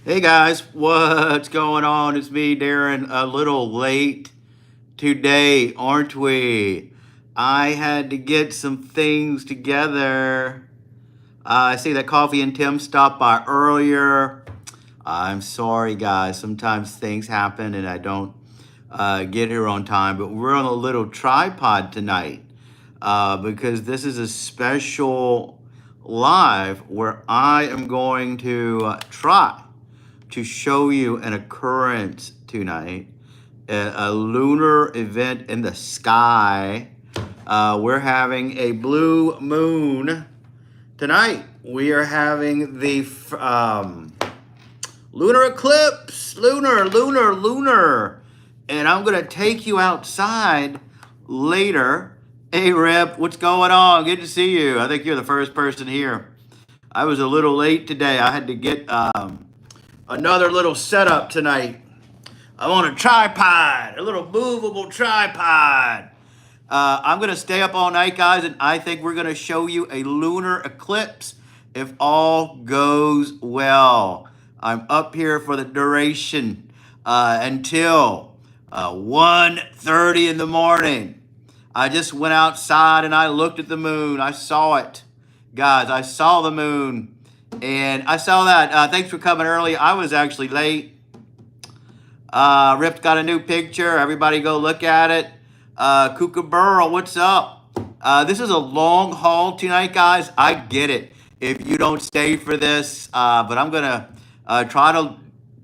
Hey guys, what's going on? It's me, Darren. A little late today, aren't we? I had to get some things together. I see that Coffee and Tim stopped by earlier. I'm sorry, guys. Sometimes things happen and I don't get here on time, but we're on a little tripod tonight because this is a special live where I am going to try to show you an occurrence tonight, a lunar event in the sky. We're having a blue moon tonight. We are having the lunar eclipse. Lunar. And I'm going to take you outside later. Hey, Rip, what's going on? Good to see you. I think you're the first person here. I was a little late today. I had to get another little setup tonight. I'm on a tripod, a little movable tripod. I'm going to stay up all night, guys, and I think we're going to show you a lunar eclipse if all goes well. I'm up here for the duration until 1:30 in the morning. I just went outside and I looked at the moon. I saw it. Guys, I saw the moon. And I saw that. Thanks for coming early. I was actually late. Rip's got a new picture. Everybody go look at it. Kookaburra, what's up? This is a long haul tonight, guys. I get it if you don't stay for this. But I'm going to try to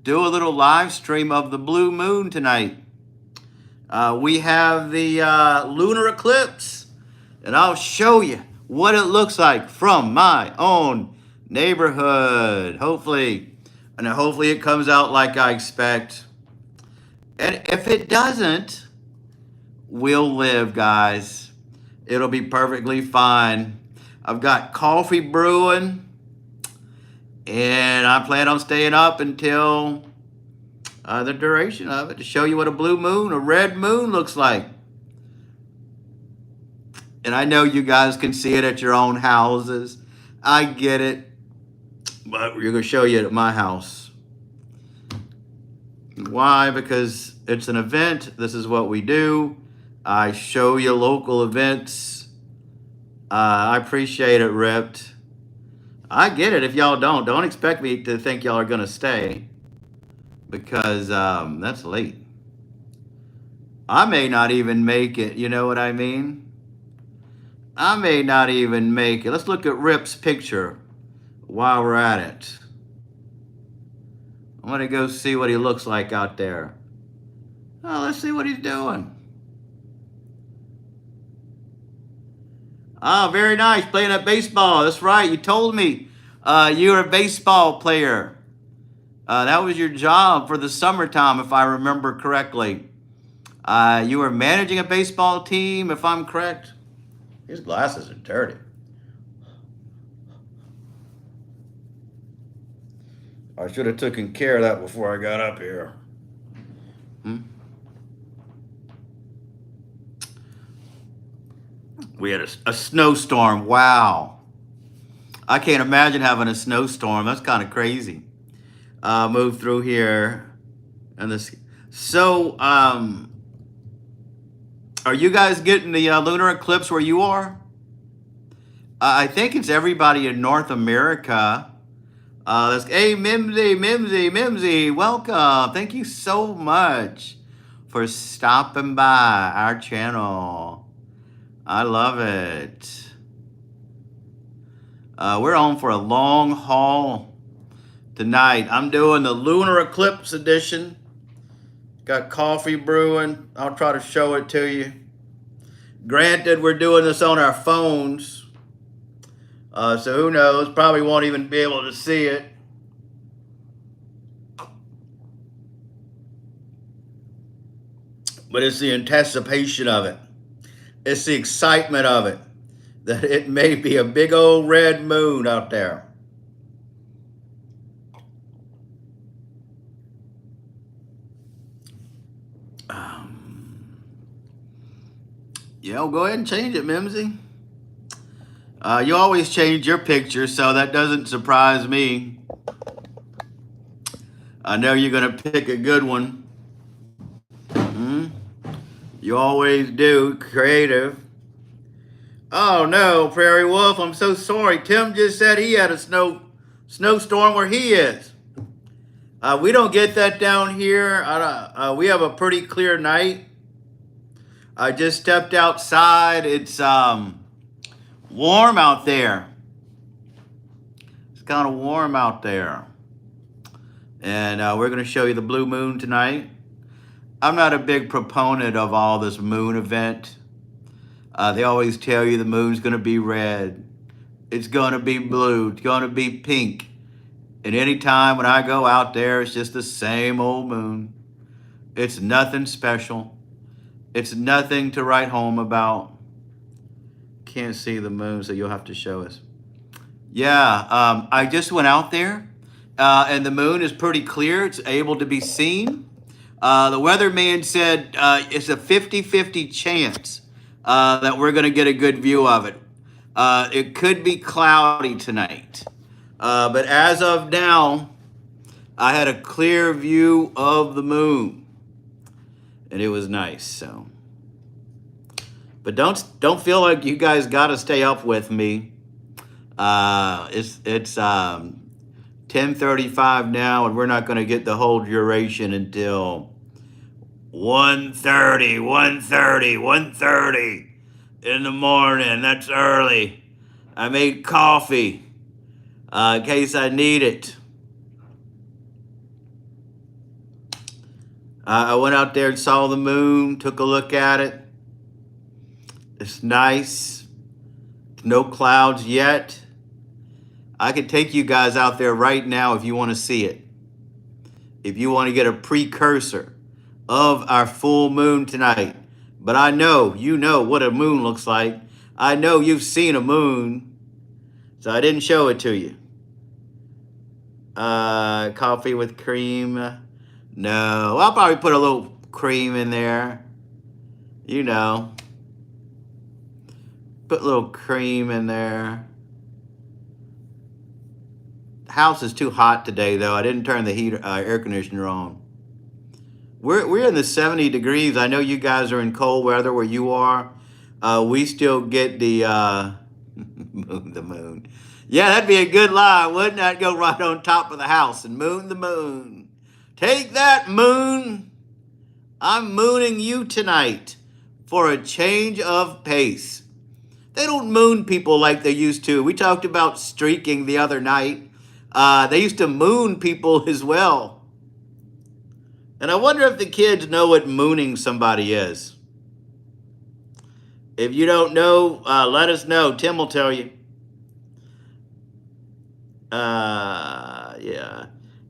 do a little live stream of the blue moon tonight. We have the lunar eclipse, and I'll show you what it looks like from my own neighborhood. Hopefully it comes out like I expect. And if it doesn't, we'll live, guys. It'll be perfectly fine. I've got coffee brewing, and I plan on staying up until the duration of it to show you what a blue moon, a red moon looks like. And I know you guys can see it at your own houses. I get it. But we're going to show you it at my house. Why? Because it's an event. This is what we do. I show you local events. I appreciate it, Ripped. I get it if y'all don't. Don't expect me to think y'all are going to stay. Because that's late. I may not even make it. You know what I mean? I may not even make it. Let's look at Rip's picture while we're at it. I'm going to go see what he looks like out there. Oh, let's see what he's doing. Oh, very nice. Playing at baseball. That's right. You told me you were a baseball player. That was your job for the summertime, if I remember correctly. You were managing a baseball team, if I'm correct. His glasses are dirty. I should have taken care of that before I got up here. We had a snowstorm. Wow. I can't imagine having a snowstorm. That's kind of crazy. Move through here. And this. So, are you guys getting the lunar eclipse where you are? I think it's everybody in North America. Hey, Mimsy, welcome. Thank you so much for stopping by our channel. I love it. We're on for a long haul tonight. I'm doing the lunar eclipse edition. Got coffee brewing. I'll try to show it to you. Granted, we're doing this on our phones. So who knows? Probably won't even be able to see it. But it's the anticipation of it. It's the excitement of it. That it may be a big old red moon out there. Go ahead and change it, Mimsy. You always change your picture, so that doesn't surprise me. I know you're going to pick a good one. You always do. Creative. Oh no, Prairie Wolf, I'm so sorry. Tim just said he had a snowstorm where he is. We don't get that down here. We have a pretty clear night. I just stepped outside. It's warm out there. It's kind of warm out there. And we're going to show you the blue moon tonight. I'm not a big proponent of all this moon event. They always tell you the moon's going to be red. It's going to be blue. It's going to be pink. And any time when I go out there, it's just the same old moon. It's nothing special. It's nothing to write home about. Can't see the moon, so you'll have to show us. Yeah, I just went out there, and the moon is pretty clear. It's able to be seen. The weatherman said it's a 50-50 chance that we're going to get a good view of it. It could be cloudy tonight. But as of now, I had a clear view of the moon. And it was nice, so. But don't feel like you guys got to stay up with me. It's 10:35 now, and we're not going to get the whole duration until 1:30 in the morning. That's early. I made coffee in case I need it. I went out there and saw the moon, took a look at it. It's nice. No clouds yet. I could take you guys out there right now if you want to see it. If you want to get a precursor of our full moon tonight. But I know, you know what a moon looks like. I know you've seen a moon. So I didn't show it to you. Coffee with cream. No, I'll probably put a little cream in there. You know. Put a little cream in there. The house is too hot today, though. I didn't turn the air conditioner on. We're in the 70 degrees. I know you guys are in cold weather where you are. We still get the the moon. Yeah, that'd be a good lie. Wouldn't that go right on top of the house and moon the moon? Take that, moon. I'm mooning you tonight for a change of pace. They don't moon people like they used to. We talked about streaking the other night. They used to moon people as well. And I wonder if the kids know what mooning somebody is. If you don't know, let us know. Tim will tell you. Yeah.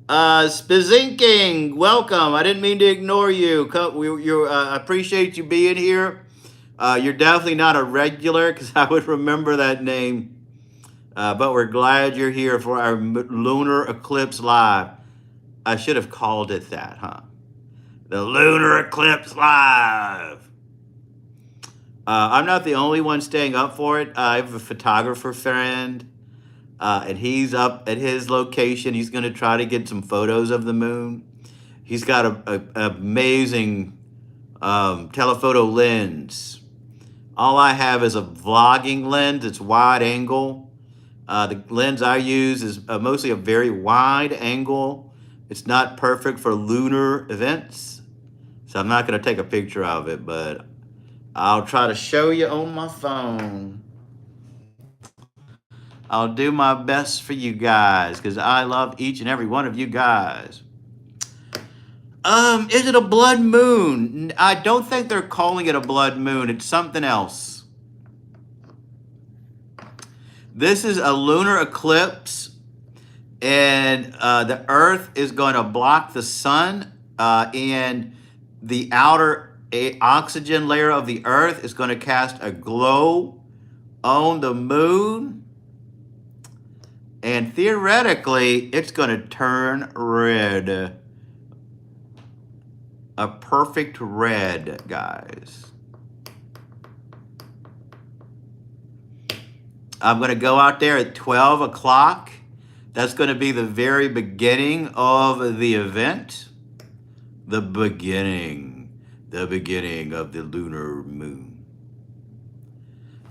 Spazinking, welcome. I didn't mean to ignore you. I appreciate you being here. You're definitely not a regular because I would remember that name. But we're glad you're here for our lunar eclipse live. I should have called it that, huh? The lunar eclipse live. I'm not the only one staying up for it. I have a photographer friend. And he's up at his location. He's going to try to get some photos of the moon. He's got an amazing telephoto lens. All I have is a vlogging lens. It's wide angle. The lens I use is mostly a very wide angle. It's not perfect for lunar events. So I'm not going to take a picture of it, but I'll try to show you on my phone. I'll do my best for you guys because I love each and every one of you guys. Is it a blood moon? I don't think they're calling it a blood moon. It's something else. This is a lunar eclipse, and the Earth is going to block the sun, and the outer oxygen layer of the Earth is going to cast a glow on the moon. And theoretically, it's going to turn red. A perfect red, guys. I'm going to go out there at 12 o'clock. That's going to be the very beginning of the event. The beginning of the lunar moon.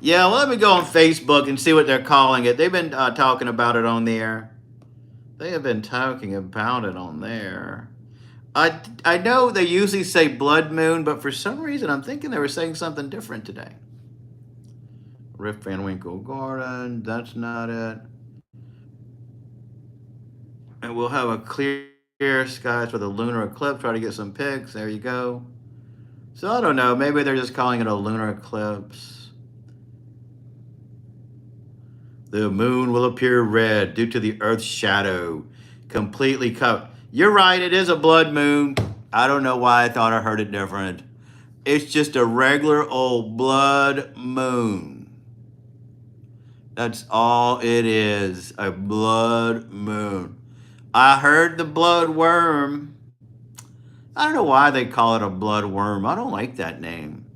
Yeah, well, let me go on Facebook and see what they're calling it. They've been talking about it on there. They have been talking about it on there. I know they usually say blood moon, but for some reason I'm thinking they were saying something different today. Rip Van Winkle Garden, that's not it. And we'll have a clear skies for the lunar eclipse. Try to get some pics. There you go. So I don't know. Maybe they're just calling it a lunar eclipse. The moon will appear red due to the Earth's shadow. Completely covered. You're right. It is a blood moon. I don't know why I thought I heard it different. It's just a regular old blood moon. That's all it is. A blood moon. I heard the blood worm. I don't know why they call it a blood worm. I don't like that name.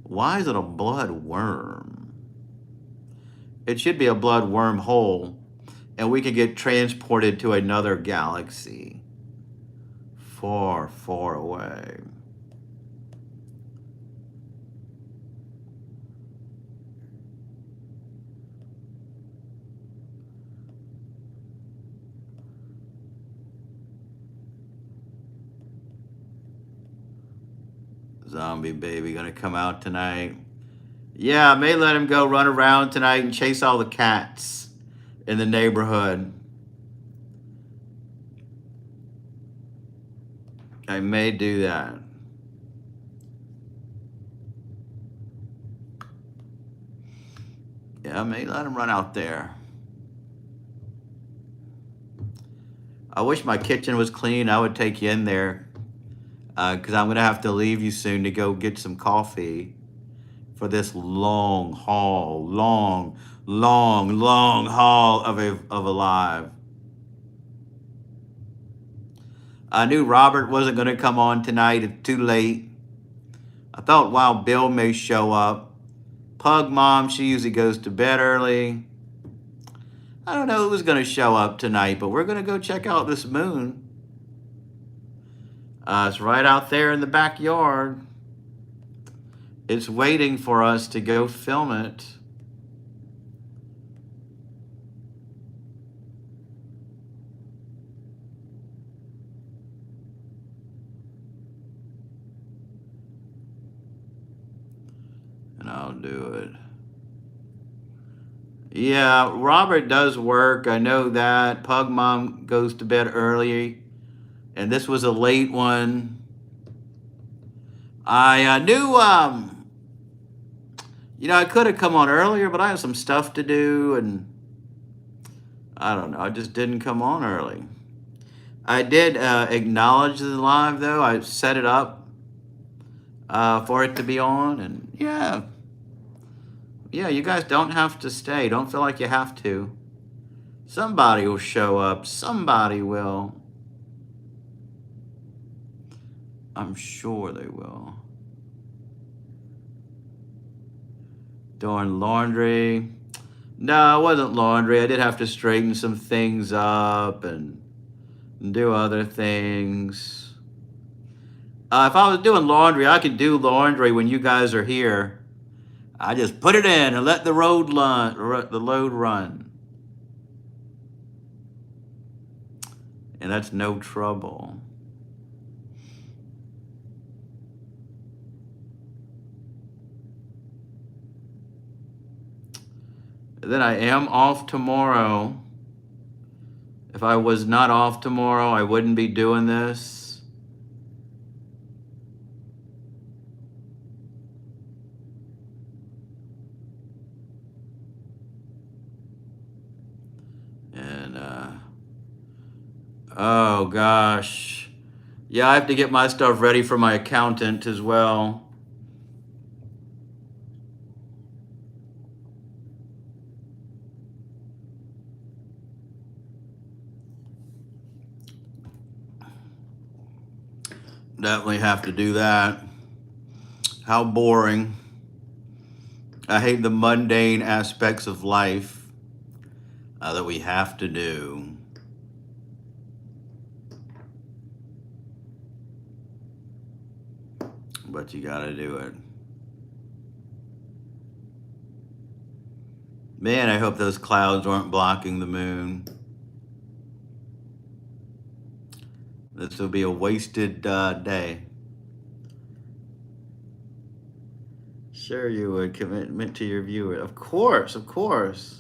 Why is it a blood worm? It should be a blood wormhole, and we could get transported to another galaxy far, far away. Zombie baby gonna come out tonight. Yeah, I may let him go run around tonight and chase all the cats in the neighborhood. I may do that. Yeah, I may let him run out there. I wish my kitchen was clean. I would take you in there. Because I'm going to have to leave you soon to go get some coffee for this long haul, long haul of a live. I knew Robert wasn't going to come on tonight. It's too late. I thought Wild Bill may show up. Pug Mom, she usually goes to bed early. I don't know who was going to show up tonight, but we're going to go check out this moon. It's right out there in the backyard. It's waiting for us to go film it. And I'll do it. Yeah, Robert does work. I know that. Pug Mom goes to bed early. And this was a late one. I knew, I could have come on earlier, but I have some stuff to do, and I don't know. I just didn't come on early. I did acknowledge the live, though. I set it up for it to be on, and yeah, you guys don't have to stay. Don't feel like you have to. Somebody will show up. Somebody will. I'm sure they will. Doing laundry. No, it wasn't laundry. I did have to straighten some things up and do other things. If I was doing laundry, I could do laundry when you guys are here. I just put it in and let the load run. And that's no trouble. Then I am off tomorrow. If I was not off tomorrow, I wouldn't be doing this. And, oh gosh. Yeah, I have to get my stuff ready for my accountant as well. Definitely have to do that. How boring. I hate the mundane aspects of life. that we have to do. But you gotta do it. Man, I hope those clouds aren't blocking the moon. This will be a wasted day. Sure you would. Commitment to your viewer. Of course, of course.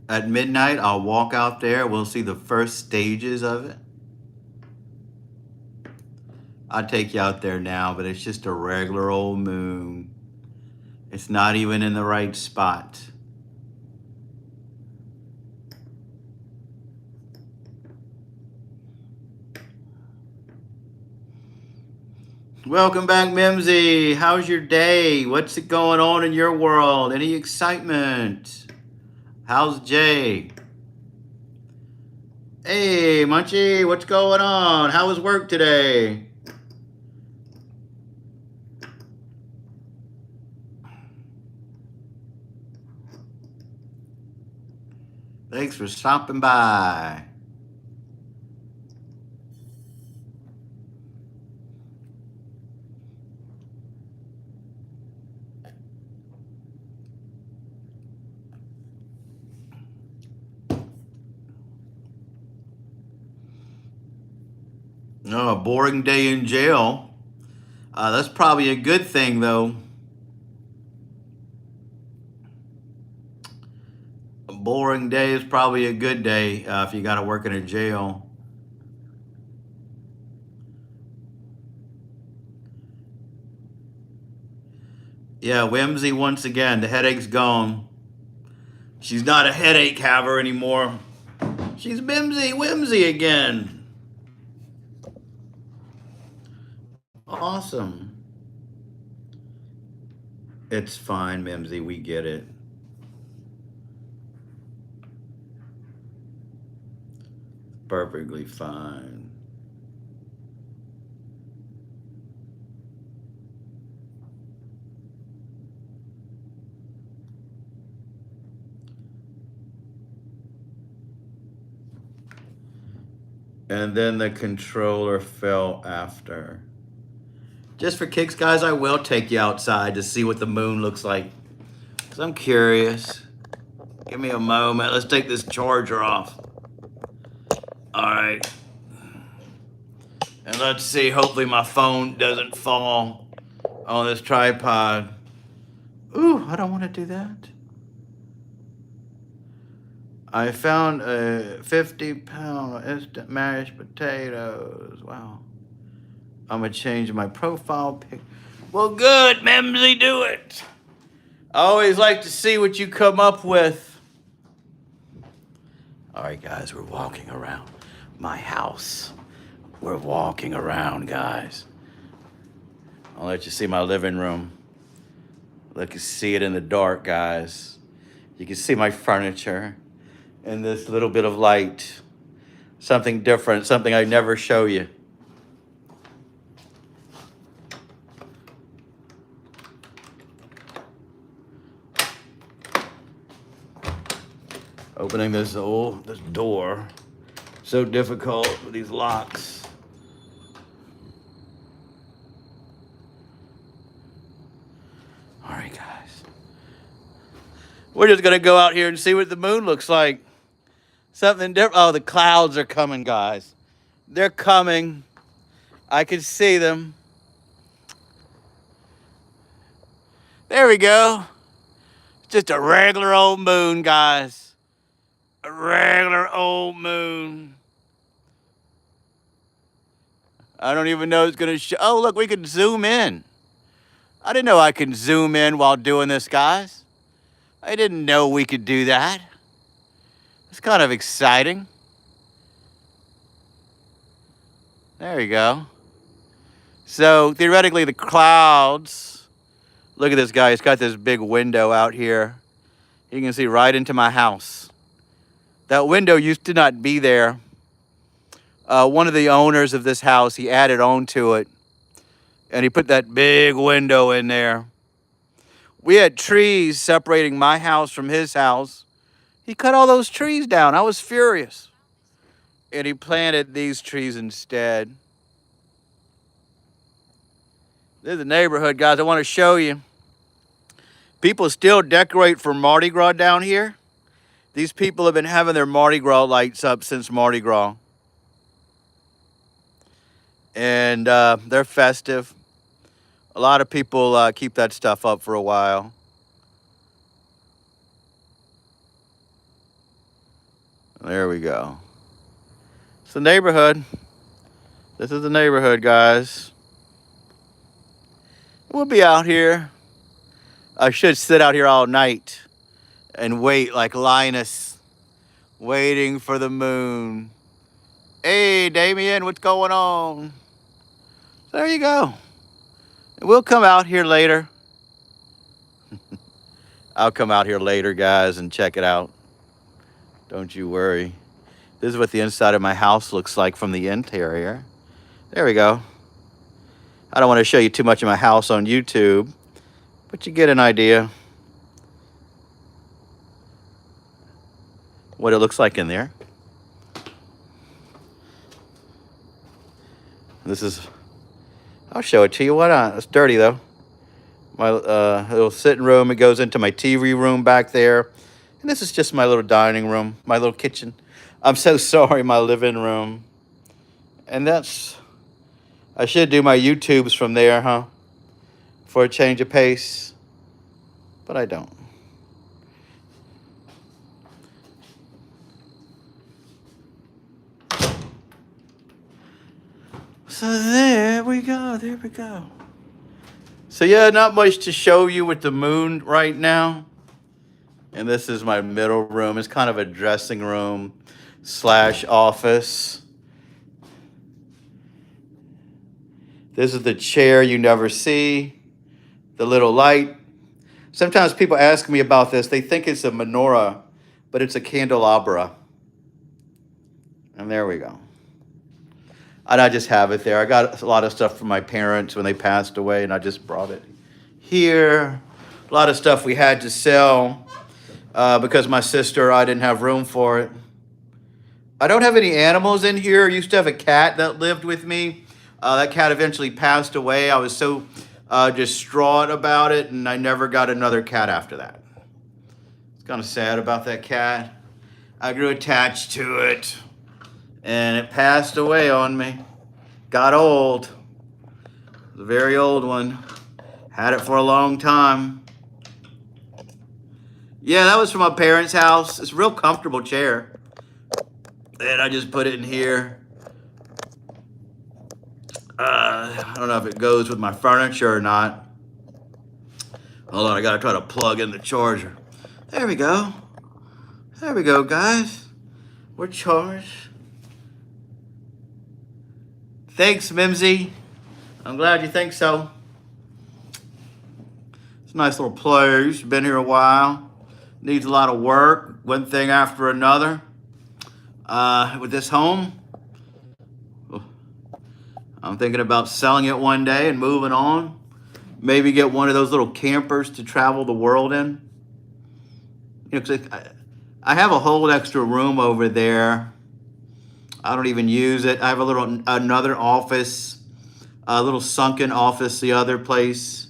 At midnight, I'll walk out there. We'll see the first stages of it. I'll take you out there now, but it's just a regular old moon. It's not even in the right spot. Welcome back, Mimsy. How's your day? What's it going on in your world? Any excitement? How's Jay? Hey, Munchie, what's going on? How was work today? Thanks for stopping by. Oh, a boring day in jail. That's probably a good thing, though. A boring day is probably a good day if you got to work in a jail. Yeah, Whimsy once again. The headache's gone. She's not a headache haver anymore. She's Whimsy again. Awesome. It's fine, Mimsy. We get it. Perfectly fine. And then the controller fell after. Just for kicks, guys, I will take you outside to see what the moon looks like. Because I'm curious. Give me a moment. Let's take this charger off. All right. And let's see. Hopefully my phone doesn't fall on this tripod. Ooh, I don't want to do that. I found a 50-pound instant mashed potatoes. Wow. I'm going to change my profile pic. Well, good, Mimsy, do it. I always like to see what you come up with. All right, guys, we're walking around my house. We're walking around, guys. I'll let you see my living room. Let you see it in the dark, guys. You can see my furniture and this little bit of light. Something different, something I never show you. Opening this door. So difficult with these locks. All right, guys. We're just gonna go out here and see what the moon looks like. Something different. Oh, the clouds are coming, guys. They're coming. I can see them. There we go. Just a regular old moon, guys. A regular old moon. I don't even know it's going to show. Oh, look, we can zoom in. I didn't know I could zoom in while doing this, guys. I didn't know we could do that. It's kind of exciting. There you go. So, theoretically, the clouds. Look at this guy. He's got this big window out here. You can see right into my house. That window used to not be there. One of the owners of this house, he added on to it, and he put that big window in there. We had trees separating my house from his house. He cut all those trees down. I was furious. And he planted these trees instead. This is the neighborhood, guys. I want to show you. People still decorate for Mardi Gras down here. These people have been having their Mardi Gras lights up since Mardi Gras. And they're festive. A lot of people keep that stuff up for a while. There we go. It's the neighborhood. This is the neighborhood, guys. We'll be out here. I should sit out here all night and wait like Linus, waiting for the moon. Hey, Damien, what's going on? There you go. We'll come out here later. I'll come out here later, guys, and check it out. Don't you worry. This is what the inside of my house looks like from the interior. There we go. I don't want to show you too much of my house on YouTube, but you get an idea what it looks like in there. This is, I'll show it to you. Why not? It's dirty though. My little sitting room. It goes into my TV room back there. And this is just my little dining room, my little kitchen. I'm so sorry, my living room. And that's, I should do my YouTubes from there, huh? For a change of pace. But I don't. So there we go, there we go. So yeah, not much to show you with the moon right now. And this is my middle room. It's kind of a dressing room / office. This is the chair you never see. The little light. Sometimes people ask me about this. They think it's a menorah, but it's a candelabra. And there we go. And I just have it there. I got a lot of stuff from my parents when they passed away, and I just brought it here. A lot of stuff we had to sell because my sister, I didn't have room for it. I don't have any animals in here. I used to have a cat that lived with me. That cat eventually passed away. I was so distraught about it, and I never got another cat after that. It's kind of sad about that cat. I grew attached to it, and it passed away on me. Got old. It was a very old one. Had it for a long time. Yeah, that was from my parents' house. It's a real comfortable chair. And I just put it in here. I don't know if it goes with my furniture or not. Hold on, I gotta try to plug in the charger. There we go. There we go, guys. We're charged. Thanks, Mimsy. I'm glad you think so. It's a nice little place. Been here a while. Needs a lot of work. One thing after another. With this home, I'm thinking about selling it one day and moving on. Maybe get one of those little campers to travel the world in. You know, 'cause I have a whole extra room over there. I don't even use it. I have another office, a little sunken office, the other place.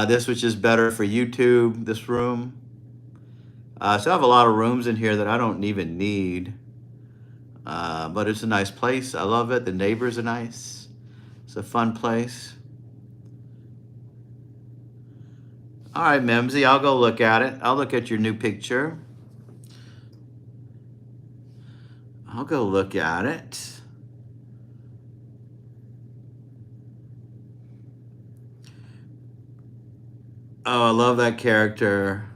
This which is better for YouTube, this room. So I have a lot of rooms in here that I don't even need. But it's a nice place. I love it. The neighbors are nice. It's a fun place. All right, Memsy, I'll go look at it. I'll look at your new picture. I'll go look at it. Oh, I love that character.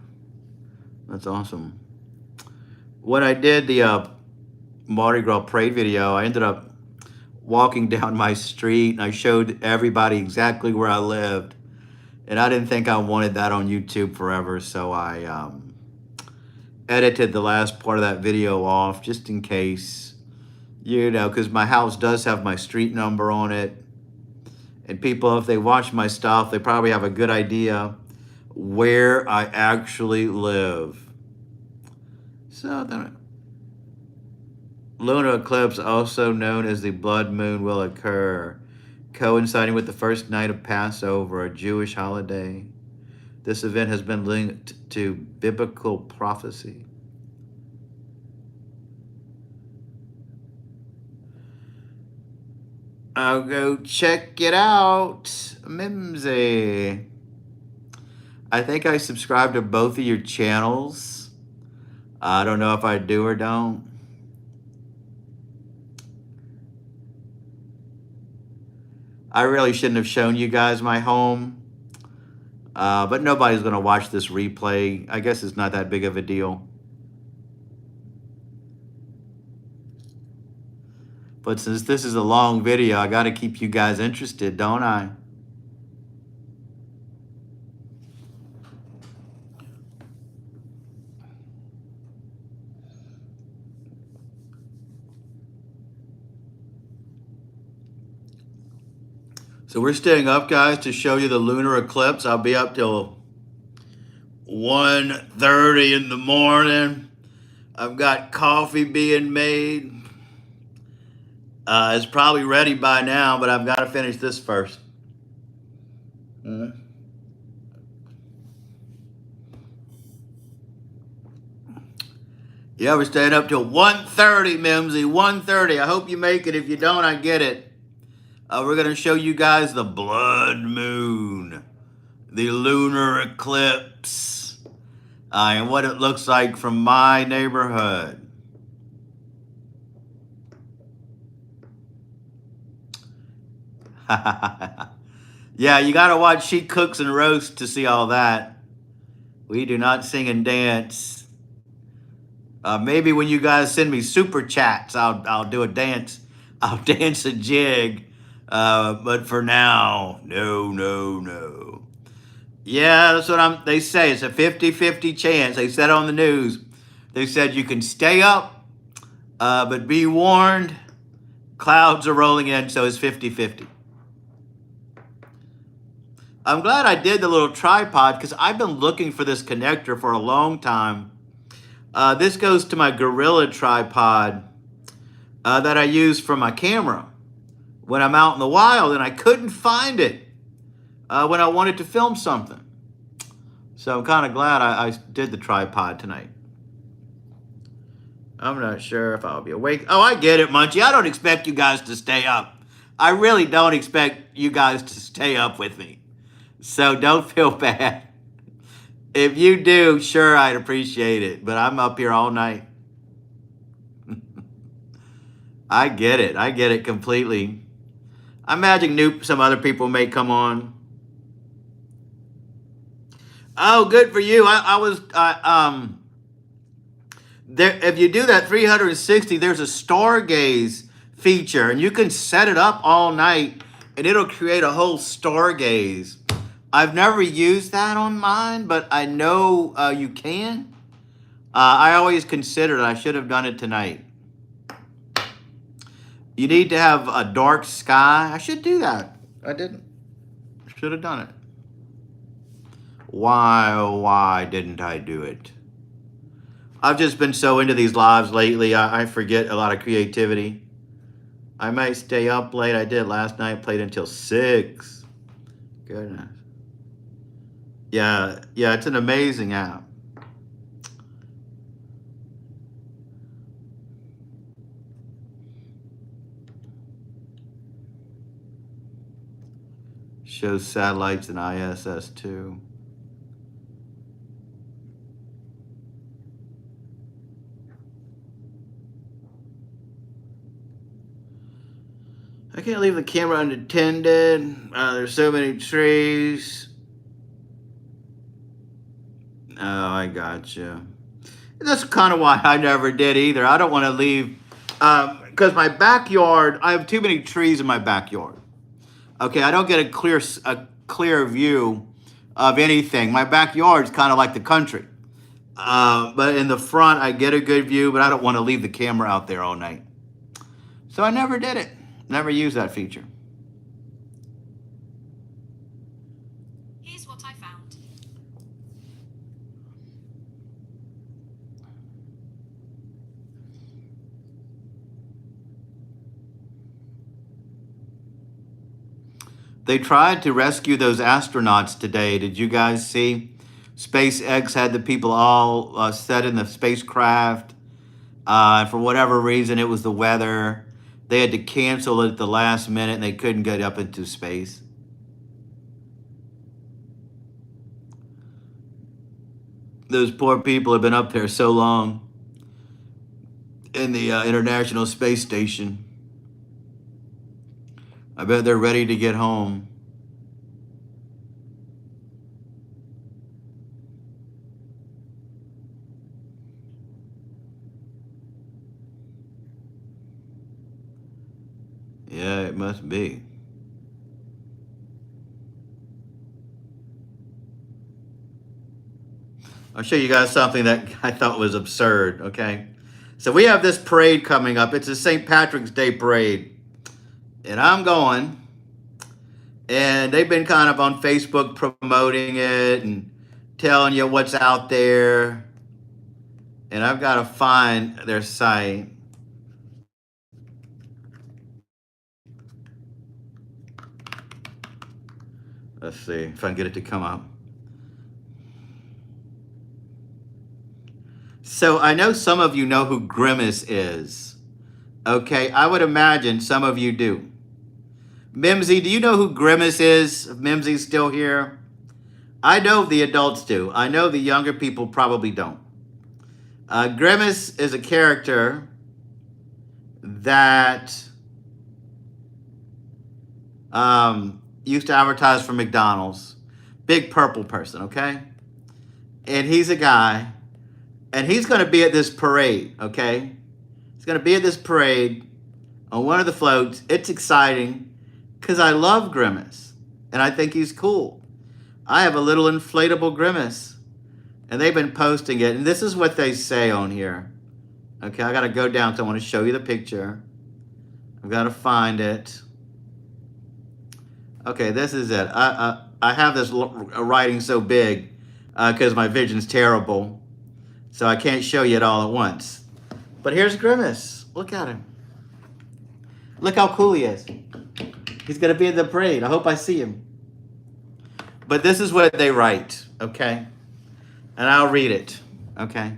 That's awesome. When I did the Mardi Gras parade video, I ended up walking down my street and I showed everybody exactly where I lived. And I didn't think I wanted that on YouTube forever, so I edited the last part of that video off just in case, you know, because my house does have my street number on it. And people, if they watch my stuff, they probably have a good idea where I actually live. So the lunar eclipse, also known as the blood moon, will occur, coinciding with the first night of Passover, a Jewish holiday. This event has been linked to biblical prophecy. I'll go check it out, Mimsy. I think I subscribe to both of your channels. I don't know if I do or don't. I really shouldn't have shown you guys my home, but nobody's going to watch this replay. I guess it's not that big of a deal. But since this is a long video, I got to keep you guys interested, don't I? So we're staying up, guys, to show you the lunar eclipse. I'll be up till 1:30 in the morning. I've got coffee being made. It's probably ready by now, but I've got to finish this first. Yeah, we're staying up till 1:30, Mimsy. 1:30. I hope you make it. If you don't, I get it. We're going to show you guys the blood moon, the lunar eclipse, and what it looks like from my neighborhood. Yeah, you got to watch She Cooks and Roasts to see all that. We do not sing and dance. Maybe when you guys send me super chats, I'll do a dance. I'll dance a jig. But for now, no. Yeah, that's what they say. It's a 50-50 chance. They said on the news, they said you can stay up, but be warned, clouds are rolling in, so it's 50-50. I'm glad I did the little tripod because I've been looking for this connector for a long time. This goes to my Gorilla tripod that I use for my camera when I'm out in the wild, and I couldn't find it when I wanted to film something. So I'm kind of glad I did the tripod tonight. I'm not sure if I'll be awake. Oh, I get it, Munchie. I don't expect you guys to stay up. I really don't expect you guys to stay up with me. So don't feel bad. If you do, sure, I'd appreciate it. But I'm up here all night. I get it. I get it completely. I imagine some other people may come on. Oh, good for you. If you do that 360, there's a stargaze feature, and you can set it up all night, and it'll create a whole stargaze. I've never used that on mine, but I know you can. I always considered I should have done it tonight. You need to have a dark sky. I should do that. I didn't. Should have done it. Why didn't I do it? I've just been so into these lives lately, I forget a lot of creativity. I might stay up late. I did last night, played until 6. Goodness. Yeah, it's an amazing app. Shows satellites in ISS too. I can't leave the camera unattended. There's so many trees. Oh, I gotcha. That's kind of why I never did either. I don't want to leave, because my backyard, I have too many trees in my backyard. Okay, I don't get a clear view of anything. My backyard's kind of like the country. But in the front, I get a good view, but I don't want to leave the camera out there all night. So I never did it. Never used that feature. Here's what I found. They tried to rescue those astronauts today. Did you guys see? SpaceX had the people all set in the spacecraft. For whatever reason, it was the weather. They had to cancel it at the last minute and they couldn't get up into space. Those poor people have been up there so long in the International Space Station. I bet they're ready to get home. Yeah, it must be. I'll show you guys something that I thought was absurd, okay? So we have this parade coming up. It's a St. Patrick's Day parade. And I'm going. And they've been kind of on Facebook promoting it and telling you what's out there. And I've got to find their site. Let's see if I can get it to come up. So I know some of you know who Grimace is. Okay, I would imagine some of you do. Mimsy, do you know who Grimace is? If Mimsy's still here. I know the adults do. I know the younger people probably don't. Grimace is a character that used to advertise for McDonald's. Big purple person, okay? And he's a guy, and he's going to be at this parade, okay? He's going to be at this parade on one of the floats. It's exciting because I love Grimace, and I think he's cool. I have a little inflatable Grimace, and they've been posting it, and this is what they say on here. Okay, I got to go down, so I want to show you the picture. I've got to find it. Okay, this is it. I have this writing so big because my vision's terrible, so I can't show you it all at once. But here's Grimace. Look at him. Look how cool he is. He's going to be in the parade. I hope I see him. But this is what they write, okay? And I'll read it, okay?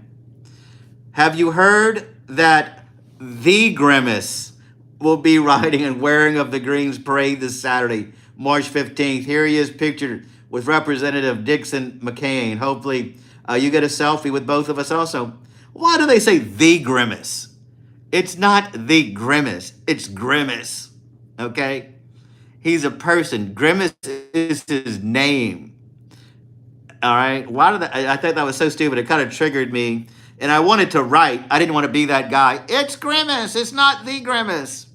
Have you heard that the Grimace will be riding and wearing of the Greens parade this Saturday, March 15th? Here he is pictured with Representative Dixon McCain. Hopefully you get a selfie with both of us also. Why do they say the Grimace? It's not the Grimace. It's Grimace, okay? He's a person. Grimace is his name. All right. Why did I thought that was so stupid. It kind of triggered me. And I wanted to write. I didn't want to be that guy. It's Grimace. It's not the Grimace.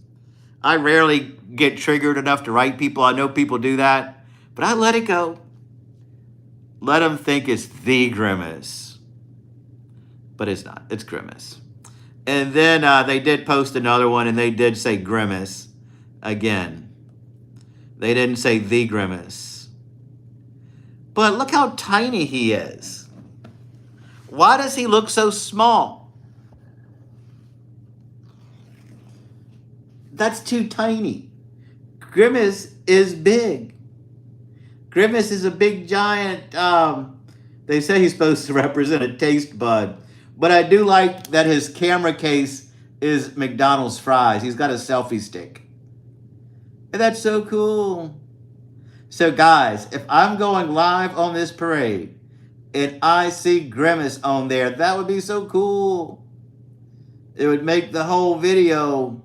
I rarely get triggered enough to write people. I know people do that. But I let it go. Let them think it's the Grimace. But it's not. It's Grimace. And then they did post another one, and they did say Grimace again. They didn't say the Grimace. But look how tiny he is. Why does he look so small? That's too tiny. Grimace is big. Grimace is a big giant. They say he's supposed to represent a taste bud. But I do like that his camera case is McDonald's fries. He's got a selfie stick. And that's so cool. So guys, if I'm going live on this parade and I see Grimace on there, that would be so cool. It would make the whole video.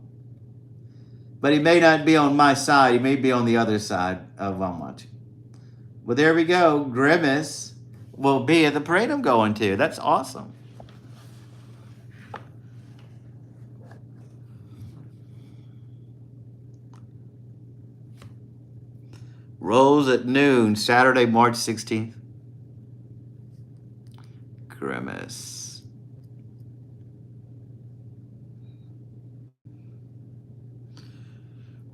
But he may not be on my side. He may be on the other side of I'm watching. But there we go. Grimace will be at the parade I'm going to. That's awesome. Rolls at noon, Saturday, March 16th. Grimace.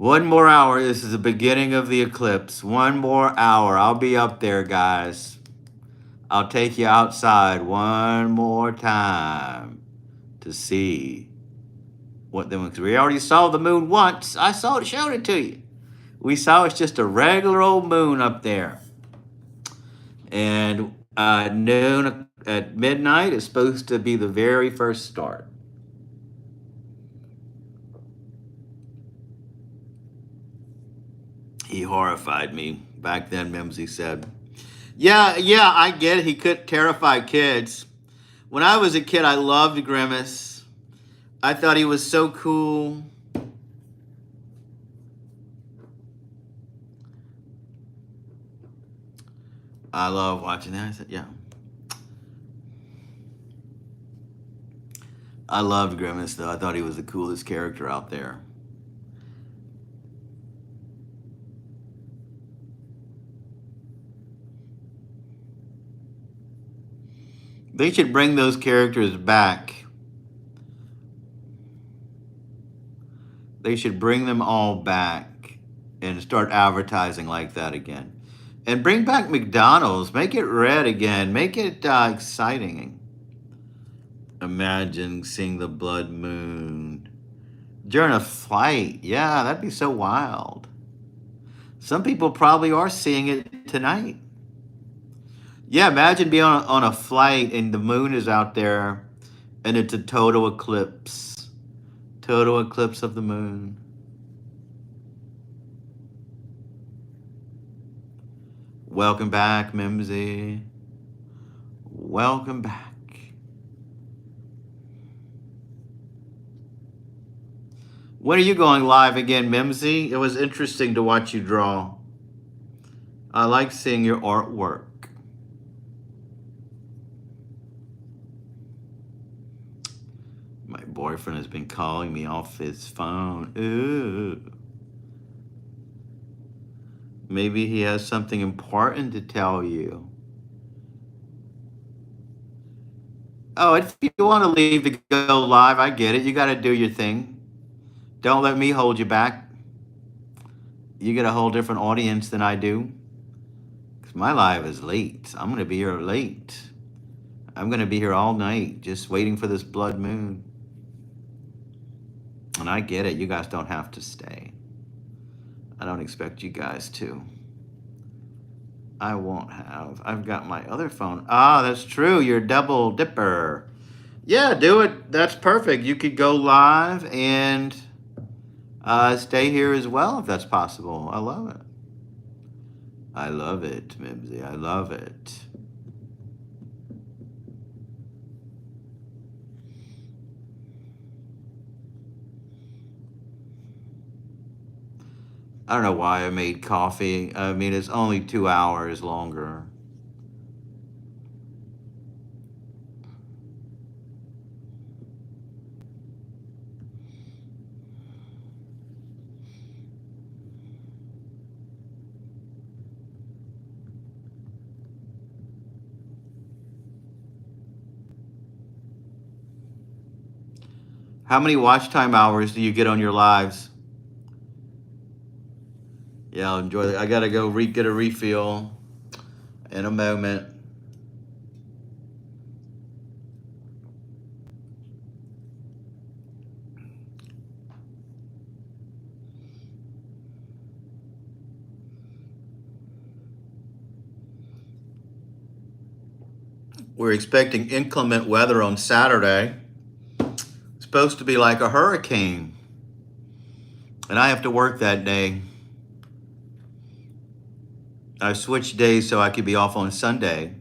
One more hour. This is the beginning of the eclipse. One more hour. I'll be up there, guys. I'll take you outside one more time to see what the moon. Because we already saw the moon once. I showed it to you. We saw it's just a regular old moon up there. And noon at midnight is supposed to be the very first start. He horrified me back then, Mimsy said. Yeah, I get it. He could terrify kids. When I was a kid, I loved Grimace. I thought he was so cool. I love watching that. I said, yeah. I loved Grimace, though. I thought he was the coolest character out there. They should bring those characters back. They should bring them all back and start advertising like that again. And bring back McDonald's. Make it red again. Make it exciting. Imagine seeing the blood moon during a flight. Yeah, that'd be so wild. Some people probably are seeing it tonight. Yeah, imagine being on a flight and the moon is out there and it's a total eclipse. Total eclipse of the moon. Welcome back, Mimsy. Welcome back. When are you going live again, Mimsy? It was interesting to watch you draw. I like seeing your artwork. My boyfriend has been calling me off his phone. Ooh. Maybe he has something important to tell you. Oh, if you want to leave to go live, I get it. You got to do your thing. Don't let me hold you back. You get a whole different audience than I do. Because my live is late. I'm going to be here late. I'm going to be here all night just waiting for this blood moon. And I get it. You guys don't have to stay. I don't expect you guys to. I won't have. I've got my other phone. Ah, that's true. You're a double dipper. Yeah, do it. That's perfect. You could go live and stay here as well if that's possible. I love it. I love it, Mimsy. I love it. I don't know why I made coffee. I mean, it's only 2 hours longer. How many watch time hours do you get on your lives? Yeah, I'll enjoy it. I gotta go get a refill in a moment. We're expecting inclement weather on Saturday. It's supposed to be like a hurricane. And I have to work that day. I switched days so I could be off on Sunday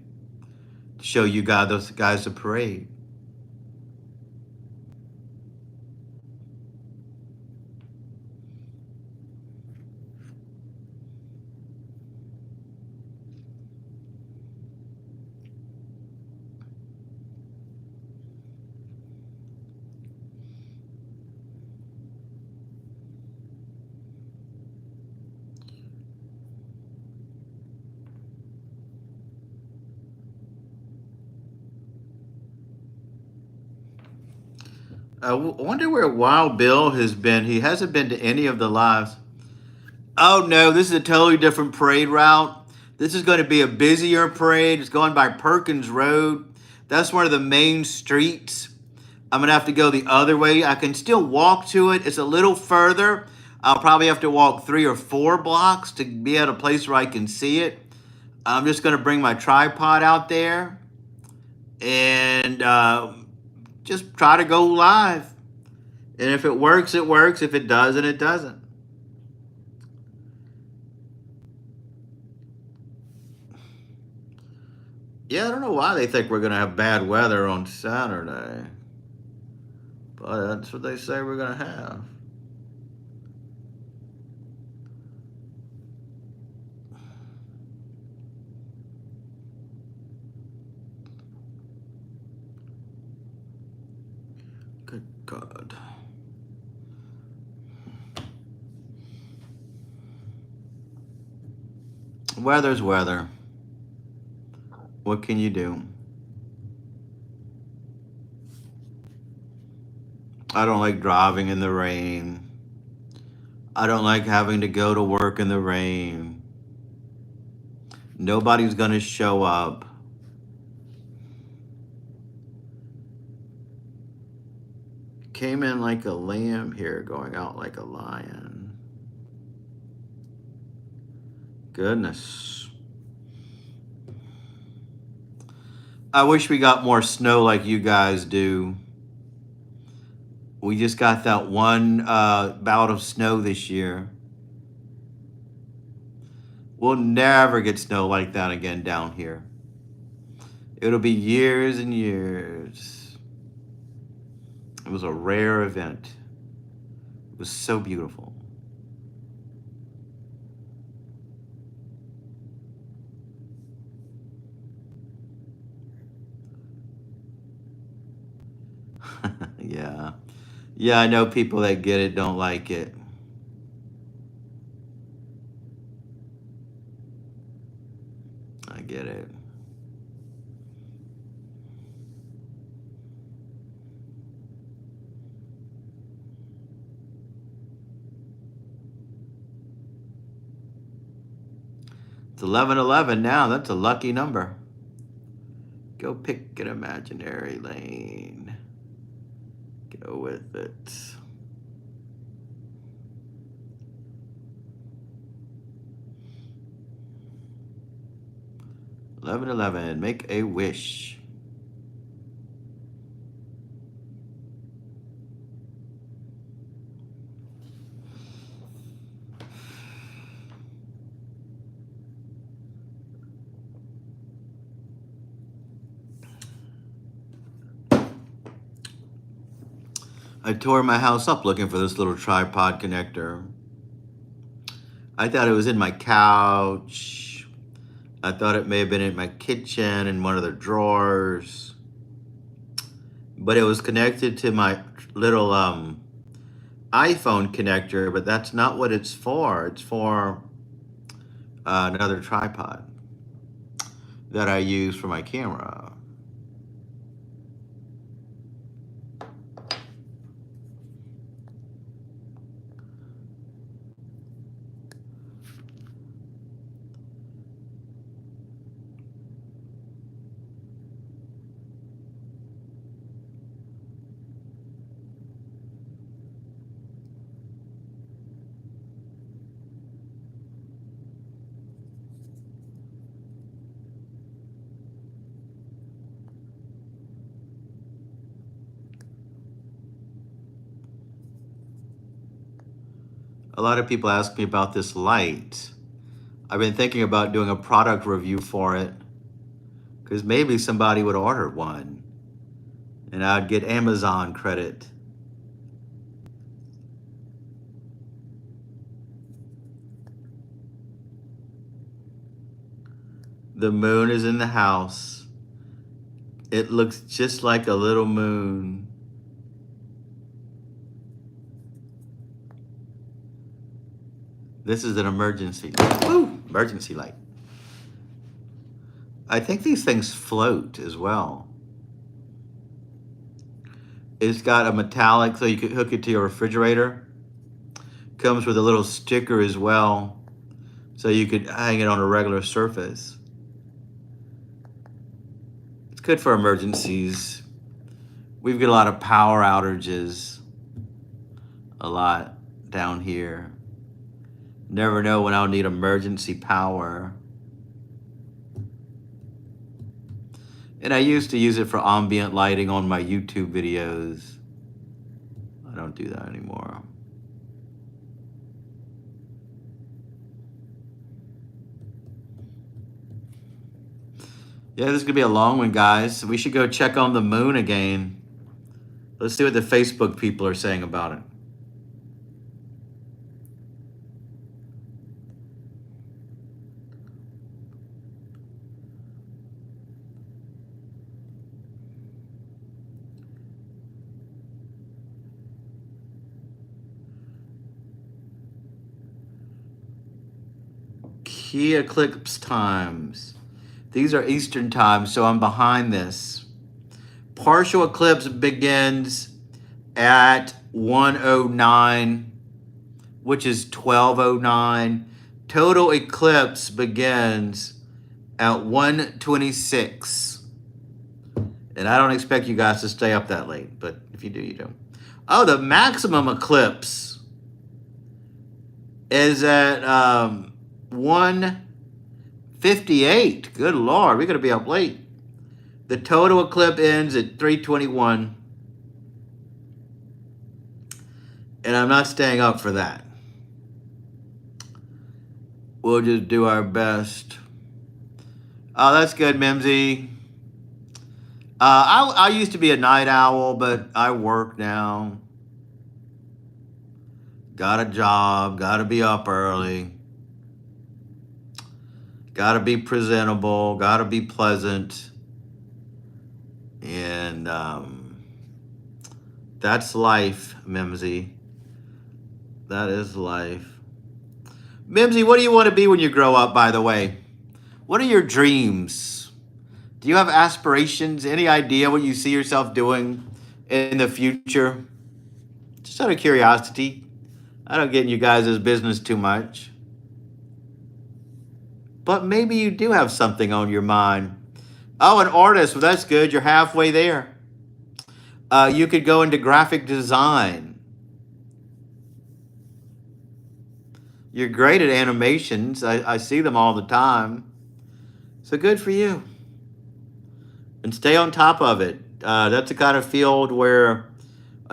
to show you guys those guys the parade. I wonder where Wild Bill has been. He hasn't been to any of the lives. Oh no, this is a totally different parade route. This is going to be a busier parade. It's going by Perkins Road. That's one of the main streets. I'm going to have to go the other way. I can still walk to it. It's a little further. I'll probably have to walk 3 or 4 blocks to be at a place where I can see it. I'm just going to bring my tripod out there and just try to go live. And if it works, it works. If it doesn't, it doesn't. Yeah, I don't know why they think we're going to have bad weather on Saturday. But that's what they say we're going to have. Good God. Weather's weather. What can you do? I don't like driving in the rain. I don't like having to go to work in the rain. Nobody's going to show up. Came in like a lamb here, going out like a lion. Goodness. I wish we got more snow like you guys do. We just got that one bout of snow this year. We'll never get snow like that again down here. It'll be years and years. It was a rare event. It was so beautiful. Yeah. Yeah, I know people that get it don't like it. I get it. It's 11:11 now. That's a lucky number. Go pick an imaginary lane. Go with it. $11:11. Make a wish. I tore my house up looking for this little tripod connector. I thought it was in my couch. I thought it may have been in my kitchen in one of the drawers. But it was connected to my little iPhone connector, but that's not what it's for. It's for another tripod that I use for my camera. A lot of people ask me about this light. I've been thinking about doing a product review for it because maybe somebody would order one and I'd get Amazon credit. The moon is in the house. It looks just like a little moon. This is an emergency. Woo! Emergency light. I think these things float as well. It's got a metallic, so you could hook it to your refrigerator. Comes with a little sticker as well, so you could hang it on a regular surface. It's good for emergencies. We've got a lot of power outages, a lot down here. Never know when I'll need emergency power. And I used to use it for ambient lighting on my YouTube videos. I don't do that anymore. Yeah, this is gonna be a long one, guys. We should go check on the moon again. Let's see what the Facebook people are saying about it. Key eclipse times. These are Eastern times, so I'm behind this. Partial eclipse begins at 1:09, which is 12:09. Total eclipse begins at 1:26. And I don't expect you guys to stay up that late, but if you do, you do. Oh, the maximum eclipse is at 1:58. Good Lord, we're going to be up late. The total eclipse ends at 3:21. And I'm not staying up for that. We'll just do our best. Oh, that's good, Mimsy. I used to be a night owl, but I work now. Got a job, got to be up early. Got to be presentable, got to be pleasant. And that's life, Mimsy. That is life. Mimsy, what do you want to be when you grow up, by the way? What are your dreams? Do you have aspirations? Any idea what you see yourself doing in the future? Just out of curiosity. I don't get in you guys' business too much. But maybe you do have something on your mind. Oh, an artist. Well, that's good. You're halfway there. You could go into graphic design. You're great at animations. I see them all the time. So good for you. And stay on top of it. That's the kind of field where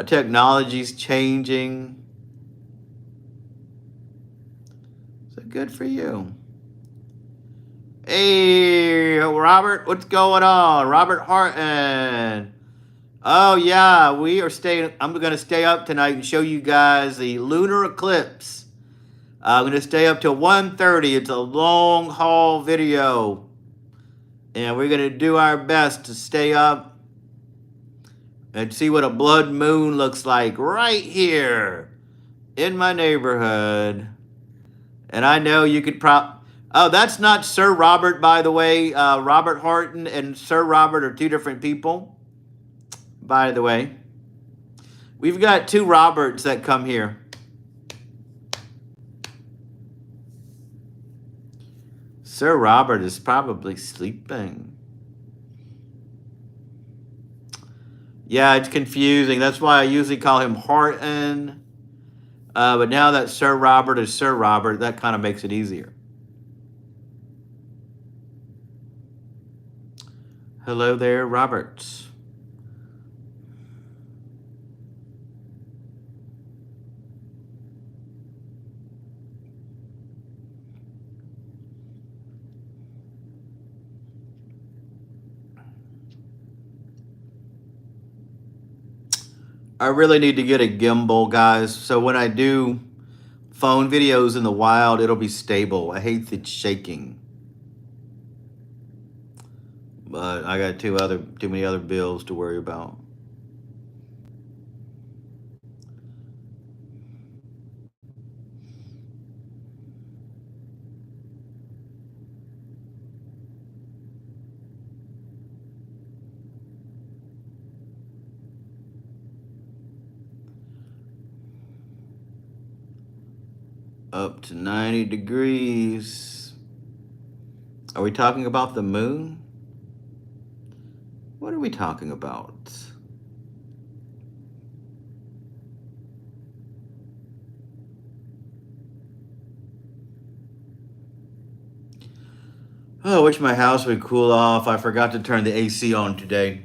technology's changing. So good for you. Hey, Robert, what's going on? Robert Harton. Oh, yeah, we are staying. I'm going to stay up tonight and show you guys the lunar eclipse. I'm going to stay up till 1:30. It's a long haul video. And we're going to do our best to stay up and see what a blood moon looks like right here in my neighborhood. And I know you could oh, that's not Sir Robert, by the way. Robert Horton and Sir Robert are two different people, by the way. We've got two Roberts that come here. Sir Robert is probably sleeping. Yeah, it's confusing. That's why I usually call him Horton. But now that Sir Robert is Sir Robert, that kind of makes it easier. Hello there, Roberts. I really need to get a gimbal, guys. So when I do phone videos in the wild, it'll be stable. I hate the shaking. But I got too many other bills to worry about. Up to 90 degrees. Are we talking about the moon? What are we talking about? Oh, I wish my house would cool off. I forgot to turn the AC on today.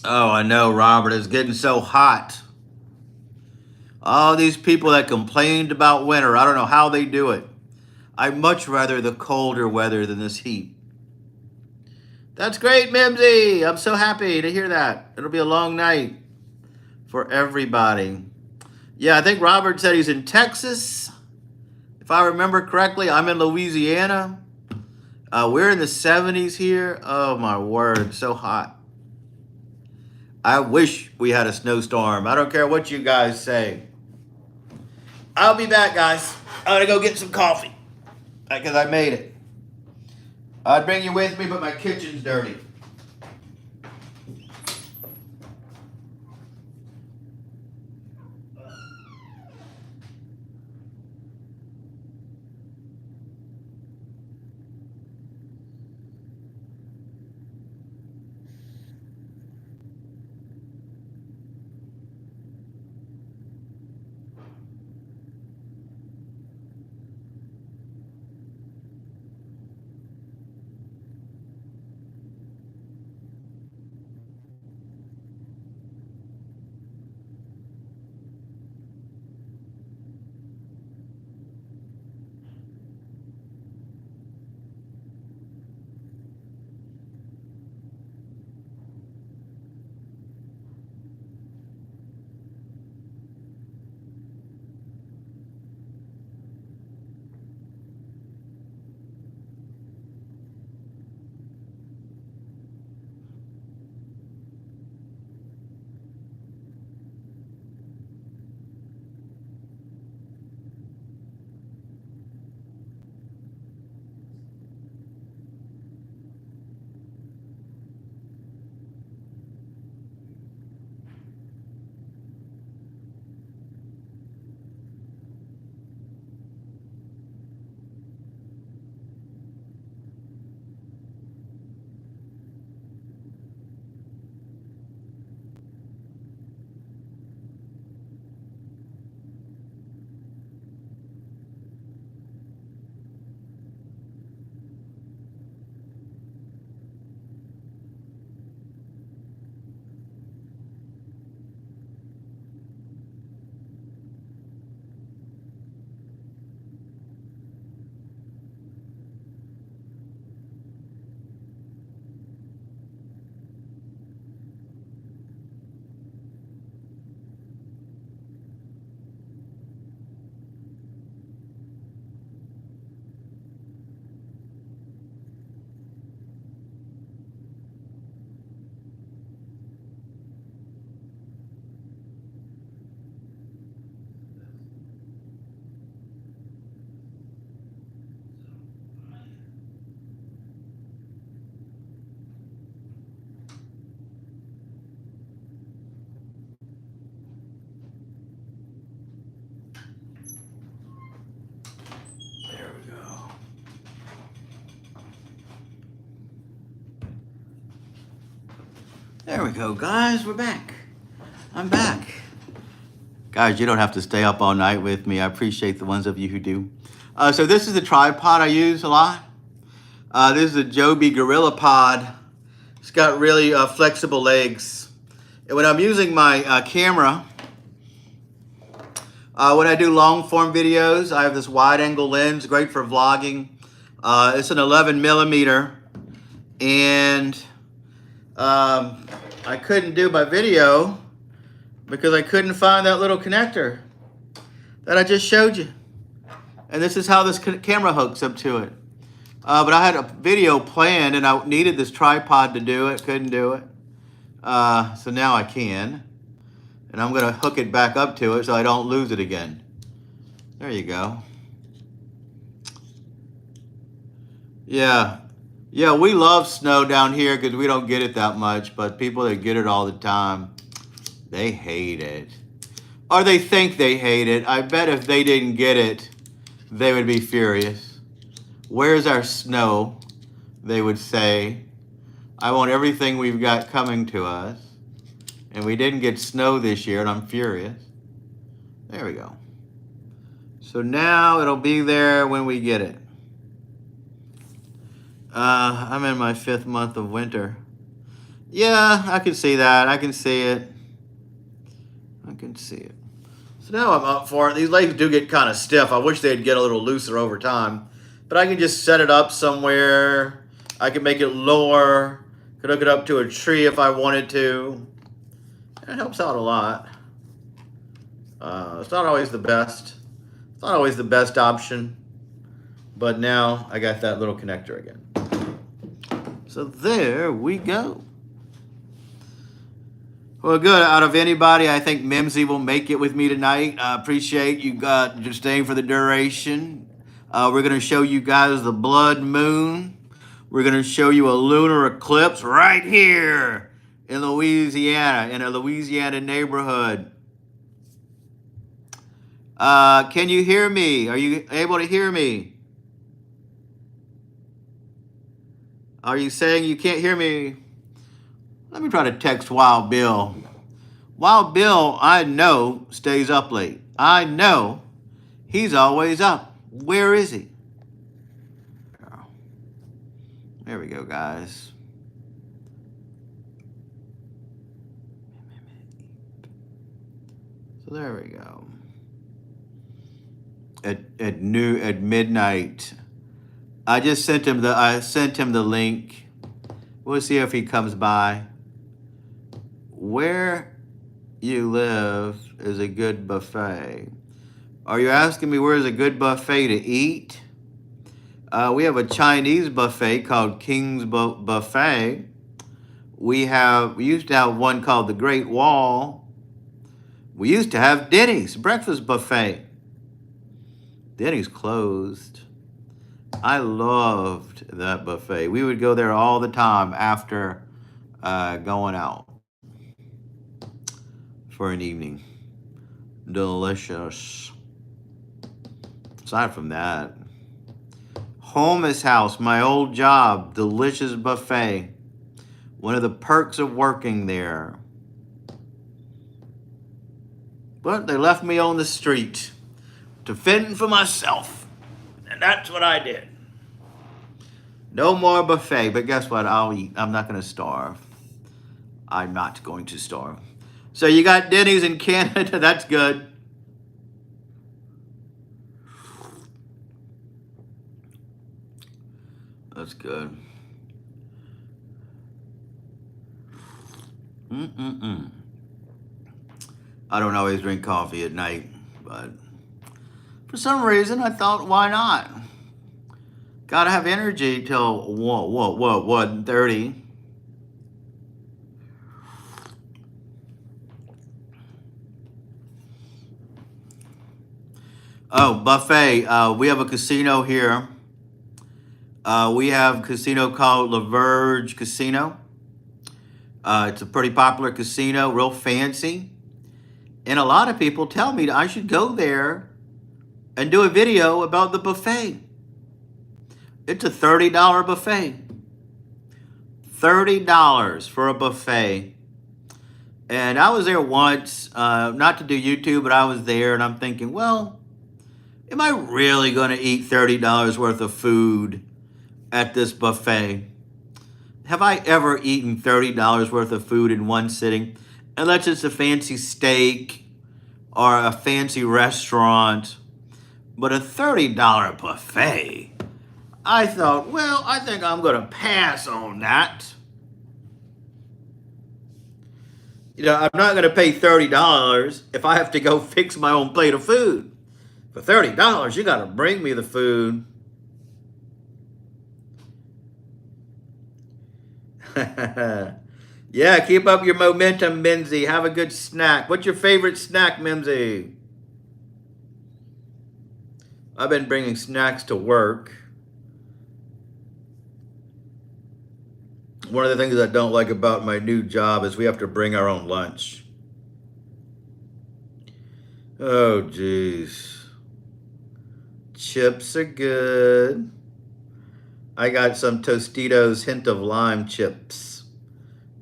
Oh, I know, Robert. It's getting so hot. All these people that complained about winter, I don't know how they do it. I'd much rather the colder weather than this heat. That's great, Mimsy. I'm so happy to hear that. It'll be a long night for everybody. Yeah, I think Robert said he's in Texas. If I remember correctly, I'm in Louisiana. We're in the 70s here. Oh, my word. So hot. I wish we had a snowstorm. I don't care what you guys say. I'll be back, guys. I'm going to go get some coffee because I made it. I'd bring you with me, but my kitchen's dirty. There we go. There we go, guys. We're back. I'm back. Guys, you don't have to stay up all night with me. I appreciate the ones of you who do. So this is the tripod I use a lot. This is a Joby Gorilla Pod. It's got really flexible legs. And when I'm using my camera, when I do long form videos, I have this wide angle lens, great for vlogging. It's an 11 millimeter. And I couldn't do my video because I couldn't find that little connector that I just showed you. And this is how this camera hooks up to it. But I had a video planned and I needed this tripod to do it, couldn't do it. So now I can. And I'm gonna hook it back up to it so I don't lose it again. There you go. Yeah, Yeah, we love snow down here because we don't get it that much, but people that get it all the time, they hate it. Or they think they hate it. I bet if they didn't get it, they would be furious. Where's our snow? They would say. I want everything we've got coming to us. And we didn't get snow this year, and I'm furious. There we go. So now it'll be there when we get it. I'm in my 5th month of winter. Yeah, I can see that. I can see it. I can see it. So now I'm up for it. These legs do get kind of stiff. I wish they'd get a little looser over time. But I can just set it up somewhere. I can make it lower. Could hook it up to a tree if I wanted to. It helps out a lot. It's not always the best. It's not always the best option. But now I got that little connector again. So there we go. Well, good. Out of anybody, I think Mimsy will make it with me tonight. I appreciate you just staying for the duration. We're going to show you guys the blood moon. We're going to show you a lunar eclipse right here in Louisiana, in a Louisiana neighborhood. Can you hear me? Are you able to hear me? Are you saying you can't hear me? Let me try to text Wild Bill. Wild Bill, I know, stays up late. I know he's always up. Where is he? There we go, guys. So there we go. At midnight. I just sent him the link. We'll see if he comes by. Where you live is a good buffet. Are you asking me where's a good buffet to eat? We have a Chinese buffet called King's Buffet. We used to have one called the Great Wall. We used to have Denny's breakfast buffet. Denny's closed. I loved that buffet. We would go there all the time after going out for an evening. Delicious. Aside from that, Holmes House, my old job, delicious buffet. One of the perks of working there. But they left me on the street to fend for myself. And that's what I did. No more buffet, but guess what? I'll eat. I'm not going to starve. I'm not going to starve. So you got Denny's in Canada. That's good. That's good. I don't always drink coffee at night, but for some reason I thought, why not? Gotta have energy till 1:30. Oh, buffet. We have a casino here. We have a casino called La Verge Casino. It's a pretty popular casino, real fancy. And a lot of people tell me I should go there and do a video about the buffet. It's a $30 buffet. $30 for a buffet. And I was there once, not to do YouTube, but I was there and I'm thinking, well, am I really going to eat $30 worth of food at this buffet? Have I ever eaten $30 worth of food in one sitting? Unless it's a fancy steak or a fancy restaurant. But a $30 buffet, I thought, well, I think I'm going to pass on that. You know, I'm not going to pay $30 if I have to go fix my own plate of food. For $30, you got to bring me the food. Yeah, keep up your momentum, Mimsy. Have a good snack. What's your favorite snack, Mimsy? I've been bringing snacks to work. One of the things I don't like about my new job is we have to bring our own lunch. Oh, geez. Chips are good. I got some Tostitos hint of lime chips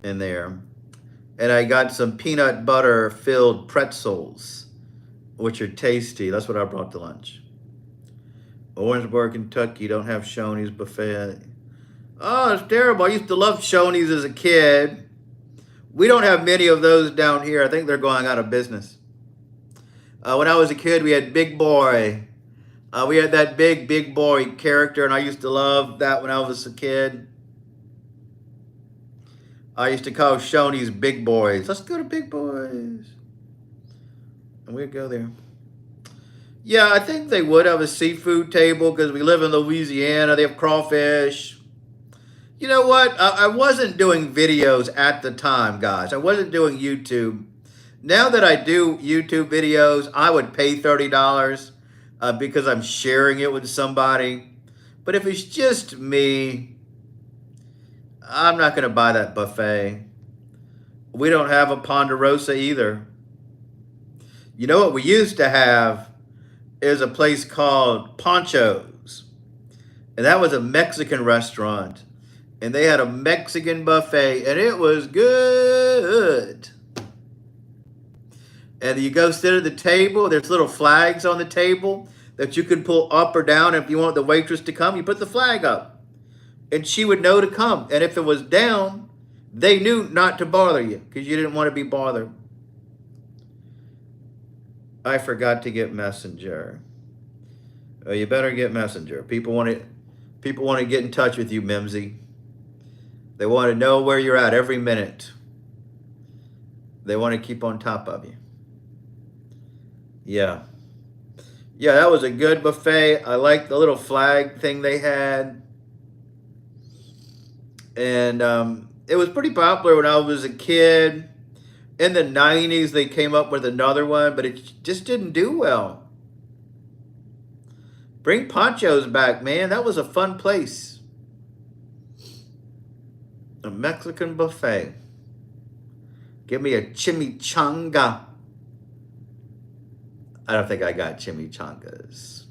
in there. And I got some peanut butter filled pretzels, which are tasty. That's what I brought to lunch. Orangeburg, Kentucky don't have Shoney's buffet. Oh, it's terrible. I used to love Shoney's as a kid. We don't have many of those down here. I think they're going out of business. When I was a kid, we had Big Boy. We had that big boy character, and I used to love that when I was a kid. I used to call Shoney's Big Boys. Let's go to Big Boys. And we'd go there. Yeah, I think they would have a seafood table because we live in Louisiana. They have crawfish. You know what? I wasn't doing videos at the time, guys. I wasn't doing YouTube. Now that I do YouTube videos, I would pay $30 because I'm sharing it with somebody. But if it's just me, I'm not going to buy that buffet. We don't have a Ponderosa either. You know what we used to have is a place called Poncho's. And that was a Mexican restaurant. And they had a Mexican buffet, and it was good. And you go sit at the table. There's little flags on the table that you can pull up or down. If you want the waitress to come, you put the flag up. And she would know to come. And if it was down, they knew not to bother you because you didn't want to be bothered. I forgot to get Messenger. Oh, you better get Messenger. People want to get in touch with you, Mimsy. They want to know where you're at every minute. They want to keep on top of you. Yeah. Yeah, that was a good buffet. I liked the little flag thing they had. And it was pretty popular when I was a kid. In the 90s, they came up with another one, but it just didn't do well. Bring Poncho's back, man. That was a fun place. A Mexican buffet. Give me a chimichanga. I don't think I got chimichangas.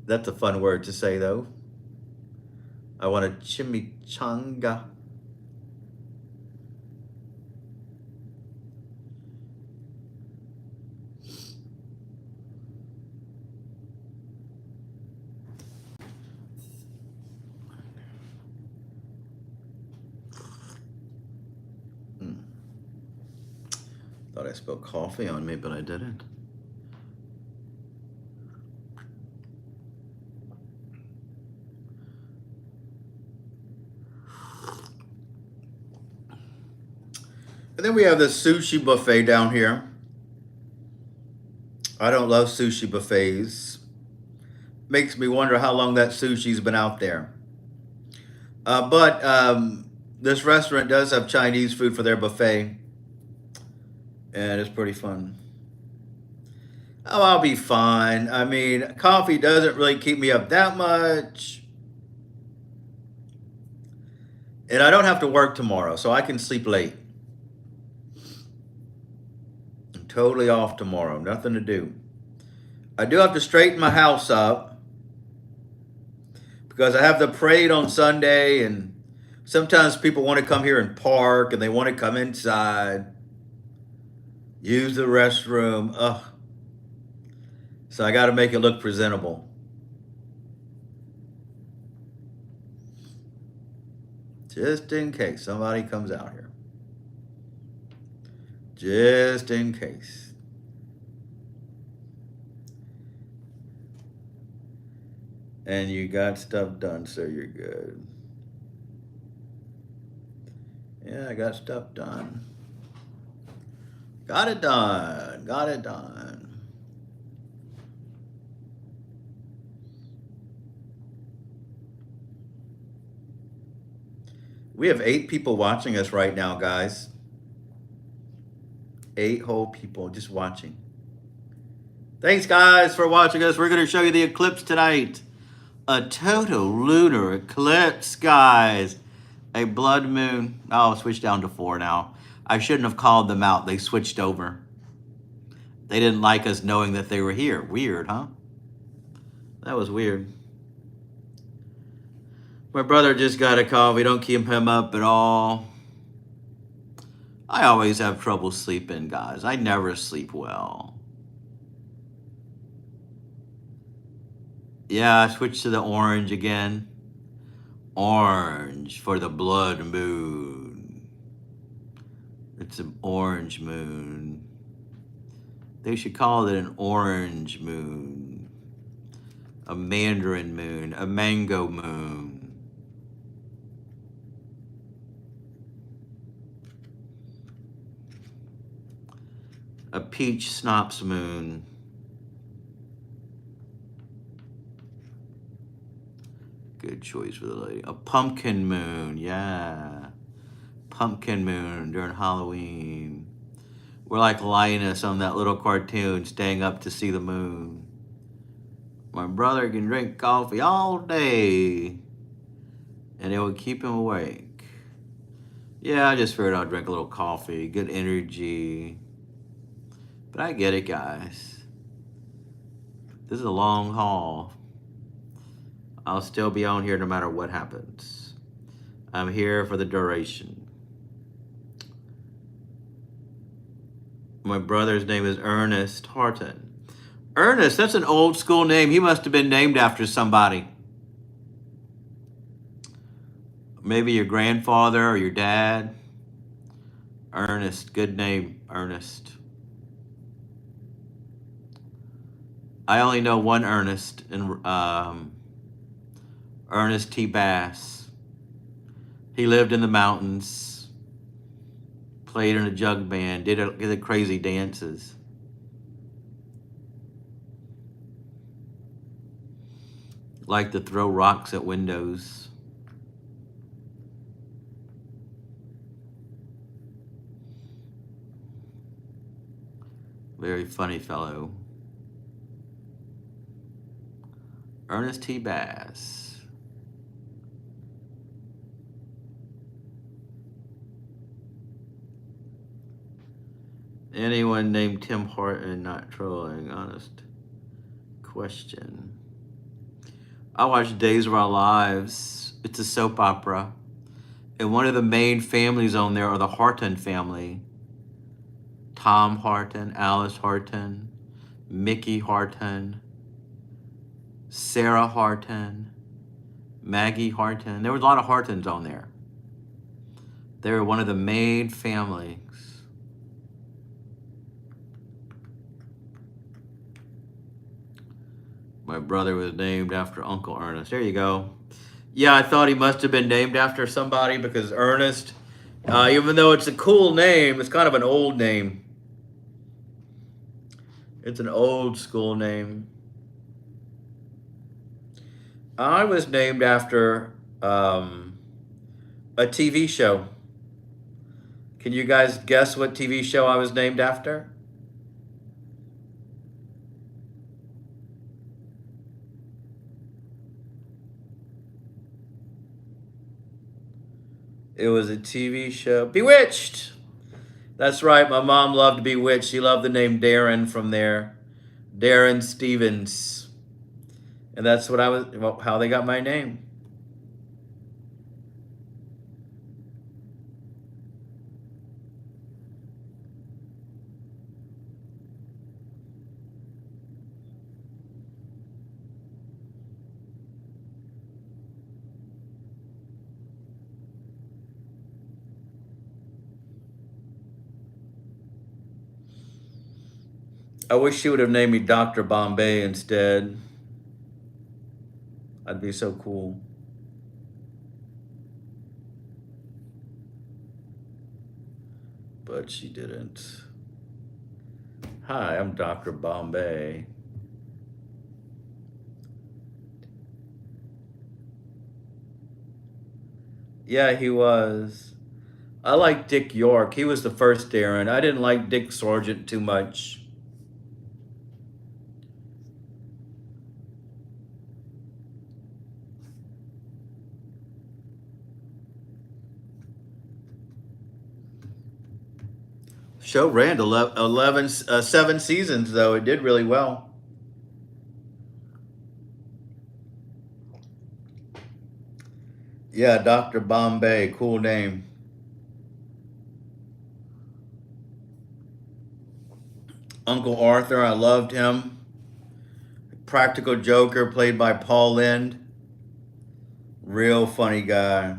That's a fun word to say, though. I want a chimichanga. Thought I spilled coffee on me, but I didn't. And then we have the sushi buffet down here. I don't love sushi buffets. Makes me wonder how long that sushi's been out there. But this restaurant does have Chinese food for their buffet. And it's pretty fun. Oh, I'll be fine. I mean, coffee doesn't really keep me up that much. And I don't have to work tomorrow, so I can sleep late. I'm totally off tomorrow. Nothing to do. I do have to straighten my house up because I have the parade on Sunday, and sometimes people want to come here and park, and they want to come inside. Use the restroom. Ugh. So I got to make it look presentable. Just in case somebody comes out here. Just in case. And you got stuff done, so you're good. Yeah, I got stuff done. Got it done. Got it done. We have 8 people watching us right now, guys. 8 whole people just watching. Thanks, guys, for watching us. We're going to show you the eclipse tonight. A total lunar eclipse, guys. A blood moon. Oh, switched down to 4 now. I shouldn't have called them out. They switched over. They didn't like us knowing that they were here. Weird, huh? That was weird. My brother just got a call. We don't keep him up at all. I always have trouble sleeping, guys. I never sleep well. Yeah, I switched to the orange again. Orange for the blood moon. It's an orange moon. They should call it an orange moon, a mandarin moon, a mango moon. A peach schnapps moon. Good choice for the lady. A pumpkin moon, yeah. Pumpkin moon during Halloween. We're like Linus on that little cartoon, staying up to see the moon. My brother can drink coffee all day, and it would keep him awake. Yeah, I just figured I'd drink a little coffee, good energy. But I get it, guys. This is a long haul. I'll still be on here no matter what happens. I'm here for the duration. My brother's name is Ernest Horton. Ernest, that's an old school name. He must have been named after somebody. Maybe your grandfather or your dad. Ernest, good name, Ernest. I only know one Ernest, and Ernest T. Bass. He lived in the mountains, played in a jug band, did crazy dances. Liked to throw rocks at windows. Very funny fellow. Ernest T. Bass. Anyone named Tim Horton not trolling? Honest question. I watch Days of Our Lives. It's a soap opera. And one of the main families on there are the Horton family. Tom Horton, Alice Horton, Mickey Horton, Sarah Horton, Maggie Horton. There was a lot of Hortons on there. They were one of the main families. My brother was named after Uncle Ernest. There you go. Yeah, I thought he must have been named after somebody because Ernest, even though it's a cool name, it's kind of an old name. It's an old school name. I was named after a TV show. Can you guys guess what TV show I was named after? It was a TV show. Bewitched! That's right, my mom loved Bewitched. She loved the name Darren from there. Darren Stevens. And that's what how they got my name. I wish she would have named me Dr. Bombay instead. I'd be so cool. But she didn't. Hi, I'm Dr. Bombay. Yeah, he was. I like Dick York. He was the first Darren. I didn't like Dick Sargent too much. Show ran 7 seasons, though. It did really well. Yeah, Dr. Bombay. Cool name. Uncle Arthur, I loved him. Practical Joker, played by Paul Lynde. Real funny guy.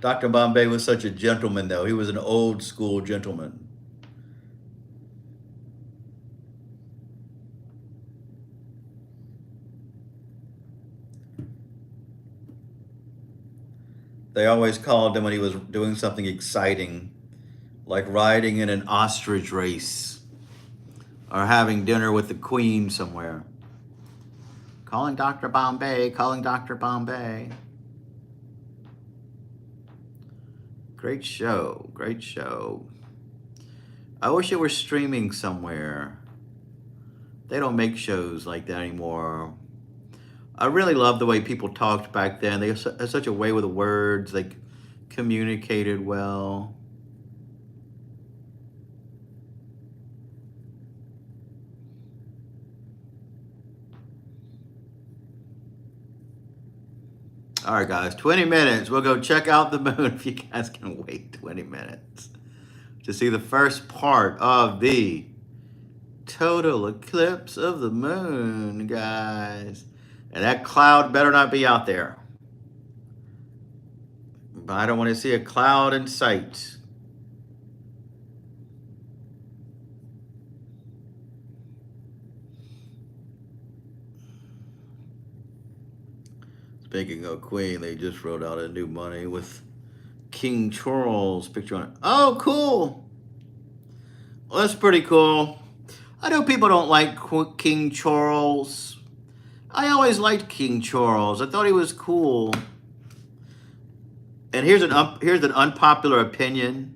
Dr. Bombay was such a gentleman, though. He was an old school gentleman. They always called him when he was doing something exciting, like riding in an ostrich race or having dinner with the Queen somewhere. Calling Dr. Bombay, calling Dr. Bombay. Great show, great show. I wish it were streaming somewhere. They don't make shows like that anymore. I really love the way people talked back then. They had such a way with the words. They communicated well. All right, guys, 20 minutes. We'll go check out the moon if you guys can wait 20 minutes to see the first part of the total eclipse of the moon, guys. And that cloud better not be out there. But I don't want to see a cloud in sight. Speaking of Queen, they just wrote out a new money with King Charles picture on it. Oh, cool. Well, that's pretty cool. I know people don't like King Charles. I always liked King Charles. I thought he was cool. And here's an unpopular opinion.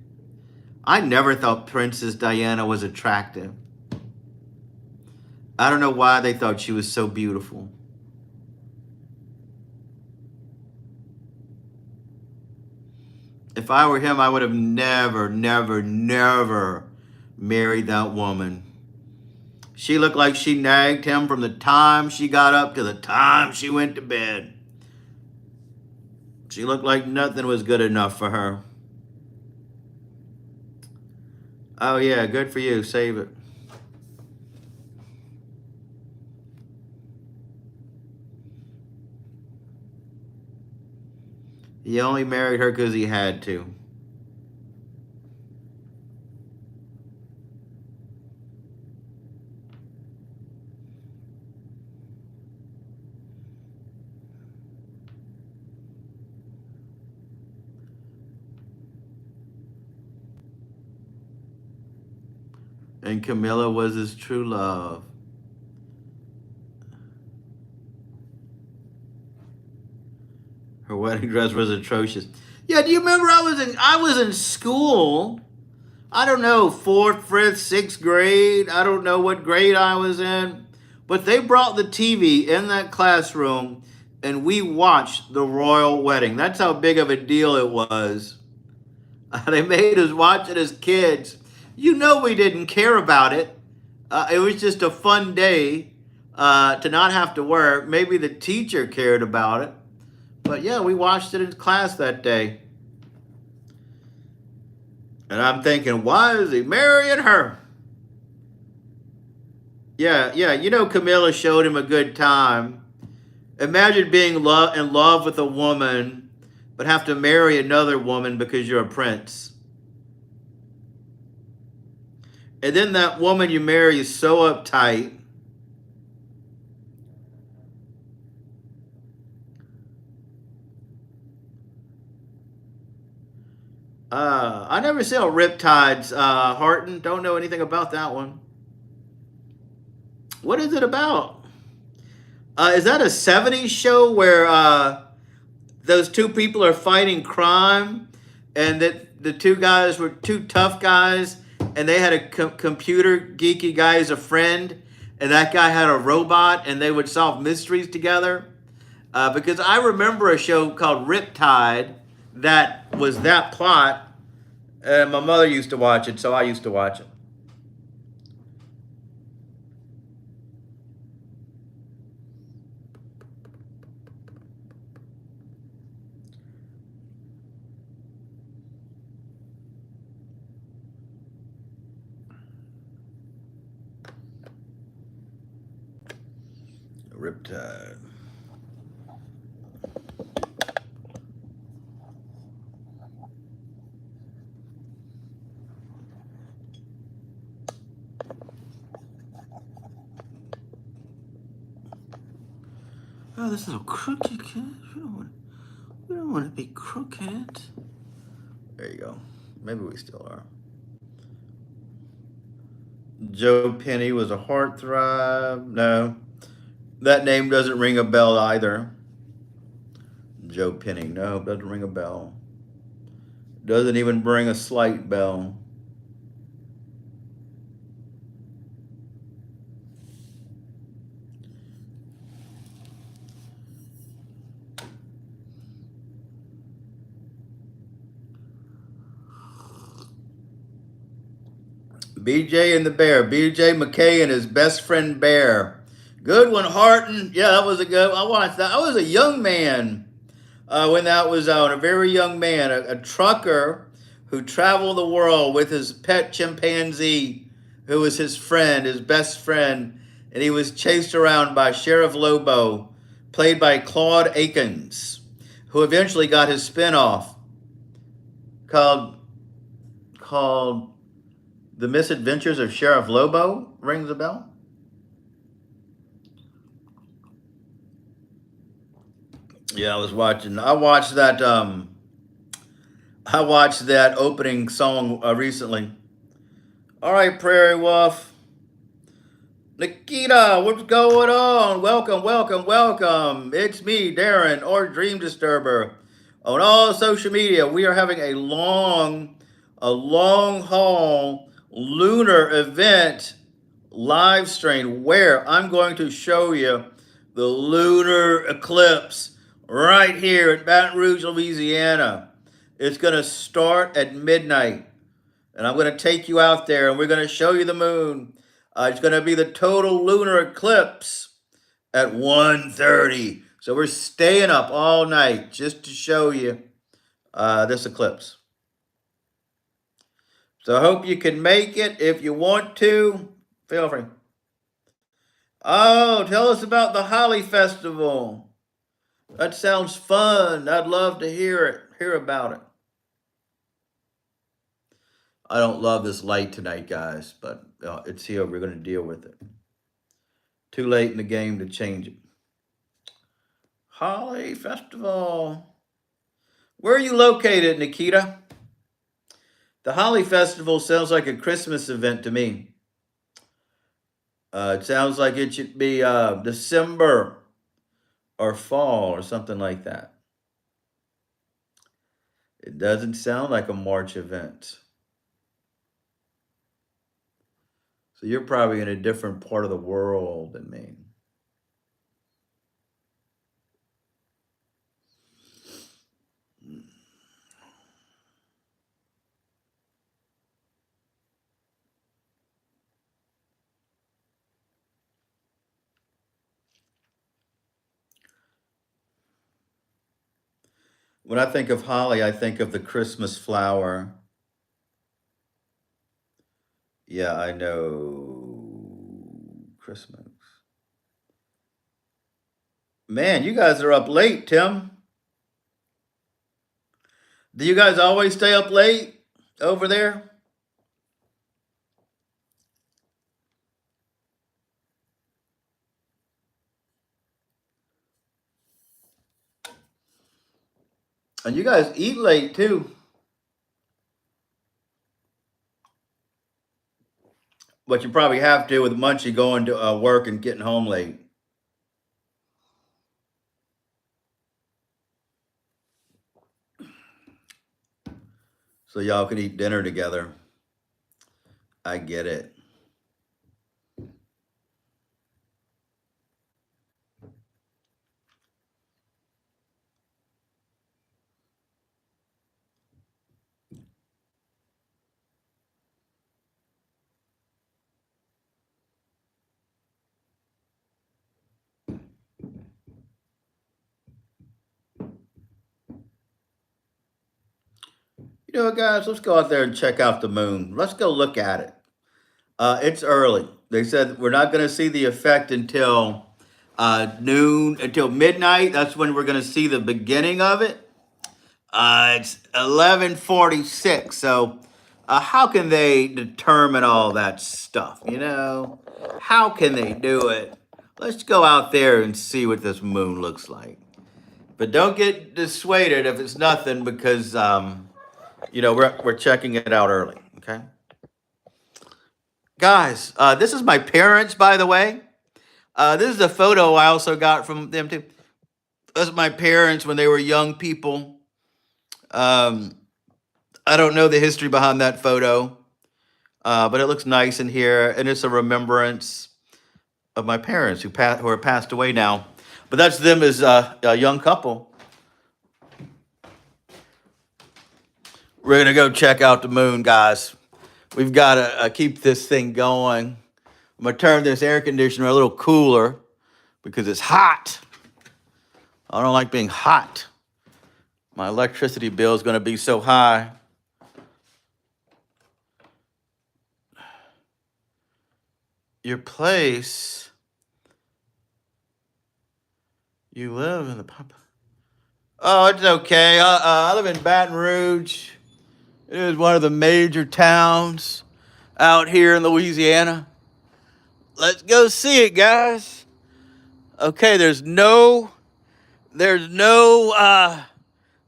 I never thought Princess Diana was attractive. I don't know why they thought she was so beautiful. If I were him, I would have never married that woman. She looked like she nagged him from the time she got up to the time she went to bed. She looked like nothing was good enough for her. Oh yeah, good for you. Save it. He only married her because he had to. And Camilla was his true love. Her wedding dress was atrocious. Yeah, do you remember I was in school? I don't know, 4th, 5th, 6th grade. I don't know what grade I was in. But they brought the TV in that classroom and we watched the royal wedding. That's how big of a deal it was. They made us watch it as kids. You know we didn't care about it. It was just a fun day to not have to work. Maybe the teacher cared about it. But yeah, we watched it in class that day. And I'm thinking, why is he marrying her? Yeah, you know Camilla showed him a good time. Imagine being in love with a woman, but have to marry another woman because you're a prince. And then that woman you marry is so uptight. I never saw Riptides, Harton. Don't know anything about that one. What is it about? Is that a 70s show where those two people are fighting crime and that the two guys were two tough guys and they had a computer geeky guy as a friend and that guy had a robot, and they would solve mysteries together. Because I remember a show called Riptide that was that plot, and my mother used to watch it, so I used to watch it. Riptide. Oh, this little crooked kid. We don't want to be crooked. There you go. Maybe we still are. Joe Penny was a heartthrob. No, that name doesn't ring a bell either. Joe Penny. No, doesn't ring a bell. Doesn't even ring a slight bell. BJ and the Bear. BJ McKay and his best friend Bear. Good one, Harton. Yeah, that was a good. I watched that. I was a young man when that was on. A very young man, a trucker who traveled the world with his pet chimpanzee, who was his friend, his best friend, and he was chased around by Sheriff Lobo, played by Claude Akins, who eventually got his spinoff called The Misadventures of Sheriff Lobo. Rings a bell. Yeah, I watched that. I watched that opening song recently. All right, Prairie Wolf. Nikita, what's going on? Welcome, welcome, welcome. It's me, Darren, or Dream Disturber. On all social media, we are having a long haul lunar event live stream where I'm going to show you the lunar eclipse right here in Baton Rouge, Louisiana. It's going to start at midnight, and I'm going to take you out there, and we're going to show you the moon. It's going to be the total lunar eclipse at 1:30. So we're staying up all night just to show you this eclipse. So I hope you can make it. If you want to, feel free. Oh, tell us about the Holly Festival. That sounds fun. I'd love to hear about it. I don't love this light tonight, guys, but it's here. We're going to deal with it. Too late in the game to change it. Holly Festival. Where are you located, Nikita? The Holly Festival sounds like a Christmas event to me. It sounds like it should be December or fall or something like that. It doesn't sound like a March event. So you're probably in a different part of the world than me. When I think of holly, I think of the Christmas flower. Yeah, I know. Christmas. Man, you guys are up late, Tim. Do you guys always stay up late over there? And you guys eat late too. But you probably have to with Munchie going to work and getting home late. So y'all can eat dinner together. I get it. You know what, guys? Let's go out there and check out the moon. Let's go look at it. It's early. They said we're not going to see the effect until noon, until midnight. That's when we're going to see the beginning of it. It's 11:46. So, how can they determine all that stuff? You know, how can they do it? Let's go out there and see what this moon looks like. But don't get dissuaded if it's nothing because we're checking it out early. Okay, guys. This is my parents, by the way. This is a photo I also got from them too. That's my parents when they were young people. Um, I don't know the history behind that photo, but it looks nice in here, and it's a remembrance of my parents who are passed away now. But that's them as a young couple. We're gonna go check out the moon, guys. We've got to keep this thing going. I'm gonna turn this air conditioner a little cooler because it's hot. I don't like being hot. My electricity bill is gonna be so high. Your place. You live in the pub. Oh, it's okay. I live in Baton Rouge. It is one of the major towns out here in Louisiana. Let's go see it, guys. Okay, there's no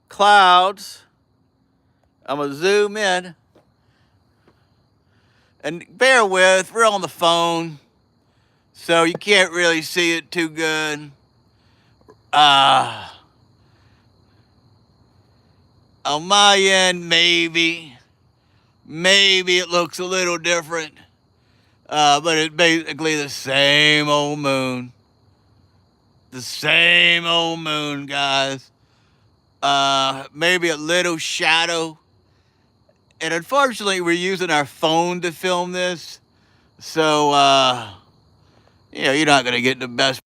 clouds. I'm gonna zoom in. And bear with, we're on the phone, so you can't really see it too good. On my end, maybe it looks a little different, but it's basically the same old moon. The same old moon, guys. Maybe a little shadow. And unfortunately, we're using our phone to film this, so you're not gonna get the best.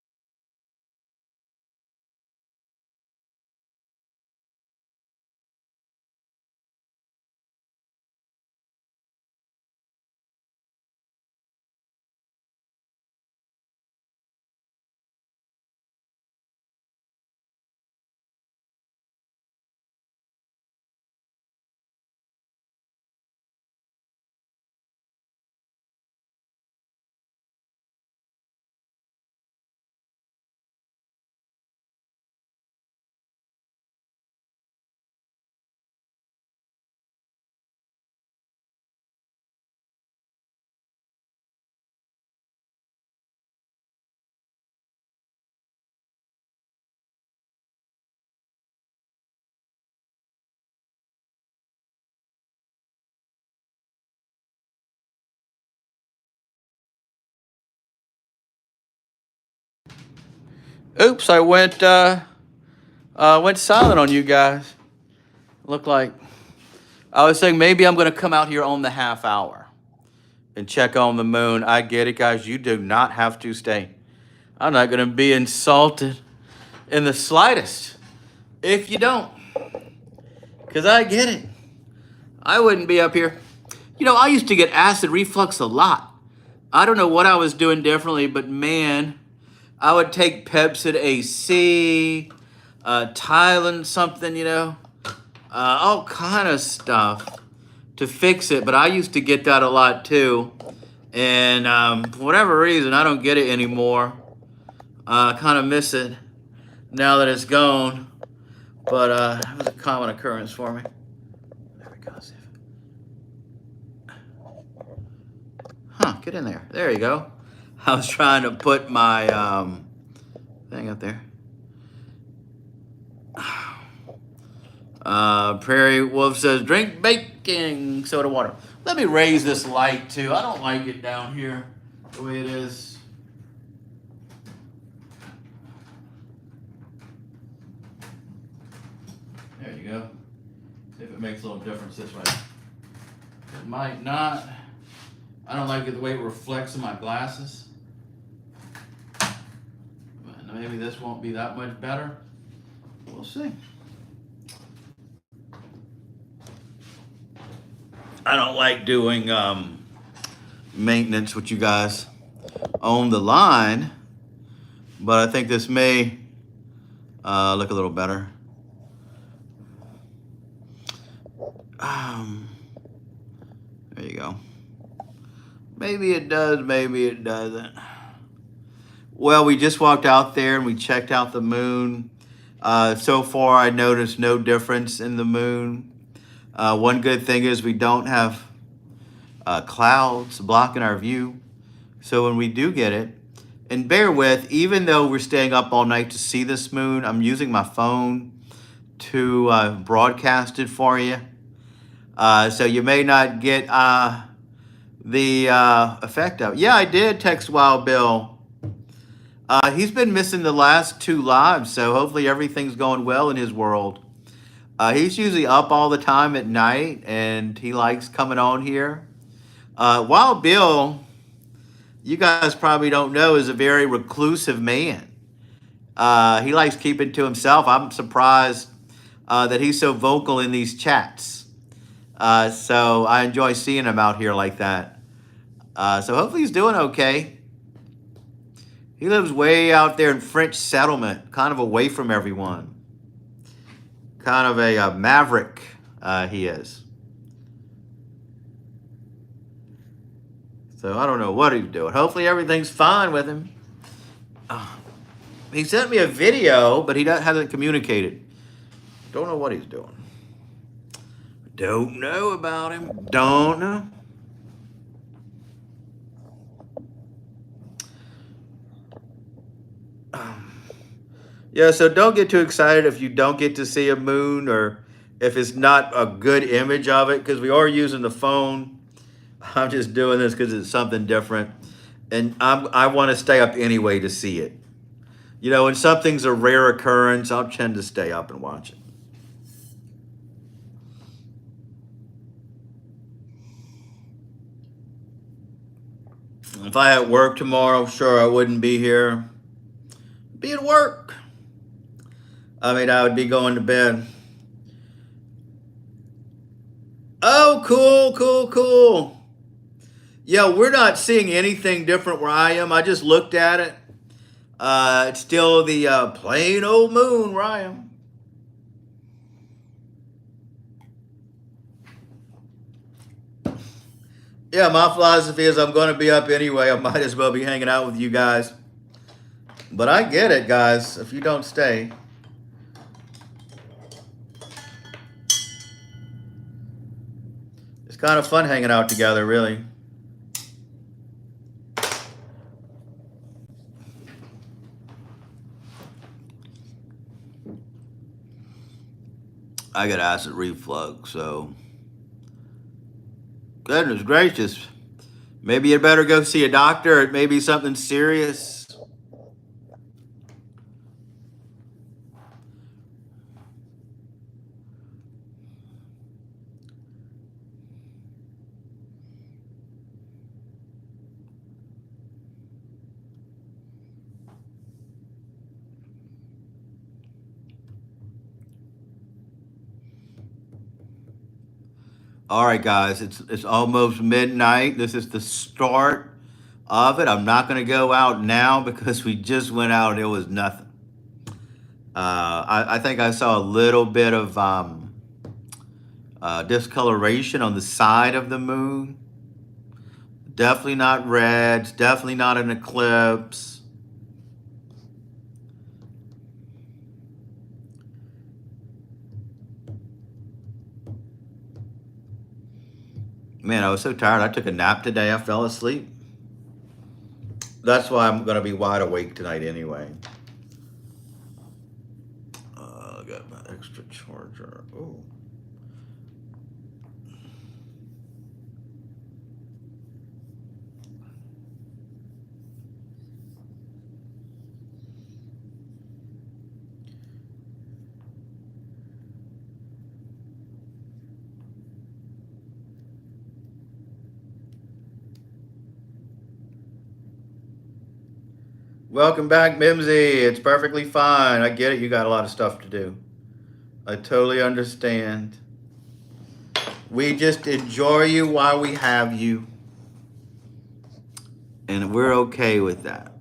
Oops, I went silent on you guys. Looked like I was saying maybe I'm gonna come out here on the half hour and check on the moon. I get it, guys. You do not have to stay. I'm not gonna be insulted in the slightest if you don't, because I get it. I wouldn't be up here. You know, I used to get acid reflux a lot. I don't know what I was doing differently, but man, I would take Pepsid AC, Tylenol something, all kind of stuff to fix it. But I used to get that a lot too. And for whatever reason, I don't get it anymore. I kind of miss it now that it's gone. But it was a common occurrence for me. There we go. Huh, get in there. There you go. I was trying to put my thing up there. Prairie Wolf says, drink baking soda water. Let me raise this light too. I don't like it down here the way it is. There you go. See if it makes a little difference this way. It might not. I don't like it the way it reflects in my glasses. But maybe this won't be that much better. We'll see. I don't like doing maintenance with you guys on the line, but I think this may look a little better. There you go. Maybe it does, maybe it doesn't. Well, we just walked out there and we checked out the moon. So far, I noticed no difference in the moon. One good thing is we don't have clouds blocking our view. So when we do get it, and bear with, even though we're staying up all night to see this moon, I'm using my phone to broadcast it for you. So you may not get the effect of it. Yeah, I did text Wild Bill. He's been missing the last 2 lives, so hopefully everything's going well in his world. He's usually up all the time at night, and he likes coming on here. Wild Bill, you guys probably don't know, is a very reclusive man. He likes keeping to himself. I'm surprised that he's so vocal in these chats. So I enjoy seeing him out here like that. So hopefully he's doing okay. He lives way out there in French settlement, kind of away from everyone. Kind of a maverick, he is. So I don't know what he's doing. Hopefully everything's fine with him. He sent me a video, but he hasn't communicated. Don't know what he's doing. Don't know about him. Don't know. Yeah, so don't get too excited if you don't get to see a moon or if it's not a good image of it, because we are using the phone. I'm just doing this because it's something different. And I want to stay up anyway to see it. You know, when something's a rare occurrence, I'll tend to stay up and watch it. If I had work tomorrow, sure, I wouldn't be here. Be at work. I mean, I would be going to bed. Oh, cool, cool, cool. Yeah, we're not seeing anything different where I am. I just looked at it. It's still the plain old moon where I am. Yeah, my philosophy is I'm going to be up anyway. I might as well be hanging out with you guys. But I get it, guys, if you don't stay. It's kind of fun hanging out together, really. I got acid reflux, so goodness gracious. Maybe you better go see a doctor. It may be something serious. All right, guys, it's almost midnight. This is the start of it. I'm not going to go out now because we just went out and it was nothing. I think I saw a little bit of discoloration on the side of the moon. Definitely not red. It's definitely not an eclipse. Man, I was so tired. I took a nap today. I fell asleep. That's why I'm going to be wide awake tonight anyway. I got my extra charger. Oh. Welcome back, Mimsy. It's perfectly fine. I get it. You got a lot of stuff to do. I totally understand. We just enjoy you while we have you. And we're okay with that.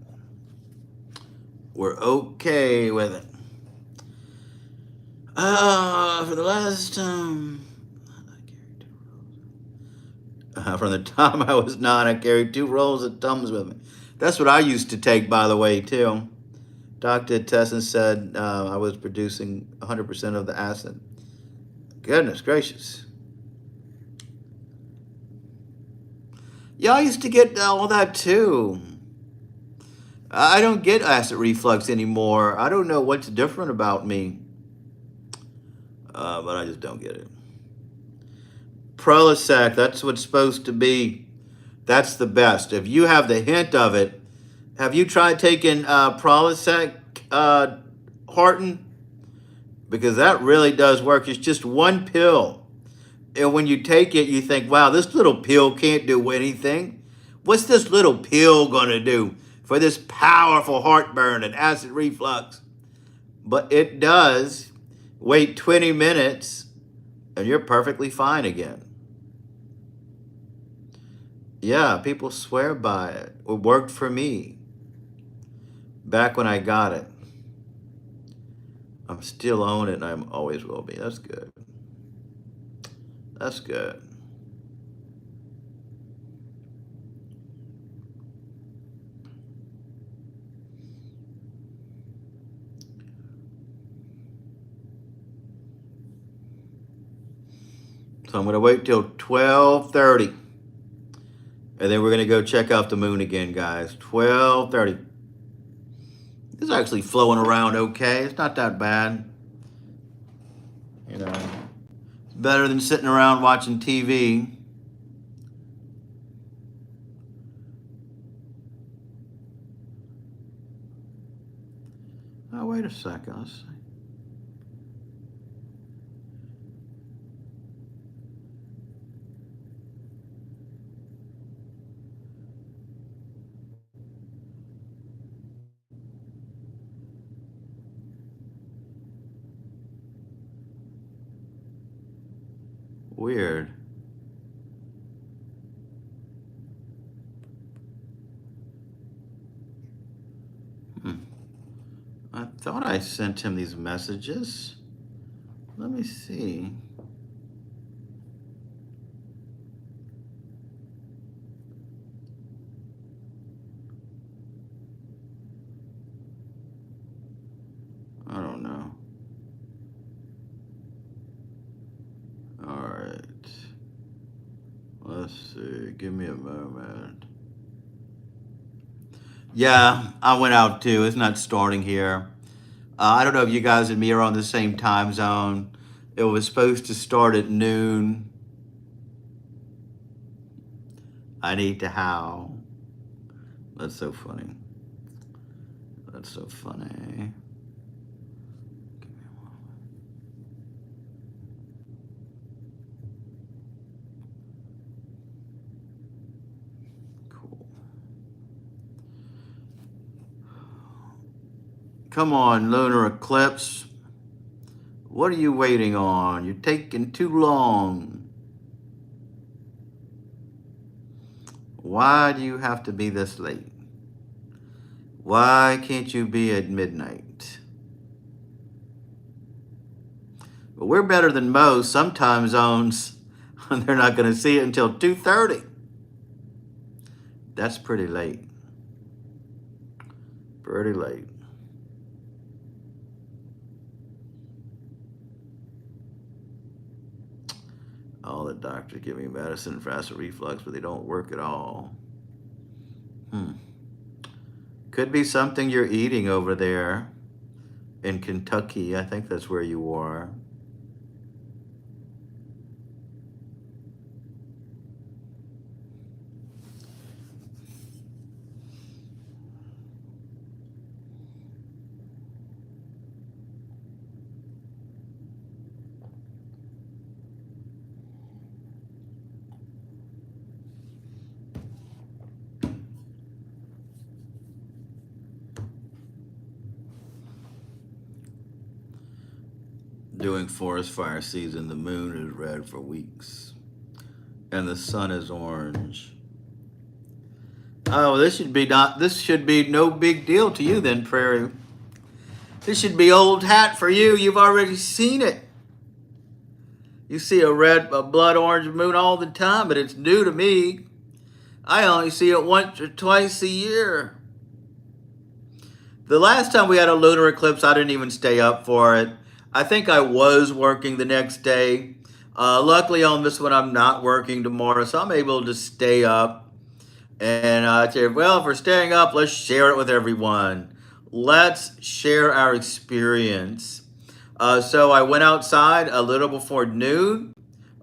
We're okay with it. For the last time, from the time I was 9, I carried 2 rolls of Tums with me. That's what I used to take, by the way, too. Dr. Tesson said I was producing 100% of the acid. Goodness gracious. Yeah, I used to get all that too. I don't get acid reflux anymore. I don't know what's different about me, but I just don't get it. Prilosec, that's what's supposed to be. That's the best. If you have the hint of it, have you tried taking Prilosec, Horton? Because that really does work. It's just one pill. And when you take it, you think, wow, this little pill can't do anything. What's this little pill going to do for this powerful heartburn and acid reflux? But it does. Wait 20 minutes and you're perfectly fine again. Yeah, people swear by it. It worked for me back when I got it. I'm still on it and I always will be. That's good. That's good. So I'm going to wait till 12:30. And then we're going to go check out the moon again, guys. 12:30. It's actually flowing around okay. It's not that bad. You know, it's better than sitting around watching TV. Oh, wait a second. Let's see. Weird. I thought I sent him these messages. Let me see. I don't know. All right. Let's see. Give me a moment. Yeah, I went out too. It's not starting here. I don't know if you guys and me are on the same time zone. It was supposed to start at noon. I need to howl. That's so funny. That's so funny. Cool. Come on, lunar eclipse. What are you waiting on? You're taking too long. Why do you have to be this late? Why can't you be at midnight? But we're better than most. Some time zones, they're not going to see it until 2:30. That's pretty late. Pretty late. All the doctors give me medicine for acid reflux, but they don't work at all. Could be something you're eating over there in Kentucky. I think that's where you are. During forest fire season, the moon is red for weeks. and the sun is orange. Oh, this should be no big deal to you then, Prairie. This should be old hat for you. You've already seen it. You see a blood orange moon all the time, but it's new to me. I only see it once or twice a year. The last time we had a lunar eclipse, I didn't even stay up for it. I think I was working the next day. Luckily on this one, I'm not working tomorrow, so I'm able to stay up. And I said, well, if we're staying up, let's share it with everyone. Let's share our experience. So I went outside a little before noon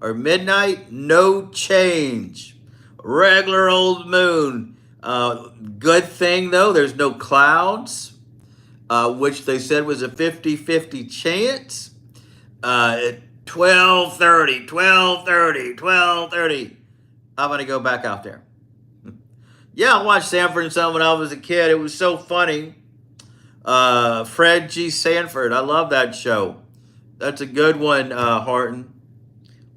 or midnight, no change. Regular old moon. Good thing though, there's no clouds, which they said was a 50-50 chance. At 12:30, 12:30, 12:30. I'm gonna go back out there. Yeah, I watched Sanford and Son when I was a kid. It was so funny. Fred G. Sanford, I love that show. That's a good one, Horton.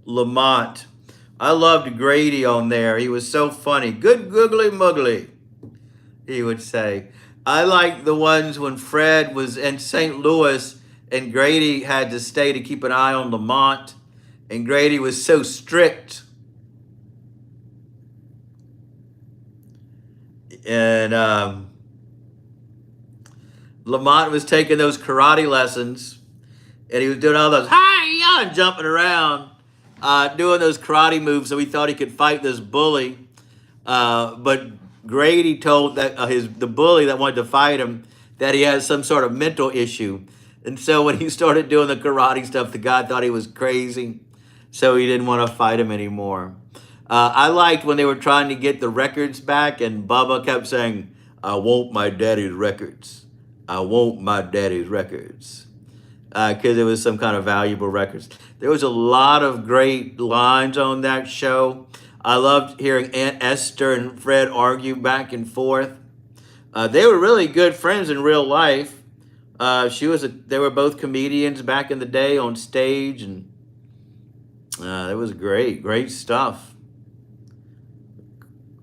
Lamont. I loved Grady on there. He was so funny. Good googly muggly, he would say. I liked the ones when Fred was in St. Louis and Grady had to stay to keep an eye on Lamont. And Grady was so strict. And Lamont was taking those karate lessons. And he was doing all those, hi-ya, and jumping around. Doing those karate moves, so he thought he could fight this bully. But Grady told that the bully that wanted to fight him that he had some sort of mental issue. And so when he started doing the karate stuff, the guy thought he was crazy. So he didn't want to fight him anymore. I liked when they were trying to get the records back and Bubba kept saying, I want my daddy's records. I want my daddy's records. Because it was some kind of valuable records. There was a lot of great lines on that show. I loved hearing Aunt Esther and Fred argue back and forth. They were really good friends in real life. They were both comedians back in the day on stage, and it was great stuff.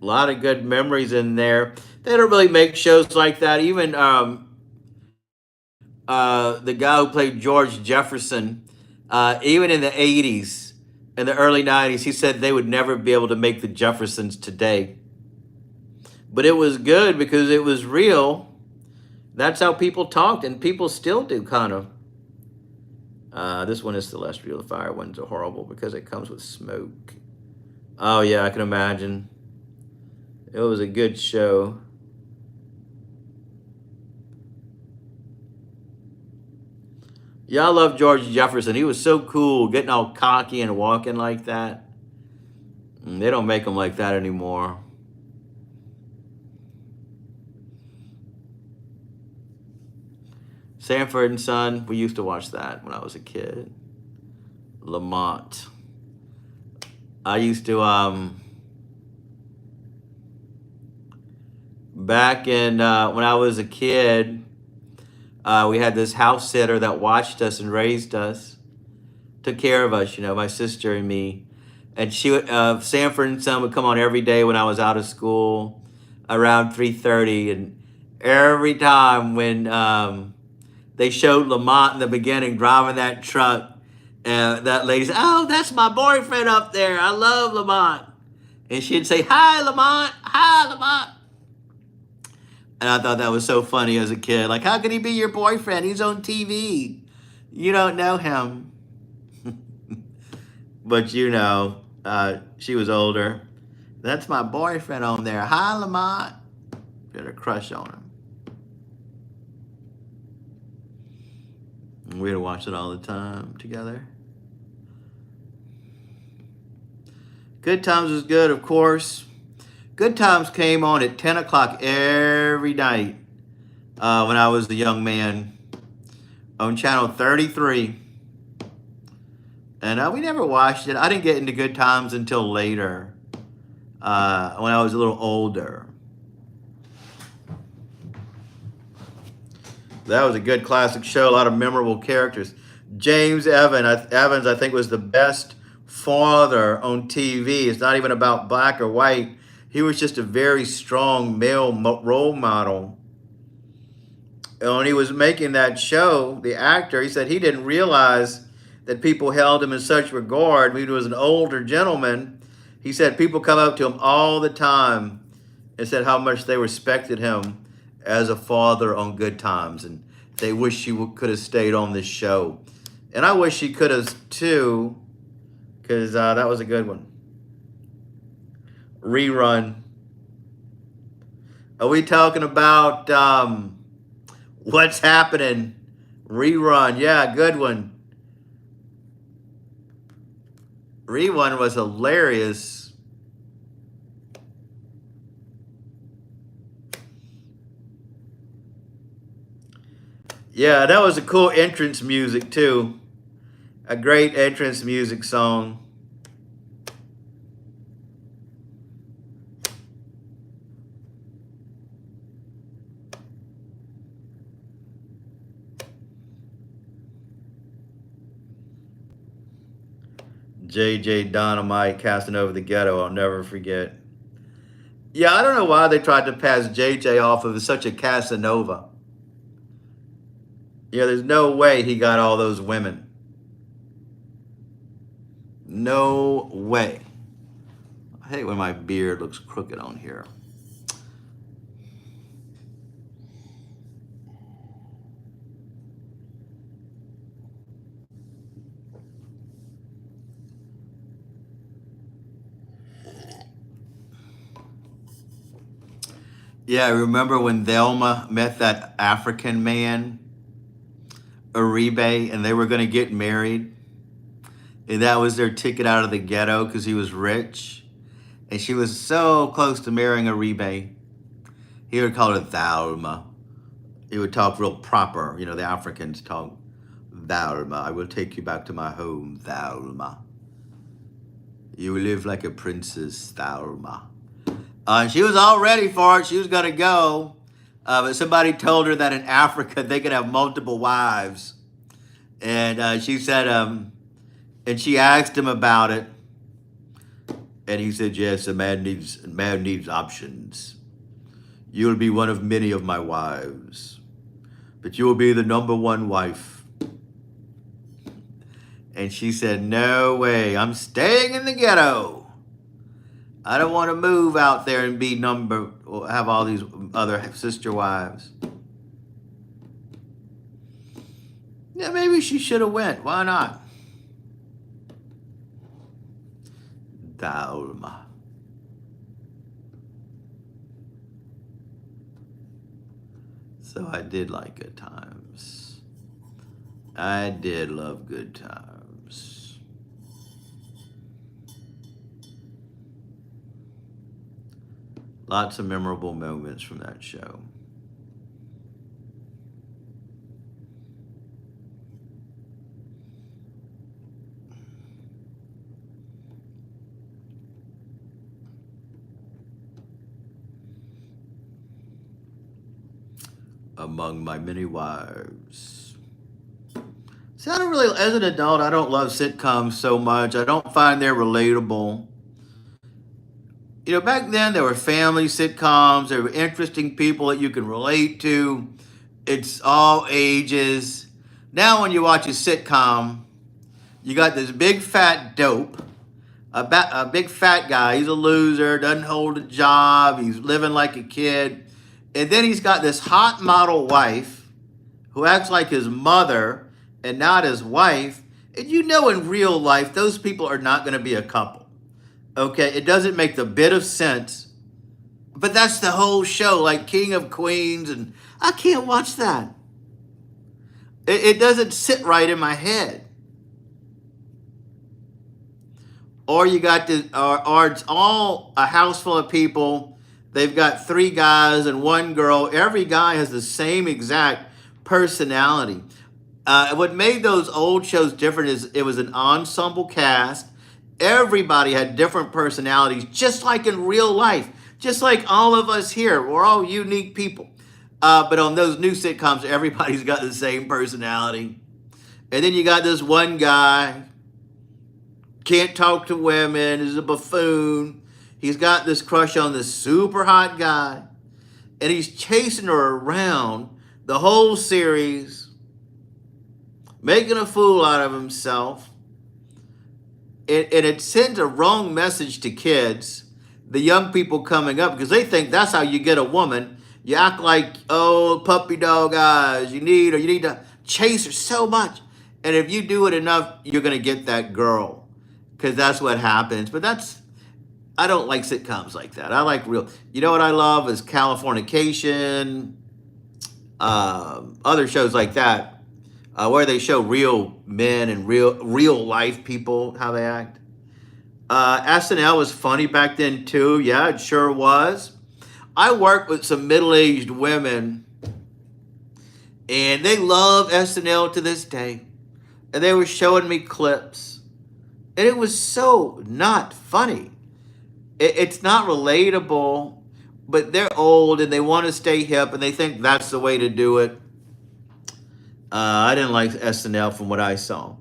A lot of good memories in there. They don't really make shows like that. Even the guy who played George Jefferson, even in the 80s and the early 90s, he said they would never be able to make the Jeffersons today. But it was good because it was real. That's how people talked, and people still do, kind of. This one is celestial. The fire ones are horrible because it comes with smoke. Oh, yeah, I can imagine. It was a good show. Yeah, I love George Jefferson. He was so cool, getting all cocky and walking like that. And they don't make them like that anymore. Sanford and Son, we used to watch that when I was a kid. Lamont. I used to, back in, when I was a kid, we had this house sitter that watched us and raised us, took care of us, my sister and me. And Sanford and Son would come on every day when I was out of school around 3:30. And every time when they showed Lamont in the beginning driving that truck, that lady said, oh, that's my boyfriend up there. I love Lamont. And she'd say, hi, Lamont. Hi, Lamont. And I thought that was so funny as a kid. Like, how could he be your boyfriend? He's on TV. You don't know him. But she was older. That's my boyfriend on there. Hi, Lamont. Got a crush on him. And we'd watch it all the time together. Good Times was good, of course. Good Times came on at 10 o'clock every night when I was a young man on channel 33. And we never watched it. I didn't get into Good Times until later, when I was a little older. That was a good classic show, a lot of memorable characters. James Evans, I think, was the best father on TV. It's not even about black or white. He was just a very strong male role model. And when he was making that show, the actor, he said he didn't realize that people held him in such regard. When he was an older gentleman, he said people come up to him all the time and said how much they respected him as a father on Good Times, and they wish he could have stayed on this show. And I wish he could have too, because that was a good one. Rerun. Are we talking about What's Happening? Rerun. Yeah, good one. Rerun was hilarious. Yeah, that was a cool entrance music too. A great entrance music song. JJ Dynamite casting over the ghetto. I'll never forget. Yeah, I don't know why they tried to pass JJ off of such a Casanova. Yeah, there's no way he got all those women. No way. I hate when my beard looks crooked on here. Yeah, remember when Thelma met that African man, Uribe, and they were going to get married? And that was their ticket out of the ghetto because he was rich. And she was so close to marrying Uribe. He would call her Thelma. He would talk real proper. You know, the Africans talk, Thelma, I will take you back to my home, Thelma. You will live like a princess, Thelma. She was all ready for it. She was going to go. But somebody told her that in Africa, they could have multiple wives. And she said, and she asked him about it. And he said, yes, a man needs options. You'll be one of many of my wives, but you will be the number one wife. And she said, no way, I'm staying in the ghetto. I don't want to move out there and have all these other sister wives. Yeah, maybe she should have went. Why not? Thelma. So I did like Good Times. I did love Good Times. Lots of memorable moments from that show. Among my many wives. See, I don't really, as an adult, I don't love sitcoms so much. I don't find they're relatable. You know, back then there were family sitcoms. There were interesting people that you can relate to. It's all ages. Now when you watch a sitcom, you got this big fat dope, a big fat guy. He's a loser, doesn't hold a job. He's living like a kid. And then he's got this hot model wife who acts like his mother and not his wife. And you know in real life, those people are not going to be a couple. Okay, it doesn't make the bit of sense. But that's the whole show, like King of Queens, and I can't watch that. It doesn't sit right in my head. Or you got this, or it's all a house full of people. They've got 3 guys and 1 girl. Every guy has the same exact personality. What made those old shows different is it was an ensemble cast. Everybody had different personalities, just like in real life. Just like all of us here. We're all unique people. But on those new sitcoms, everybody's got the same personality. And then you got this one guy can't talk to women, is a buffoon. He's got this crush on this super hot guy, and he's chasing her around the whole series, making a fool out of himself. And it sends a wrong message to kids, the young people coming up, because they think that's how you get a woman. You act like, oh, puppy dog eyes. You need to chase her so much. And if you do it enough, you're going to get that girl, because that's what happens. But I don't like sitcoms like that. I like real. You know what I love is Californication, other shows like that, where they show real men and real life people, how they act. SNL was funny back then too. Yeah, it sure was. I worked with some middle-aged women, and they love SNL to this day. And they were showing me clips, and it was so not funny. It's not relatable, but they're old and they want to stay hip, and they think that's the way to do it. I didn't like SNL from what I saw.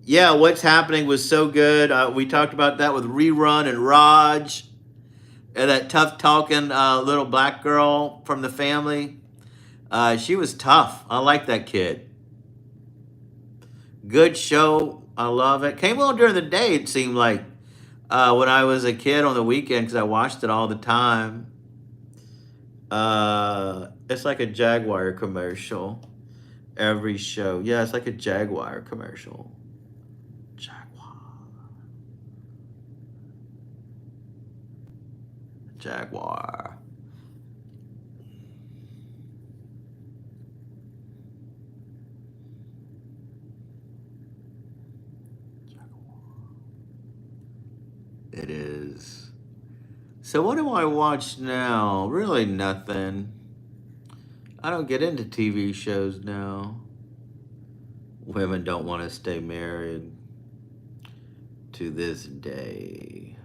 Yeah, What's Happening was so good. We talked about that with Rerun and Raj, and that tough talking little black girl from the family. She was tough. I like that kid. Good show. I love it. Came on during the day, it seemed like, when I was a kid on the weekend, because I watched it all the time. It's like a Jaguar commercial. Every show. Yeah, it's like a Jaguar commercial. Jaguar. It is. So what do I watch now? Really nothing. I don't get into TV shows now. Women don't want to stay married to this day.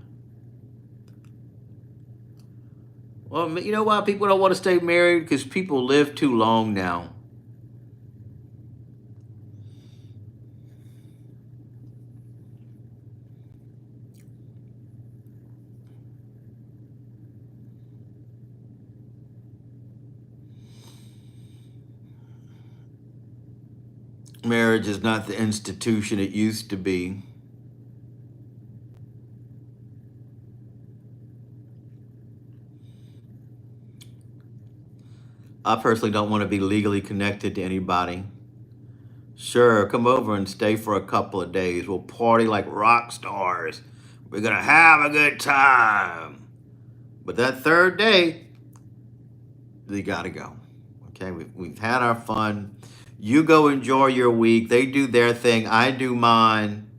Well, you know why people don't want to stay married? Because people live too long now. Marriage is not the institution it used to be. I personally don't want to be legally connected to anybody. Sure, come over and stay for a couple of days. We'll party like rock stars. We're going to have a good time. But that third day, they got to go. Okay, we've had our fun. You go enjoy your week. They do their thing. I do mine.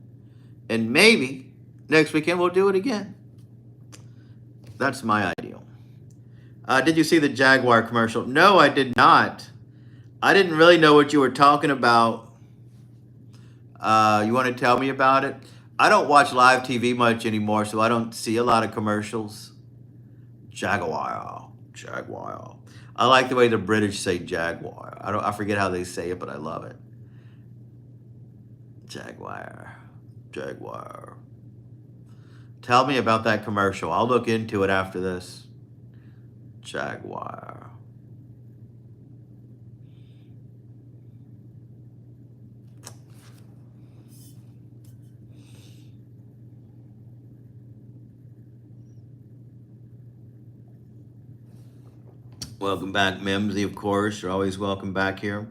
And maybe next weekend we'll do it again. That's my ideal. Did you see the Jaguar commercial? No, I did not. I didn't really know what you were talking about. You want to tell me about it? I don't watch live TV much anymore, so I don't see a lot of commercials. Jaguar. Jaguar. I like the way the British say Jaguar. I forget how they say it, but I love it. Jaguar. Jaguar. Tell me about that commercial. I'll look into it after this. Jaguar. Welcome back, Mimsy, of course. You're always welcome back here.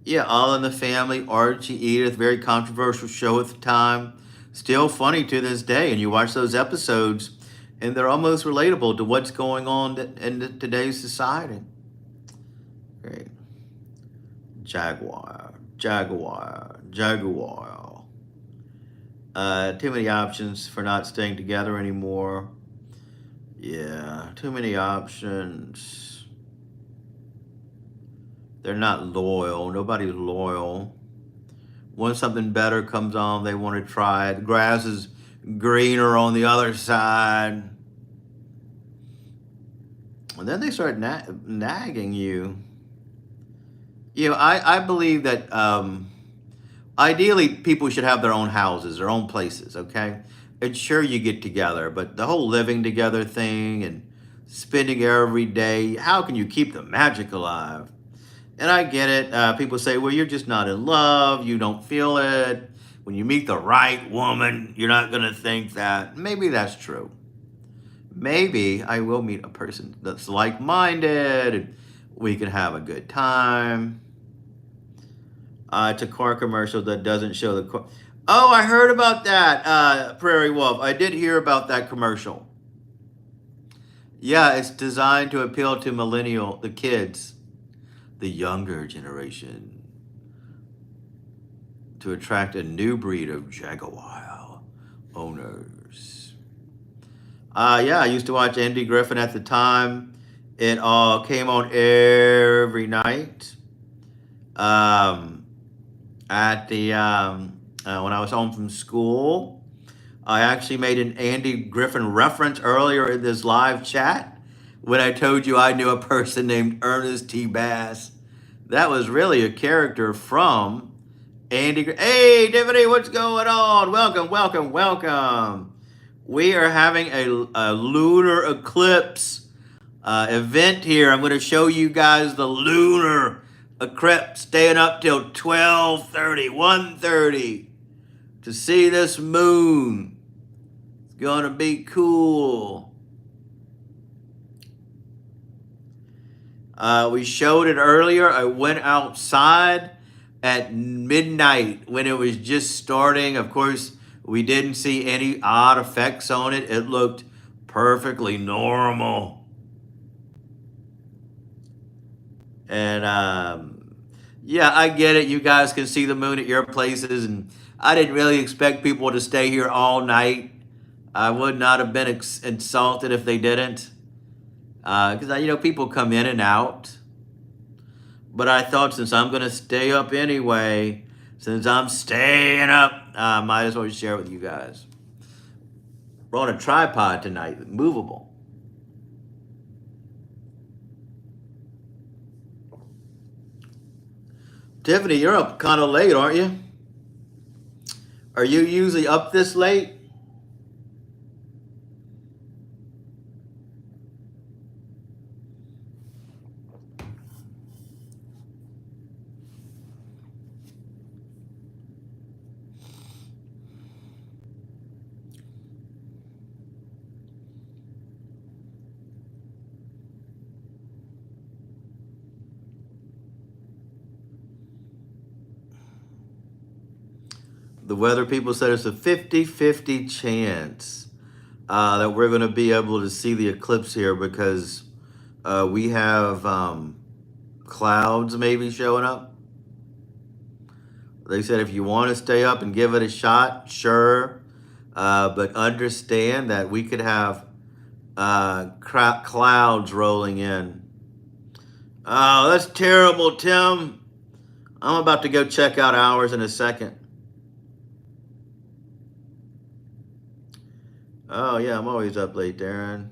Yeah, All in the Family, Archie, Edith, very controversial show at the time. Still funny to this day. And you watch those episodes, and they're almost relatable to what's going on in today's society. Great. Jaguar, Jaguar, Jaguar. Too many options for not staying together anymore. Yeah, too many options. They're not loyal. Nobody's loyal. When something better comes on, they want to try it. The grass is greener on the other side. And then they start nagging you. You know, I believe that Ideally, people should have their own houses, their own places, okay? And sure, you get together, but the whole living together thing and spending every day, how can you keep the magic alive? And I get it. People say, well, you're just not in love. You don't feel it. When you meet the right woman, you're not going to think that. Maybe that's true. Maybe I will meet a person that's like minded and we can have a good time. It's a car commercial that doesn't show the car. Oh, I heard about that, Prairie Wolf. I did hear about that commercial. Yeah, it's designed to appeal to the kids, the younger generation, to attract a new breed of Jaguar owners. Yeah, I used to watch Andy Griffin at the time. It all came on every night. At the when I was home from school, I actually made an Andy Griffin reference earlier in this live chat when I told you I knew a person named Ernest T. Bass. That was really a character from Andy. Hey, Tiffany, what's going on? Welcome, welcome, welcome. We are having a lunar eclipse event here. I'm going to show you guys the lunar eclipse, staying up till 12:30, 1:30 to see this moon. It's going to be cool. We showed it earlier. I went outside at midnight when it was just starting. Of course, we didn't see any odd effects on it. It looked perfectly normal. And yeah, I get it. You guys can see the moon at your places. And I didn't really expect people to stay here all night. I would not have been insulted if they didn't. Because, people come in and out. But I thought since I'm going to stay up anyway, since I'm staying up, I might as well share it with you guys. We're on a tripod tonight, movable. Tiffany, you're up kind of late, aren't you? Are you usually up this late? The weather people said it's a 50-50 chance that we're going to be able to see the eclipse here because we have clouds maybe showing up. They said if you want to stay up and give it a shot, sure. But understand that we could have clouds rolling in. Oh, that's terrible, Tim. I'm about to go check out ours in a second. Oh, yeah, I'm always up late, Darren.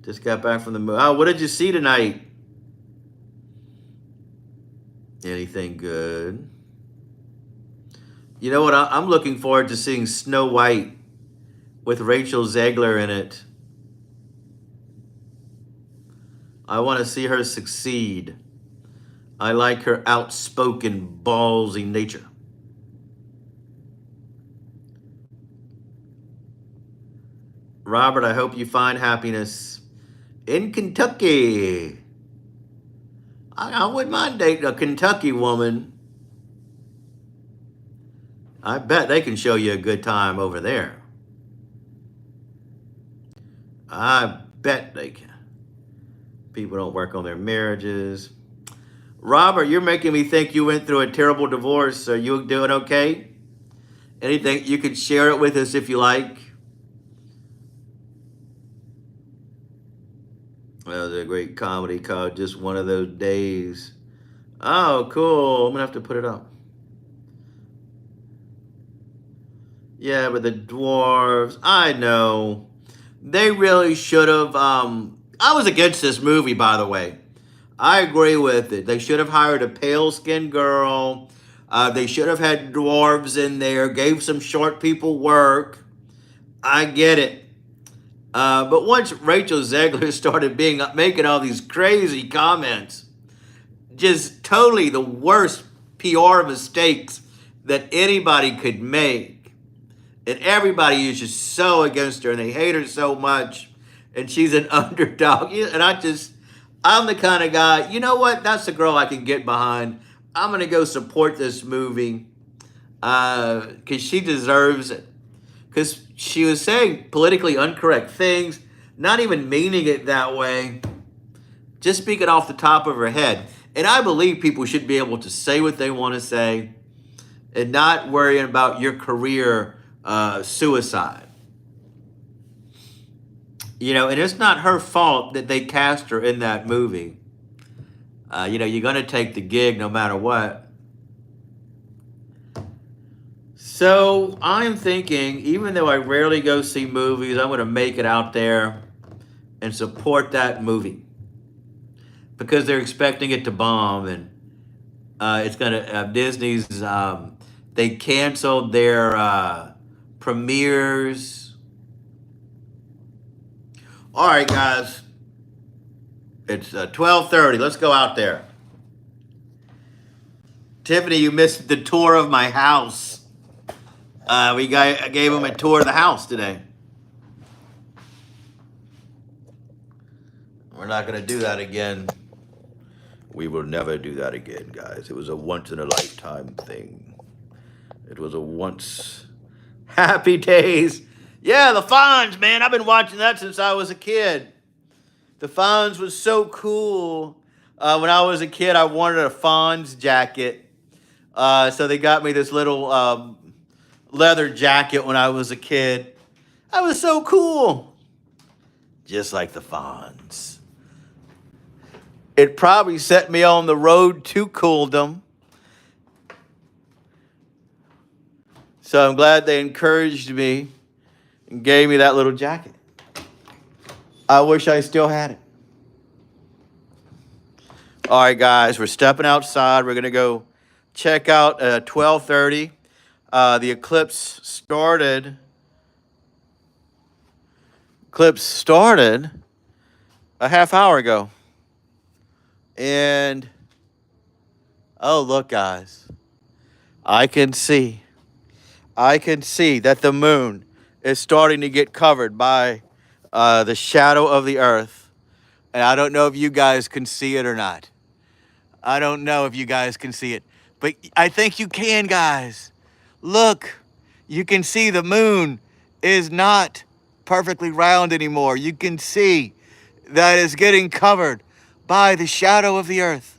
Just got back from the movie. Oh, what did you see tonight? Anything good? You know what? I'm looking forward to seeing Snow White with Rachel Zegler in it. I want to see her succeed. I like her outspoken, ballsy nature. Robert, I hope you find happiness in Kentucky. I wouldn't mind dating a Kentucky woman. I bet they can show you a good time over there. I bet they can. People don't work on their marriages. Robert, you're making me think you went through a terrible divorce. Are you doing okay? Anything, you could share it with us if you like. Well, there's a great comedy called Just One of Those Days. Oh, cool. I'm going to have to put it up. Yeah, but the dwarves, I know. They really should have. I was against this movie, by the way. I agree with it. They should have hired a pale-skinned girl. They should have had dwarves in there, gave some short people work. I get it. But once Rachel Zegler started making all these crazy comments, just totally the worst PR mistakes that anybody could make, and everybody is just so against her, and they hate her so much, and she's an underdog. And I'm the kind of guy, you know what? That's the girl I can get behind. I'm gonna go support this movie because she deserves it. Because she was saying politically incorrect things, not even meaning it that way, just speaking off the top of her head. And I believe people should be able to say what they want to say and not worrying about your career suicide. You know, and it's not her fault that they cast her in that movie. You know, you're going to take the gig no matter what. So I'm thinking, even though I rarely go see movies, I'm going to make it out there and support that movie because they're expecting it to bomb, and it's going to Disney's. They canceled their premieres. All right, guys, it's 12:30. Let's go out there. Tiffany, you missed the tour of my house. I gave him a tour of the house today. We're not going to do that again. We will never do that again, guys. It was a once-in-a-lifetime thing. It was a once... Happy days. Yeah, the Fonz, man. I've been watching that since I was a kid. The Fonz was so cool. When I was a kid, I wanted a Fonz jacket. So they got me this little leather jacket when I was a kid. I was so cool. Just like the Fonz. It probably set me on the road to cooldom. So I'm glad they encouraged me and gave me that little jacket. I wish I still had it. All right, guys, we're stepping outside. We're going to go check out 12:30. The eclipse started. Eclipse started a half hour ago. And, oh, look, guys. I can see that the moon is starting to get covered by the shadow of the earth. And I don't know if you guys can see it or not. I don't know if you guys can see it. But I think you can, guys. Look, you can see the moon is not perfectly round anymore. You can see that it's getting covered by the shadow of the earth.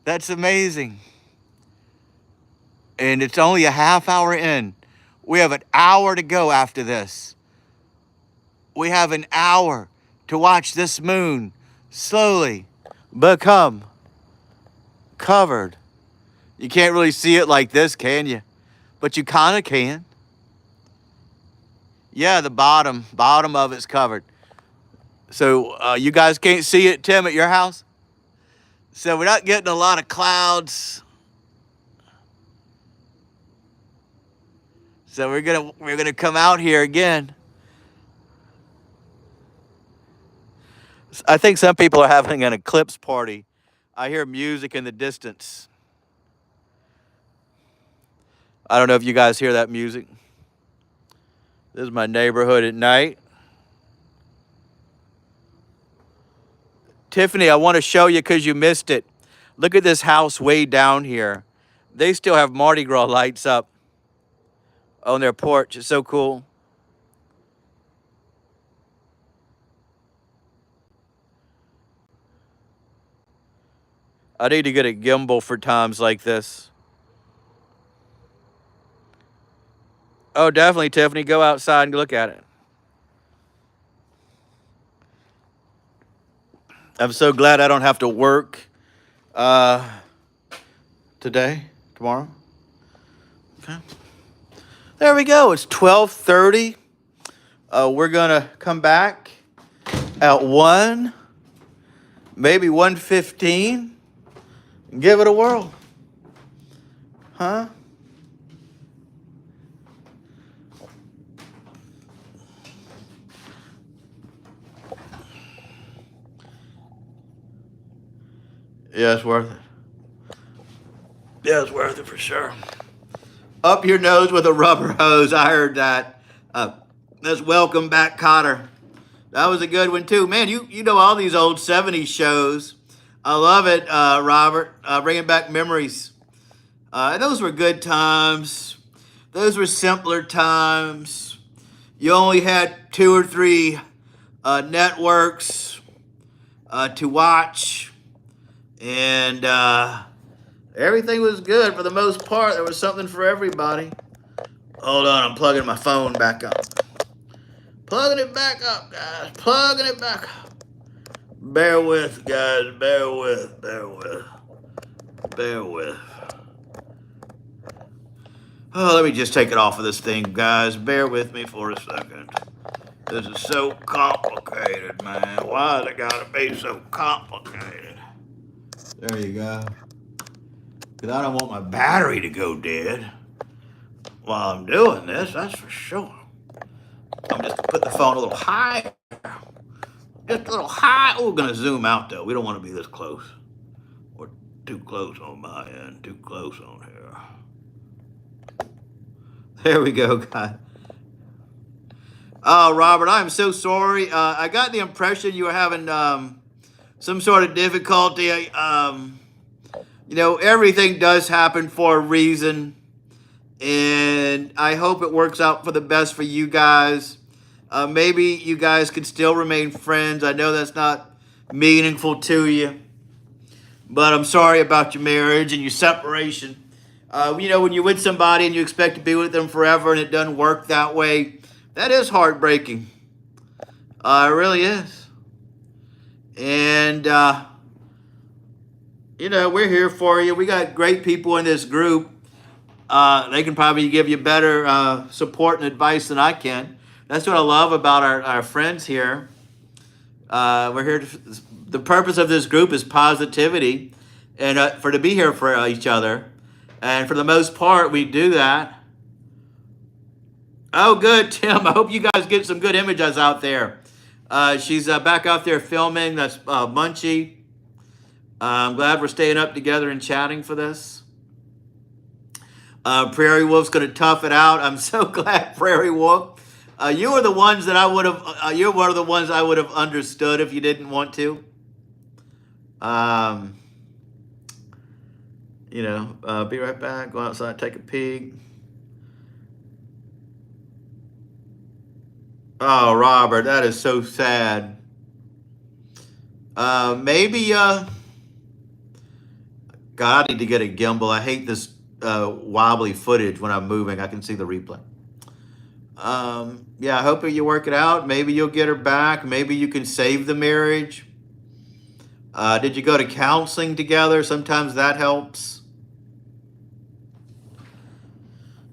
That's amazing. And it's only a half hour in. We have an hour to go after this. We have an hour to watch this moon slowly become covered. You can't really see it like this, can you? But you kind of can. Yeah, the bottom of it's covered. So you guys can't see it, Tim, at your house? So we're not getting a lot of clouds. So we're gonna come out here again. I think some people are having an eclipse party. I hear music in the distance. I don't know if you guys hear that music. This is my neighborhood at night. Tiffany, I want to show you because you missed it. Look at this house way down here. They still have Mardi Gras lights up on their porch. It's so cool. I need to get a gimbal for times like this. Oh, definitely, Tiffany. Go outside and look at it. I'm so glad I don't have to work today, tomorrow. Okay. There we go. It's 12:30. We're going to come back at 1. maybe 115. Give it a whirl. Huh? Yeah, it's worth it. Yeah, it's worth it for sure. Up your nose with a rubber hose. I heard that. Let's welcome back Cotter. That was a good one too, man. You know all these old '70s shows. I love it, Robert. Bringing back memories. Those were good times. Those were simpler times. You only had 2 or 3 networks to watch, and everything was good for the most part. There was something for everybody. Hold on, I'm plugging my phone back up. Plugging it back up, guys. Plugging it back up. Bear with, guys. Bear with. Bear with. Bear with. Oh, let me just take it off of this thing, guys. Bear with me for a second. This is so complicated, man. Why has it gotta be so complicated? There you go. Because I don't want my battery to go dead while I'm doing this, that's for sure. I'm just put the phone a little high. Just a little high. Oh, we're going to zoom out, though. We don't want to be this close. Or too close on my end. Too close on here. There we go, guys. Oh, Robert, I'm so sorry. I got the impression you were having some sort of difficulty. You know, everything does happen for a reason. And I hope it works out for the best for you guys. Maybe you guys could still remain friends. I know that's not meaningful to you. But I'm sorry about your marriage and your separation. You know, when you're with somebody and you expect to be with them forever and it doesn't work that way, that is heartbreaking. It really is. And, you know, we're here for you. We got great people in this group. They can probably give you better support and advice than I can. That's what I love about our friends here. We're here. The purpose of this group is positivity, and to be here for each other. And for the most part, we do that. Oh, good, Tim. I hope you guys get some good images out there. She's back out there filming. That's Munchie. I'm glad we're staying up together and chatting for this. Prairie Wolf's going to tough it out. I'm so glad, Prairie Wolf. You were the ones that I would have. You're one of the ones I would have understood if you didn't want to. You know, be right back. Go outside, take a peek. Oh, Robert, that is so sad. Maybe. God, I need to get a gimbal. I hate this wobbly footage when I'm moving. I can see the replay. Yeah, I hope you work it out. Maybe you'll get her back. Maybe you can save the marriage. Did you go to counseling together? Sometimes that helps.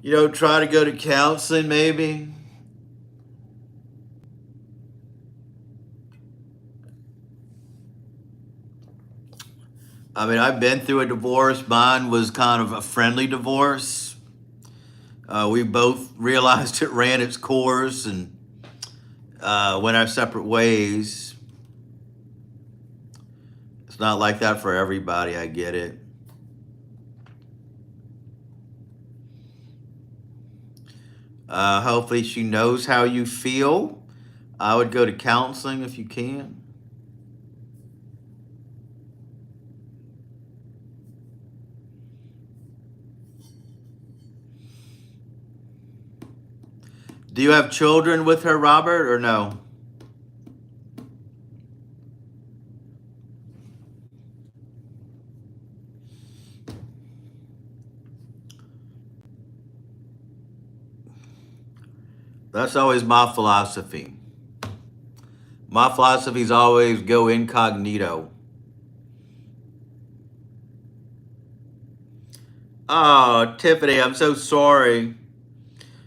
You know, try to go to counseling maybe. I mean, I've been through a divorce. Mine was kind of a friendly divorce. We both realized it ran its course and went our separate ways. It's not like that for everybody. I get it. Hopefully she knows how you feel. I would go to counseling if you can. Do you have children with her, Robert, or no? That's always my philosophy. My philosophy is always go incognito. Oh, Tiffany, I'm so sorry.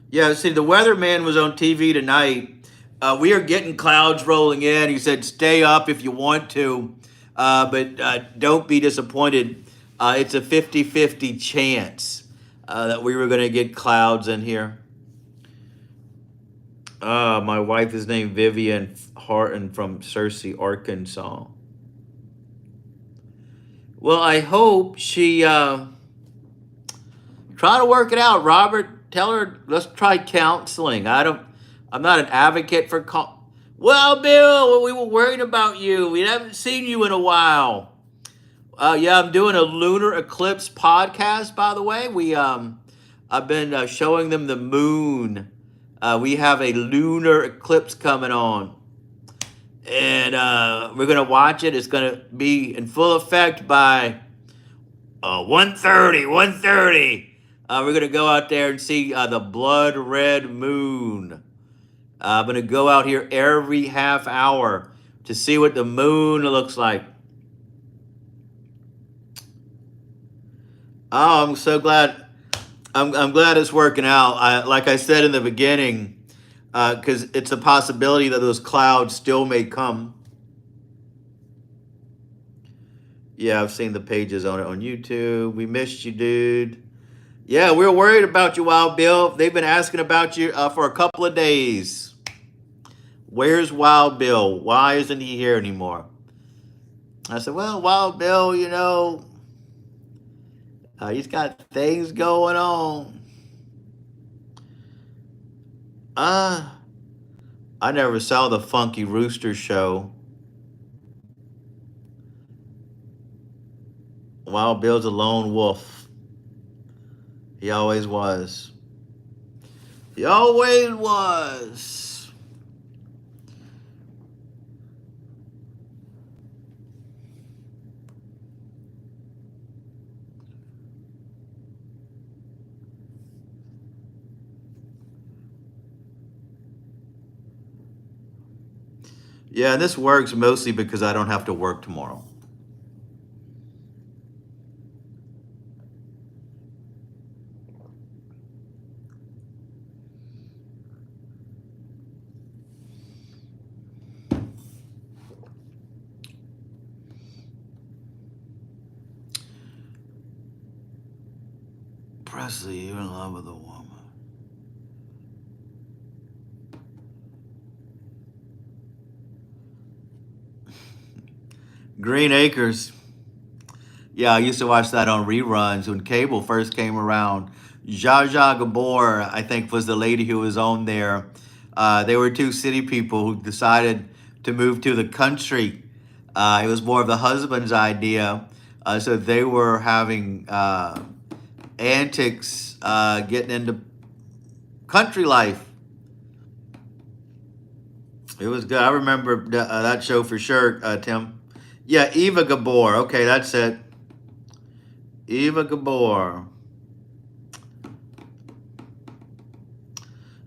Yeah, see, the weatherman was on TV tonight. We are getting clouds rolling in. He said, stay up if you want to. But don't be disappointed. It's a 50-50 chance that we were going to get clouds in here. My wife is named Vivian Harton from Searcy, Arkansas. Well, I hope she try to work it out. Robert, tell her let's try counseling. I'm not an advocate for Well, Bill, we were worried about you. We haven't seen you in a while. Yeah, I'm doing a lunar eclipse podcast. By the way, I've been showing them the moon. We have a lunar eclipse coming on, and we're gonna watch it. It's gonna be in full effect by 1:30. 1:30. We're gonna go out there and see the blood red moon. I'm gonna go out here every half hour to see what the moon looks like. Oh, I'm so glad. I'm glad it's working out. Like I said in the beginning, because it's a possibility that those clouds still may come. Yeah, I've seen the pages on it on YouTube. We missed you, dude. Yeah, we're worried about you, Wild Bill. They've been asking about you for a couple of days. Where's Wild Bill? Why isn't he here anymore? I said, well, Wild Bill, he's got things going on. I never saw the Funky Rooster show. Wild Bill's a lone wolf. He always was. He always was. Yeah, and this works mostly because I don't have to work tomorrow. Presley, you're in love with a woman. Green Acres. Yeah, I used to watch that on reruns when cable first came around. Zsa Zsa Gabor, I think, was the lady who was on there. They were two city people who decided to move to the country. It was more of the husband's idea. So they were having antics getting into country life. It was good. I remember that show for sure, Tim. Yeah, Eva Gabor. Okay, that's it. Eva Gabor.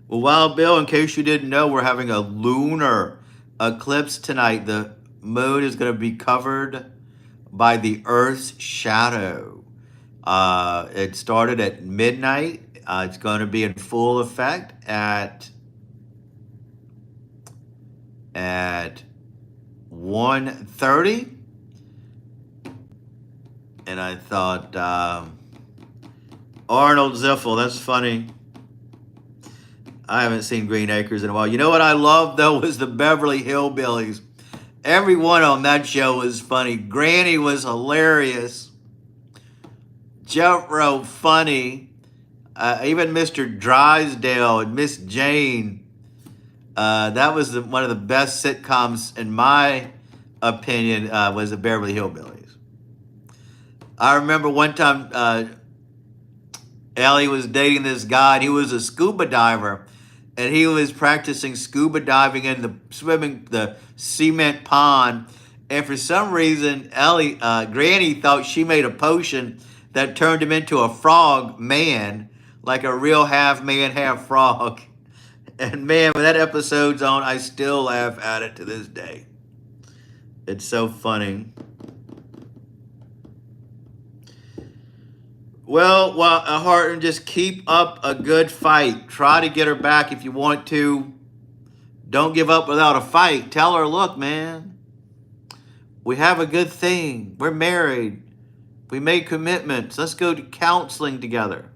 Well, Wild Bill, in case you didn't know, we're having a lunar eclipse tonight. The moon is going to be covered by the Earth's shadow. It started at midnight. It's going to be in full effect at 1:30. And I thought, Arnold Ziffel, that's funny. I haven't seen Green Acres in a while. You know what I loved, though, was the Beverly Hillbillies. Everyone on that show was funny. Granny was hilarious. Jethro, funny. Even Mr. Drysdale and Miss Jane. That was one of the best sitcoms, in my opinion, was the Beverly Hillbillies. I remember one time Ellie was dating this guy, and he was a scuba diver, and he was practicing scuba diving in the cement pond. And for some reason, Granny thought she made a potion that turned him into a frog man, like a real half man, half frog. And man, when that episode's on, I still laugh at it to this day. It's so funny. Well, Harton, just keep up a good fight. Try to get her back if you want to. Don't give up without a fight. Tell her, look, man, We have a good thing. We're married. We made commitments. Let's go to counseling together.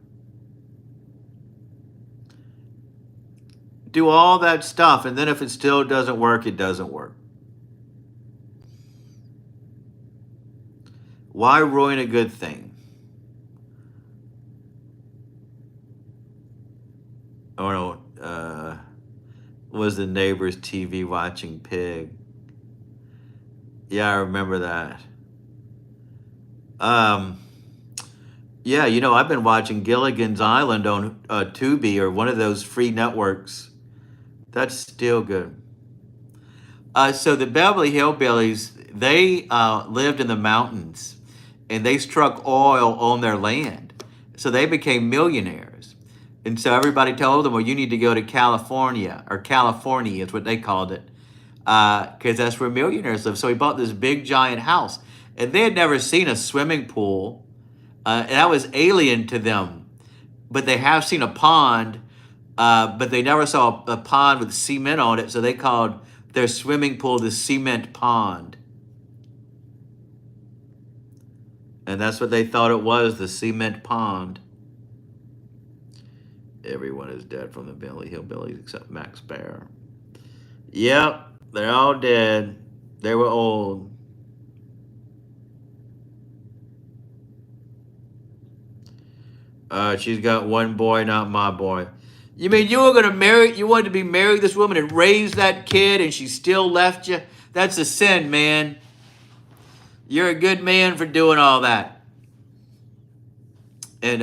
Do all that stuff, and then if it still doesn't work, it doesn't work. Why ruin a good thing? Oh no, was the neighbor's TV watching Pig? Yeah, I remember that. Yeah, you know, I've been watching Gilligan's Island on Tubi or one of those free networks. That's still good. So the Beverly Hillbillies, they lived in the mountains, and they struck oil on their land. So they became millionaires. And so everybody told them, well, you need to go to California, or California is what they called it, because that's where millionaires live. So he bought this big giant house, and they had never seen a swimming pool, and that was alien to them. But they have seen a pond, but they never saw a pond with cement on it, so they called their swimming pool the cement pond. And that's what they thought it was, the cement pond. Everyone is dead from the Beverly Hillbillies except Max Baer. Yep, they're all dead. They were old. She's got one boy, not my boy. You mean you were gonna marry? You wanted to be married to this woman and raise that kid, and she still left you? That's a sin, man. You're a good man for doing all that. And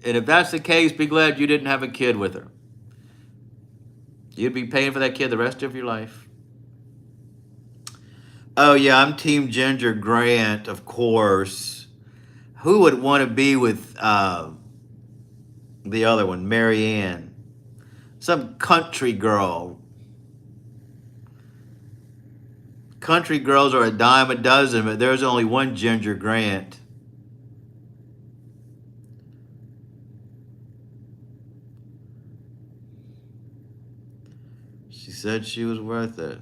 if that's the case, be glad you didn't have a kid with her. You'd be paying for that kid the rest of your life. Oh yeah, I'm Team Ginger Grant, of course. Who would want to be with the other one, Mary Ann? Some country girl. Country girls are a dime a dozen, but there's only one Ginger Grant. She said she was worth it.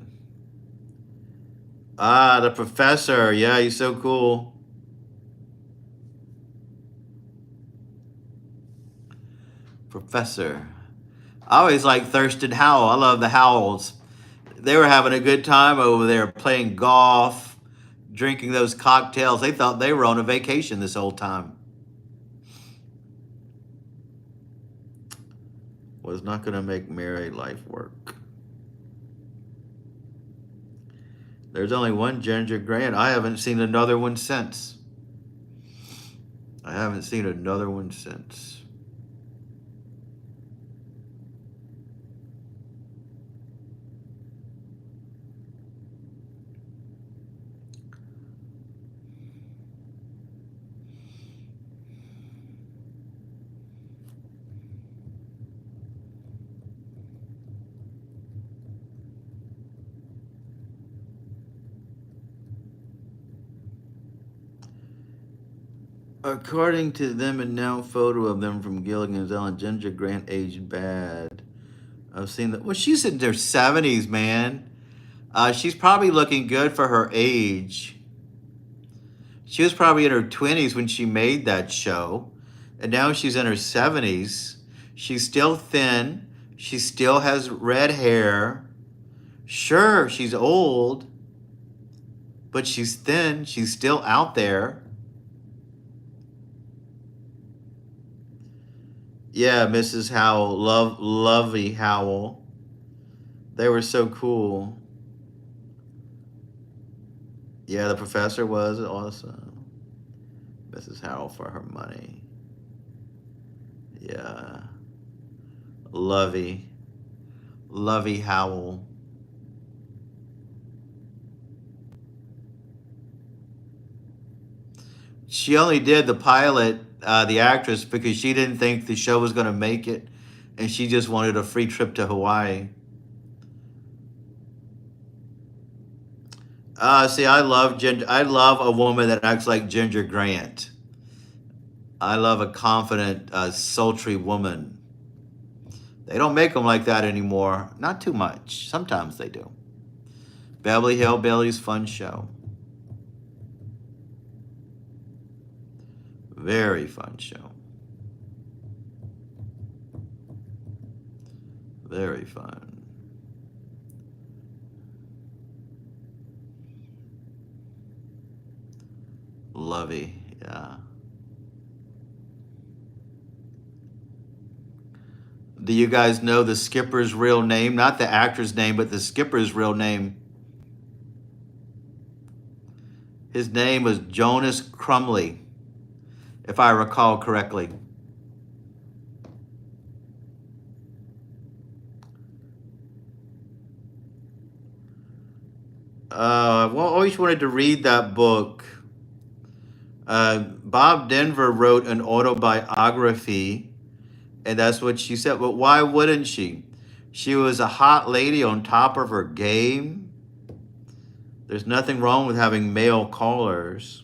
Ah, the professor. Yeah, he's so cool. Professor. I always like Thurston Howell. I love the Howells. They were having a good time over there playing golf, drinking those cocktails. They thought they were on a vacation this whole time. Was not going to make married life work. There's only one Ginger Grant. I haven't seen another one since. I haven't seen another one since. According to them, and now photo of them from Gilligan's Island, Ginger Grant aged bad. I've seen that. Well, she's in her 70s, man. She's probably looking good for her age. She was probably in her 20s when she made that show. And now she's in her 70s. She's still thin. She still has red hair. Sure, she's old, but she's thin. She's still out there. Yeah, Mrs. Howell, lovely Howell. They were so cool. Yeah, the professor was awesome. Mrs. Howell for her money. Yeah. Lovey Howell. She only did the pilot, the actress, because she didn't think the show was going to make it, and she just wanted a free trip to Hawaii. See, I love a woman that acts like Ginger Grant. I love a confident, sultry woman. They don't make them like that anymore. Not too much. Sometimes they do. Beverly Hillbillies, fun show. Very fun show. Very fun. Lovey, yeah. Do you guys know the skipper's real name? Not the actor's name, but the skipper's real name. His name was Jonas Crumley, if I recall correctly. I always wanted to read that book. Bob Denver wrote an autobiography, and that's what she said. But why wouldn't she? She was a hot lady on top of her game. There's nothing wrong with having male callers.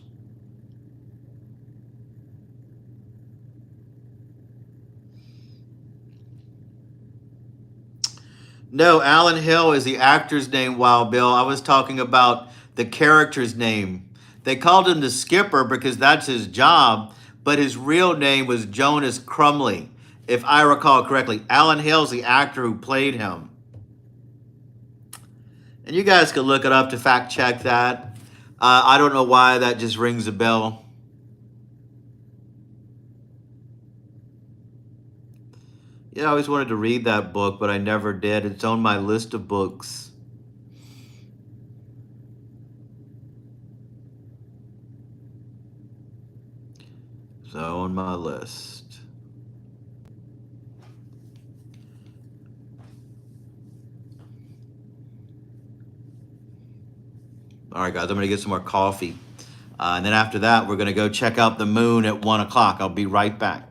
No, Alan Hill is the actor's name, Wild Bill. I was talking about the character's name. They called him the skipper because that's his job, but his real name was Jonas Crumley, if I recall correctly. Alan Hill's the actor who played him. And you guys could look it up to fact check that. I don't know why that just rings a bell. Yeah, I always wanted to read that book, but I never did. It's on my list of books. So on my list. All right, guys, I'm going to get some more coffee. And then after that, we're going to go check out the moon at 1 o'clock. I'll be right back.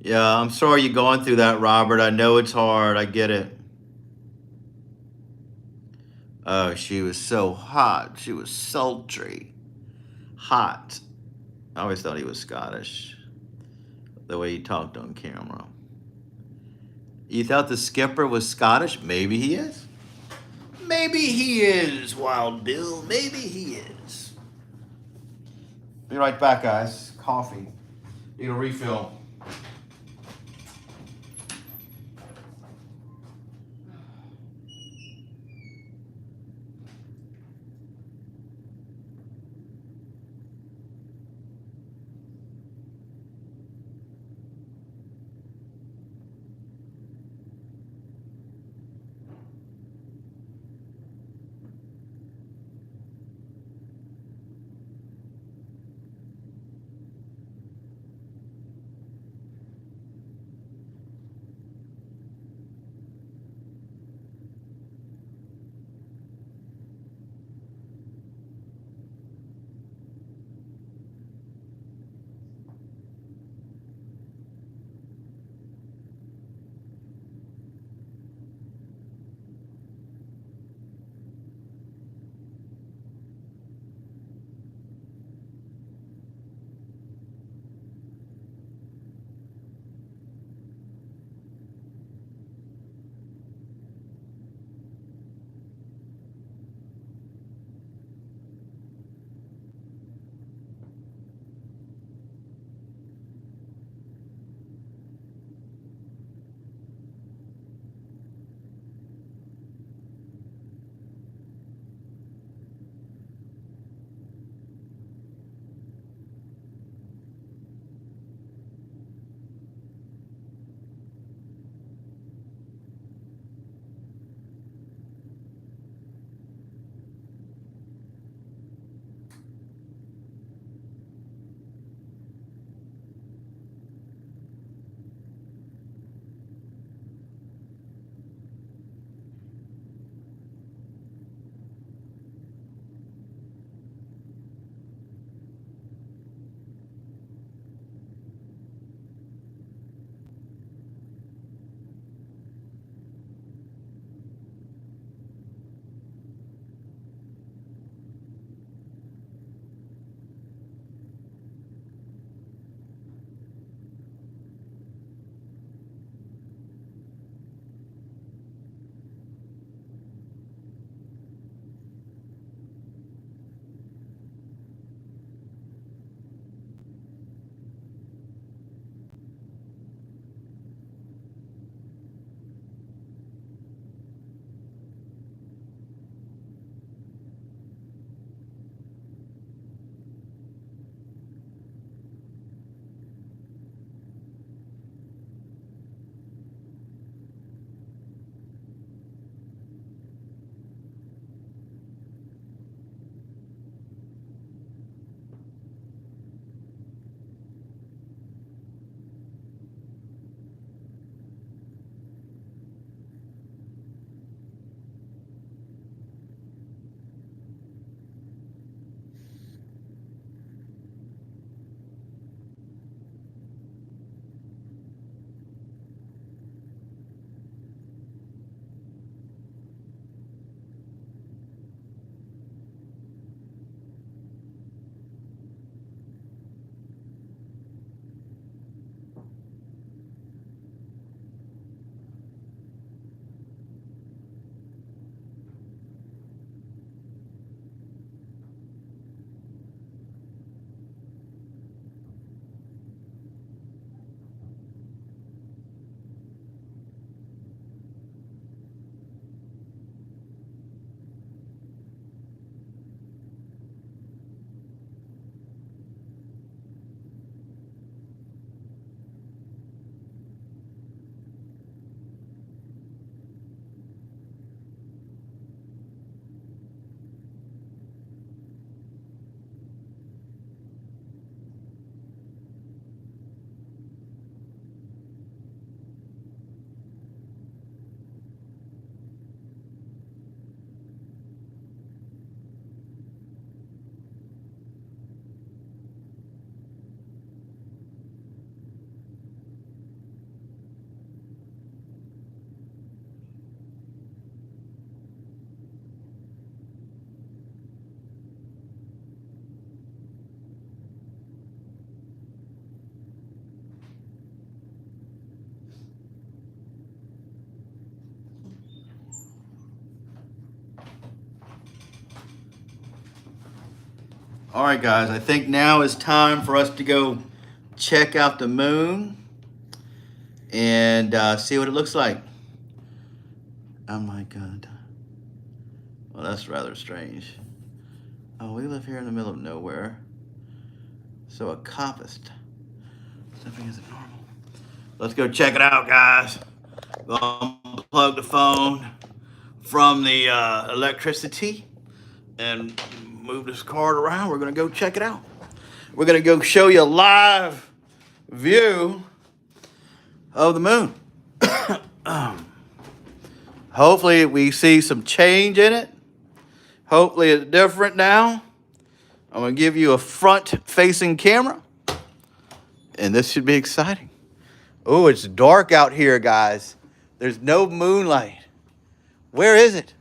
Yeah, I'm sorry you're going through that, Robert. I know it's hard. I get it. Oh, she was so hot. She was sultry. Hot. I always thought he was Scottish, the way he talked on camera. You thought the skipper was Scottish? Maybe he is. Maybe he is, Wild Bill. Maybe he is. Be right back, guys. Coffee. Need a refill. All right, guys, I think now is time for us to go check out the moon and see what it looks like. Oh my God. Well, that's rather strange. Oh, we live here in the middle of nowhere. So a copist. Something isn't normal. Let's go check it out, guys. Go unplug the phone from the electricity and move this card around. We're gonna go check it out. We're gonna go show you a live view of the moon. Hopefully we see some change in it. Hopefully it's different now. I'm gonna give you a front-facing camera, and this should be exciting. Oh, it's dark out here, guys. There's no moonlight. Where is it?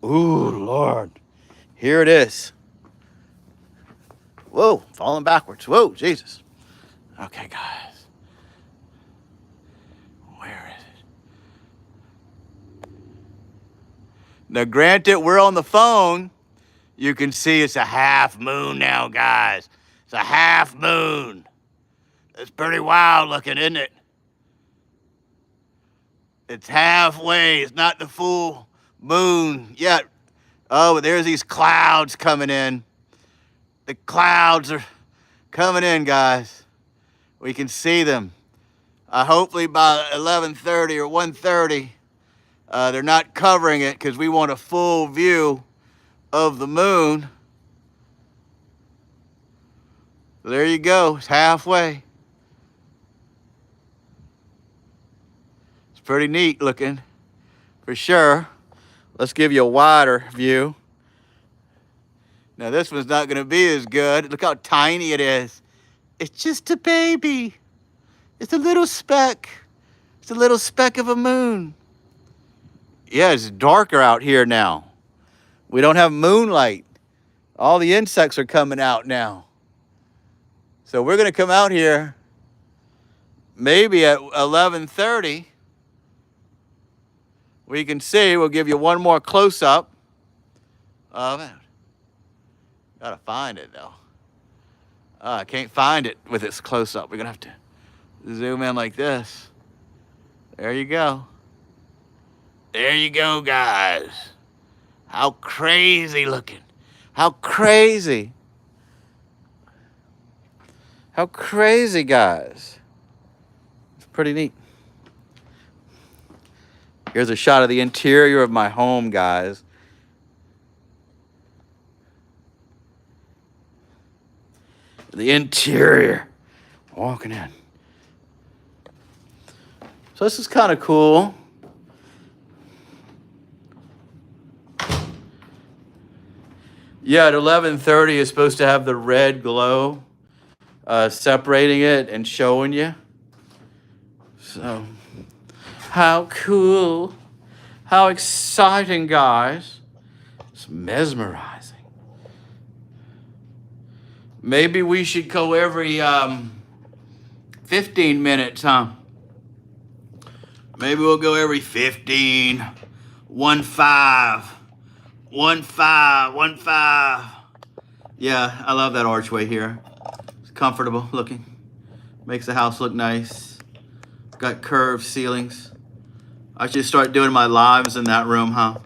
Ooh, Lord. Here it is. Whoa, falling backwards. Whoa, Jesus. Okay, guys. Where is it? Now, granted, we're on the phone. You can see it's a half moon now, guys. It's a half moon. It's pretty wild looking, isn't it? It's halfway. It's not the full moon yet. Oh, but there's these clouds coming in. The clouds are coming in, guys. We can see them. Hopefully by 11:30 or 1:30, they're not covering it because we want a full view of the moon. There you go. It's halfway. It's pretty neat looking, for sure. Let's give you a wider view. Now this one's not going to be as good. Look how tiny it is. It's just a baby. It's a little speck. It's a little speck of a moon. Yeah, it's darker out here now. We don't have moonlight. All the insects are coming out now. So we're going to come out here maybe at 11:30. We can see, we'll give you one more close-up of it. Gotta find it, though. I can't find it with its close-up. We're gonna have to zoom in like this. There you go. There you go, guys. How crazy looking. How crazy. How crazy, guys. It's pretty neat. Here's a shot of the interior of my home, guys. The interior. Walking in. So this is kind of cool. Yeah, at 11:30 it's supposed to have the red glow separating it and showing you. So, how cool. How exciting, guys. It's mesmerizing. Maybe we should go every 15 minutes, huh? Maybe we'll go every 15, 1-5, 1-5, 1-5. Yeah, I love that archway here. It's comfortable looking. Makes the house look nice. Got curved ceilings. I should start doing my lives in that room, huh?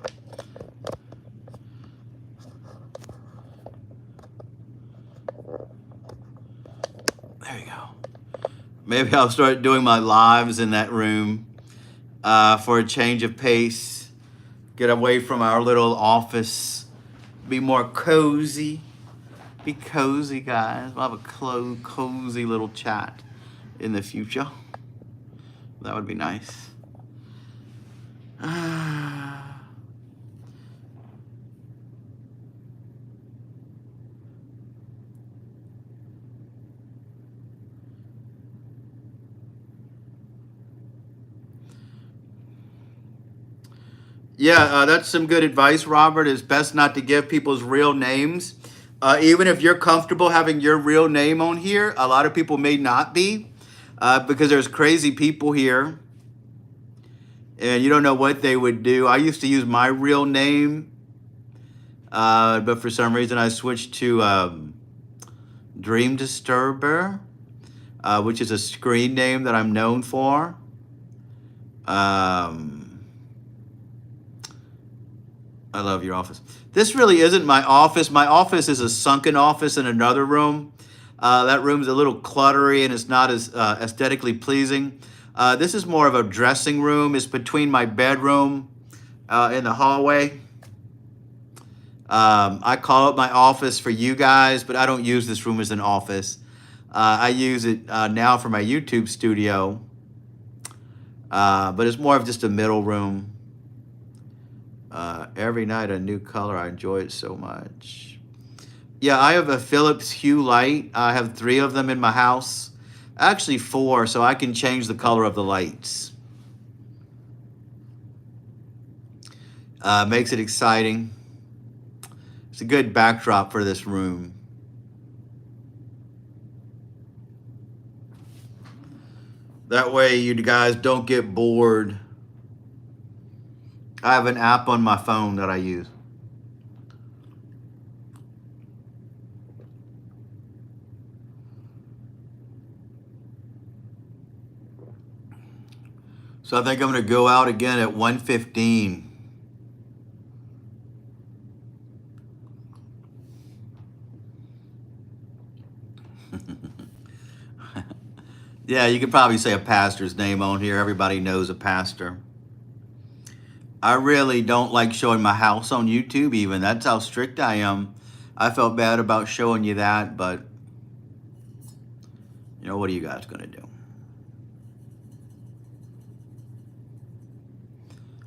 There you go. Maybe I'll start doing my lives in that room for a change of pace. Get away from our little office. Be more cozy. Be cozy, guys. We'll have a cozy little chat in the future. That would be nice. Yeah, that's some good advice, Robert. It's best not to give people's real names. Even if you're comfortable having your real name on here, a lot of people may not be because there's crazy people here and you don't know what they would do. I used to use my real name, but for some reason I switched to Dream Disturber, which is a screen name that I'm known for. I love your office. This really isn't my office. My office is a sunken office in another room. That room's a little cluttery and it's not as aesthetically pleasing. This is more of a dressing room. It's between my bedroom in the hallway. I call it my office for you guys, but I don't use this room as an office. I use it now for my YouTube studio, but it's more of just a middle room. Every night a new color. I enjoy it so much. Yeah, I have a Philips Hue light. I have 3 of them in my house. Actually 4, so I can change the color of the lights. Makes it exciting. It's a good backdrop for this room. That way you guys don't get bored. I have an app on my phone that I use. So I think I'm going to go out again at 1:15. Yeah, you could probably say a pastor's name on here. Everybody knows a pastor. I really don't like showing my house on YouTube even. That's how strict I am. I felt bad about showing you that, but you know, what are you guys going to do?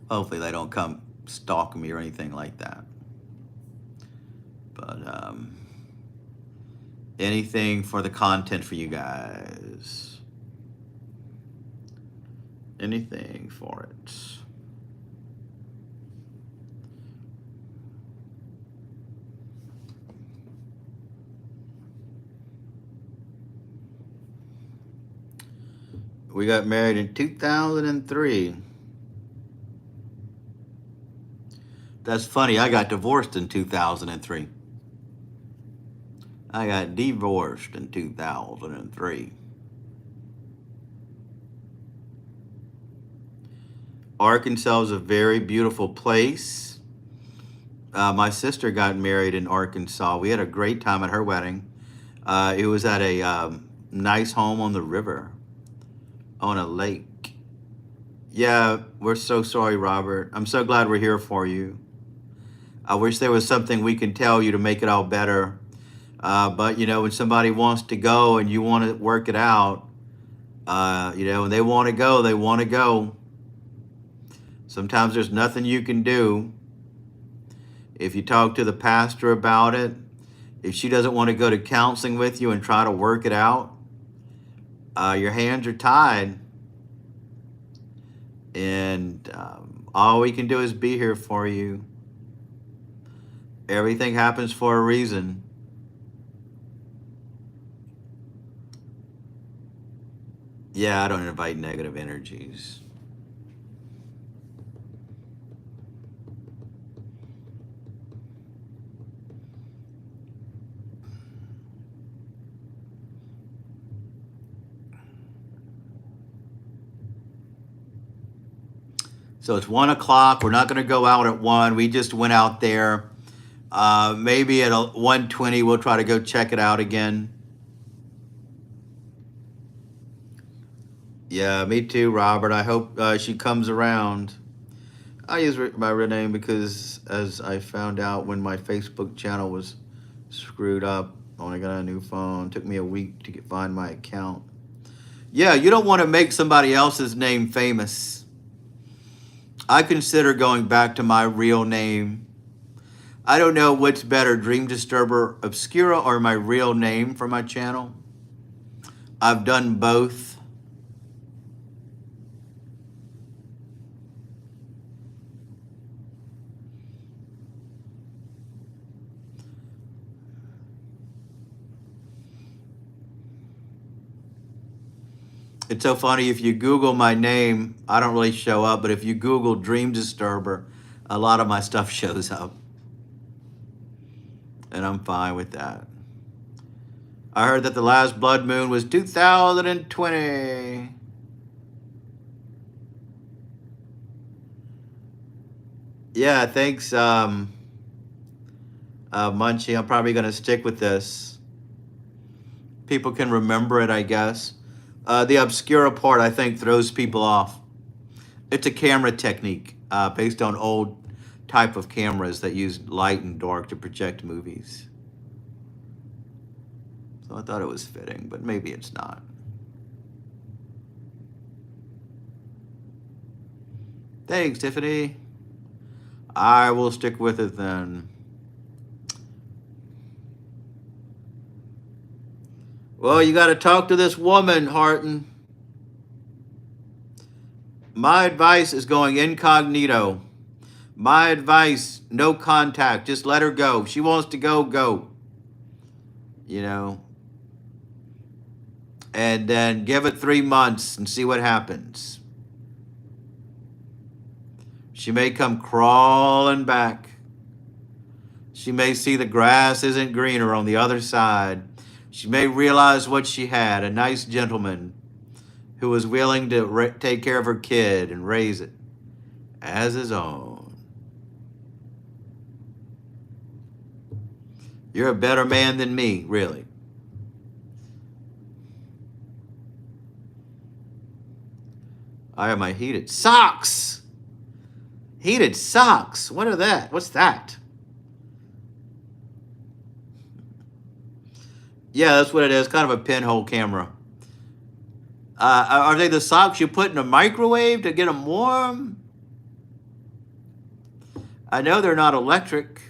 Hopefully they don't come stalk me or anything like that. But anything for the content for you guys. Anything for it. We got married in 2003. That's funny. I got divorced in 2003. I got divorced in 2003. Arkansas is a very beautiful place. My sister got married in Arkansas. We had a great time at her wedding. It was at a nice home on the river, on a lake. Yeah, we're so sorry, Robert. I'm so glad we're here for you. I wish there was something we can tell you to make it all better. But, you know, when somebody wants to go and you want to work it out, you know, when they want to go, they want to go. Sometimes there's nothing you can do. If you talk to the pastor about it, if she doesn't want to go to counseling with you and try to work it out, your hands are tied. And all we can do is be here for you. Everything happens for a reason. Yeah, I don't invite negative energies. So it's 1 o'clock. We're not going to go out at 1. We just went out there. Maybe at 1:20 we'll try to go check it out again. Yeah, me too, Robert. I hope she comes around. I use my real name because, as I found out when my Facebook channel was screwed up, when I got a new phone, it took me a week to find my account. Yeah, you don't want to make somebody else's name famous. I consider going back to my real name. I don't know what's better, Dream Disturber Obscura or my real name for my channel. I've done both. It's so funny, if you Google my name, I don't really show up, but if you Google Dream Disturber, a lot of my stuff shows up. And I'm fine with that. I heard that the last blood moon was 2020. Yeah, thanks, Munchie. I'm probably going to stick with this. People can remember it, I guess. The obscura part, I think, throws people off. It's a camera technique based on old type of cameras that use light and dark to project movies. So I thought it was fitting, but maybe it's not. Thanks, Tiffany. I will stick with it then. Well, you got to talk to this woman, Harton. My advice is going incognito. My advice, no contact. Just let her go. If she wants to go, go. You know. And then give it 3 months and see what happens. She may come crawling back. She may see the grass isn't greener on the other side. She may realize what she had, a nice gentleman who was willing to take care of her kid and raise it as his own. You're a better man than me, really. I have my heated socks. Heated socks. What are that? What's that? Yeah, that's what it is. Kind of a pinhole camera. Are they the socks you put in a microwave to get them warm? I know they're not electric.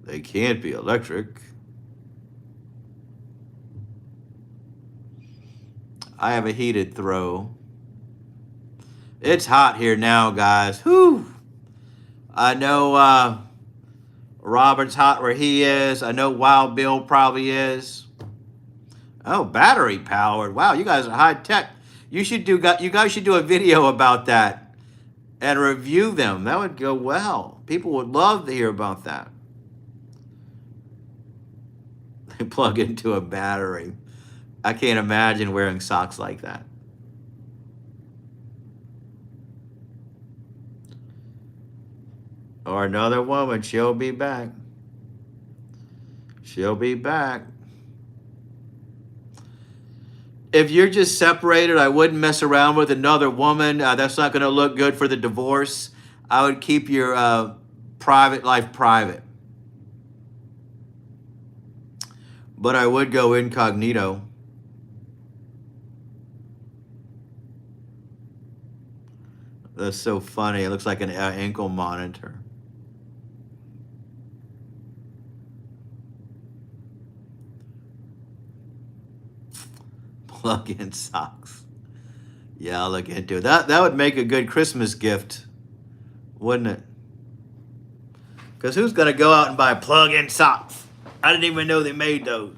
They can't be electric. I have a heated throw. It's hot here now, guys. Whew. I know Robert's hot where he is. I know Wild Bill probably is. Oh, battery powered. Wow, you guys are high tech. You guys should do a video about that and review them. That would go well. People would love to hear about that. They plug into a battery. I can't imagine wearing socks like that. Or another woman, she'll be back. She'll be back. If you're just separated, I wouldn't mess around with another woman. That's not going to look good for the divorce. I would keep your private life private. But I would go incognito. That's so funny. It looks like an ankle monitor. Plug-in socks. Yeah, I'll look into it. That would make a good Christmas gift, wouldn't it? Because who's going to go out and buy plug-in socks? I didn't even know they made those.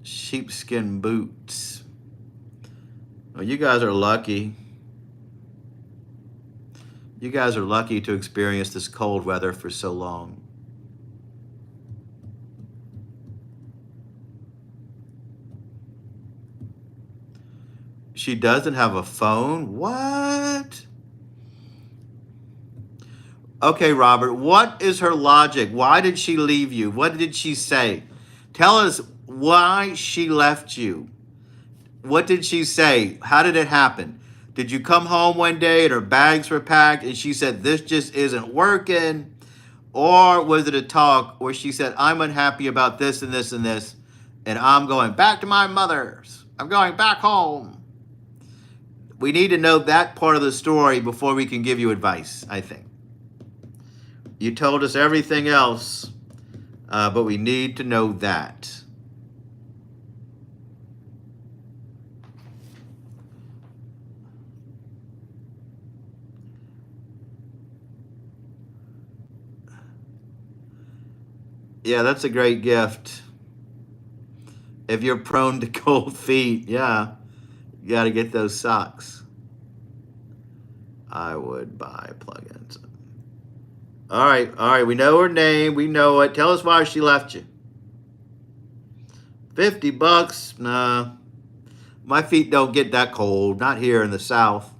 Sheepskin boots. Well, you guys are lucky. You guys are lucky to experience this cold weather for so long. She doesn't have a phone? What? Okay, Robert, what is her logic? Why did she leave you? What did she say? Tell us why she left you. What did she say? How did it happen? Did you come home one day and her bags were packed and she said, this just isn't working? Or was it a talk where she said, I'm unhappy about this and this and this, and I'm going back to my mother's. I'm going back home. We need to know that part of the story before we can give you advice, I think. You told us everything else, but we need to know that. Yeah, that's a great gift. If you're prone to cold feet, yeah, you got to get those socks. I would buy plugins. All right. We know her name. We know it. Tell us why she left you. $50? Nah. My feet don't get that cold. Not here in the South.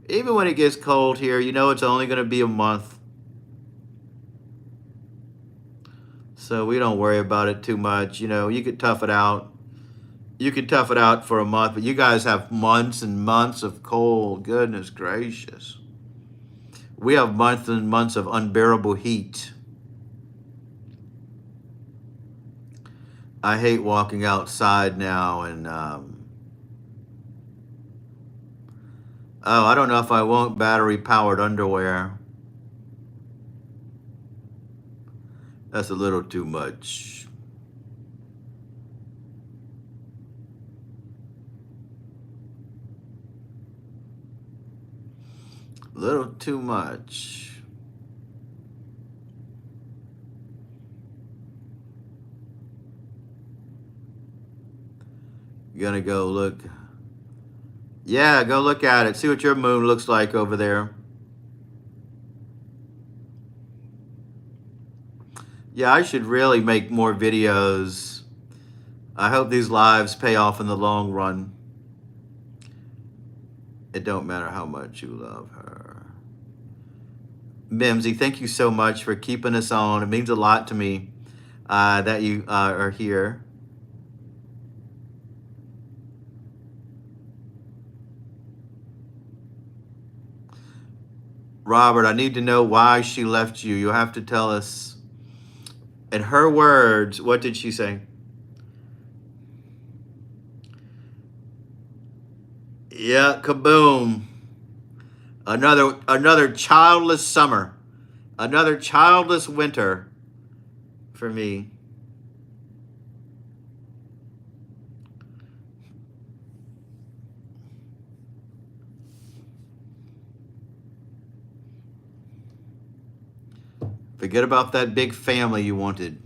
Even when it gets cold here, you know it's only going to be a month. So we don't worry about it too much. You know, you could tough it out. You could tough it out for a month, but you guys have months and months of cold. Goodness gracious. We have months and months of unbearable heat. I hate walking outside now and, oh, I don't know if I want battery powered underwear. That's a little too much. A little too much. You gonna go look? Yeah, go look at it. See what your moon looks like over there. Yeah, I should really make more videos. I hope these lives pay off in the long run. It don't matter how much you love her. Mimsy, thank you so much for keeping us on. It means a lot to me that you are here. Robert, I need to know why she left you. You'll have to tell us. In her words, what did she say? Yeah, kaboom. Another childless summer. Another childless winter for me. Forget about that big family you wanted.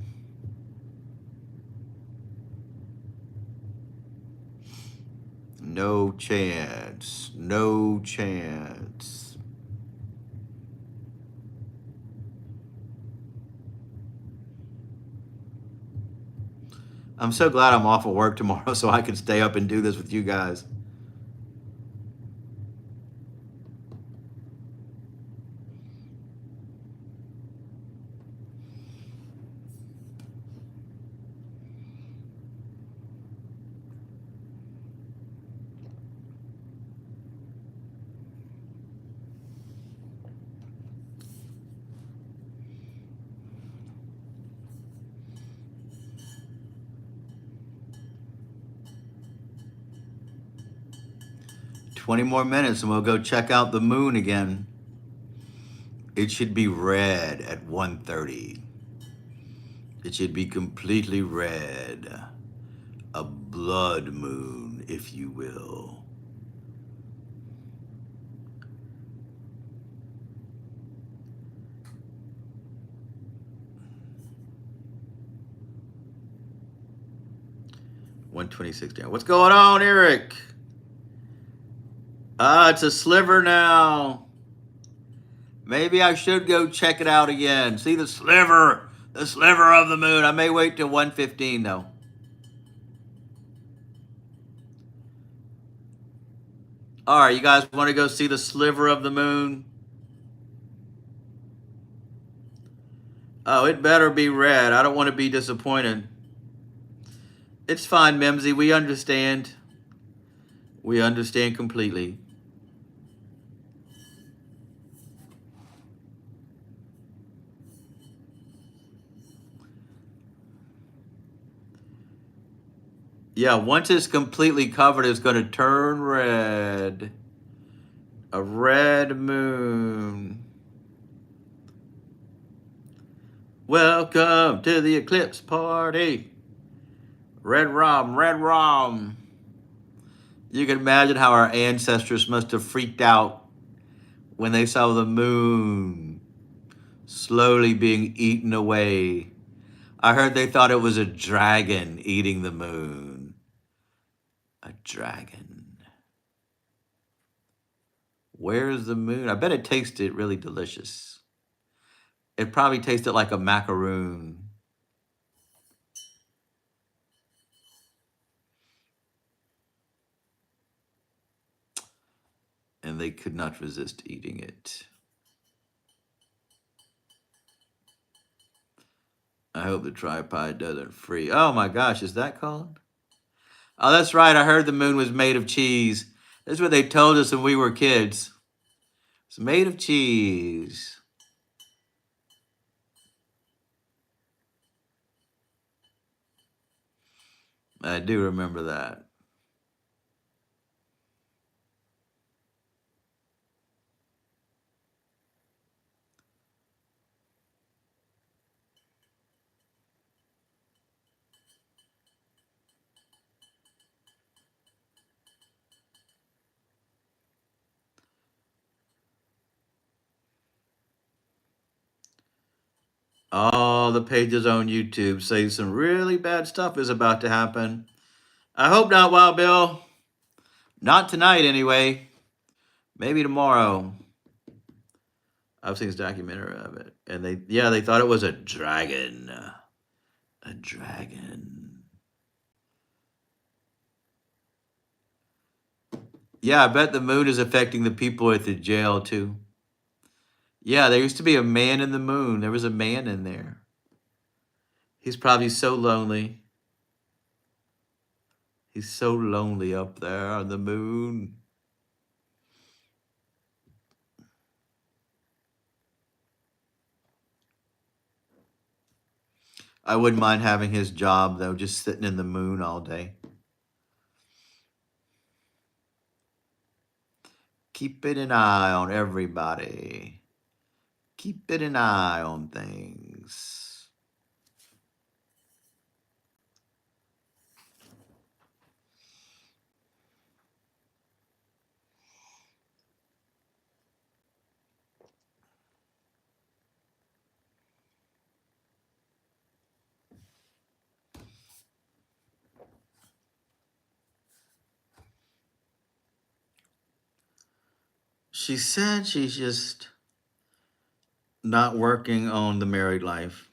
No chance. No chance. I'm so glad I'm off of work tomorrow so I can stay up and do this with you guys. Twenty more minutes and we'll go check out the moon again. It should be red at 1:30. It should be completely red. A blood moon, if you will. $126 down. What's going on, Eric? It's a sliver now. Maybe I should go check it out again. See the sliver of the moon. I may wait till 1:15 though. All right, you guys want to go see the sliver of the moon? Oh, it better be red. I don't want to be disappointed. It's fine, Mimsy. We understand. We understand completely. Yeah, once it's completely covered, it's going to turn red. A red moon. Welcome to the eclipse party. Red rum, red rum. You can imagine how our ancestors must have freaked out when they saw the moon slowly being eaten away. I heard they thought it was a dragon eating the moon. A dragon. Where's the moon? I bet it tasted really delicious. It probably tasted like a macaroon. And they could not resist eating it. I hope the tripod doesn't freeze. Oh my gosh, is that called? Oh, that's right. I heard the moon was made of cheese. That's what they told us when we were kids. It's made of cheese. I do remember that. All the pages on YouTube say some really bad stuff is about to happen. I hope not, Wild Bill. Not tonight, anyway. Maybe tomorrow. I've seen this documentary of it, and they thought it was a dragon. A dragon. Yeah, I bet the moon is affecting the people at the jail too. Yeah, there used to be a man in the moon. There was a man in there. He's probably so lonely. He's so lonely up there on the moon. I wouldn't mind having his job, though, just sitting in the moon all day. Keeping an eye on everybody. Keeping an eye on things. She said she's just not working on the married life.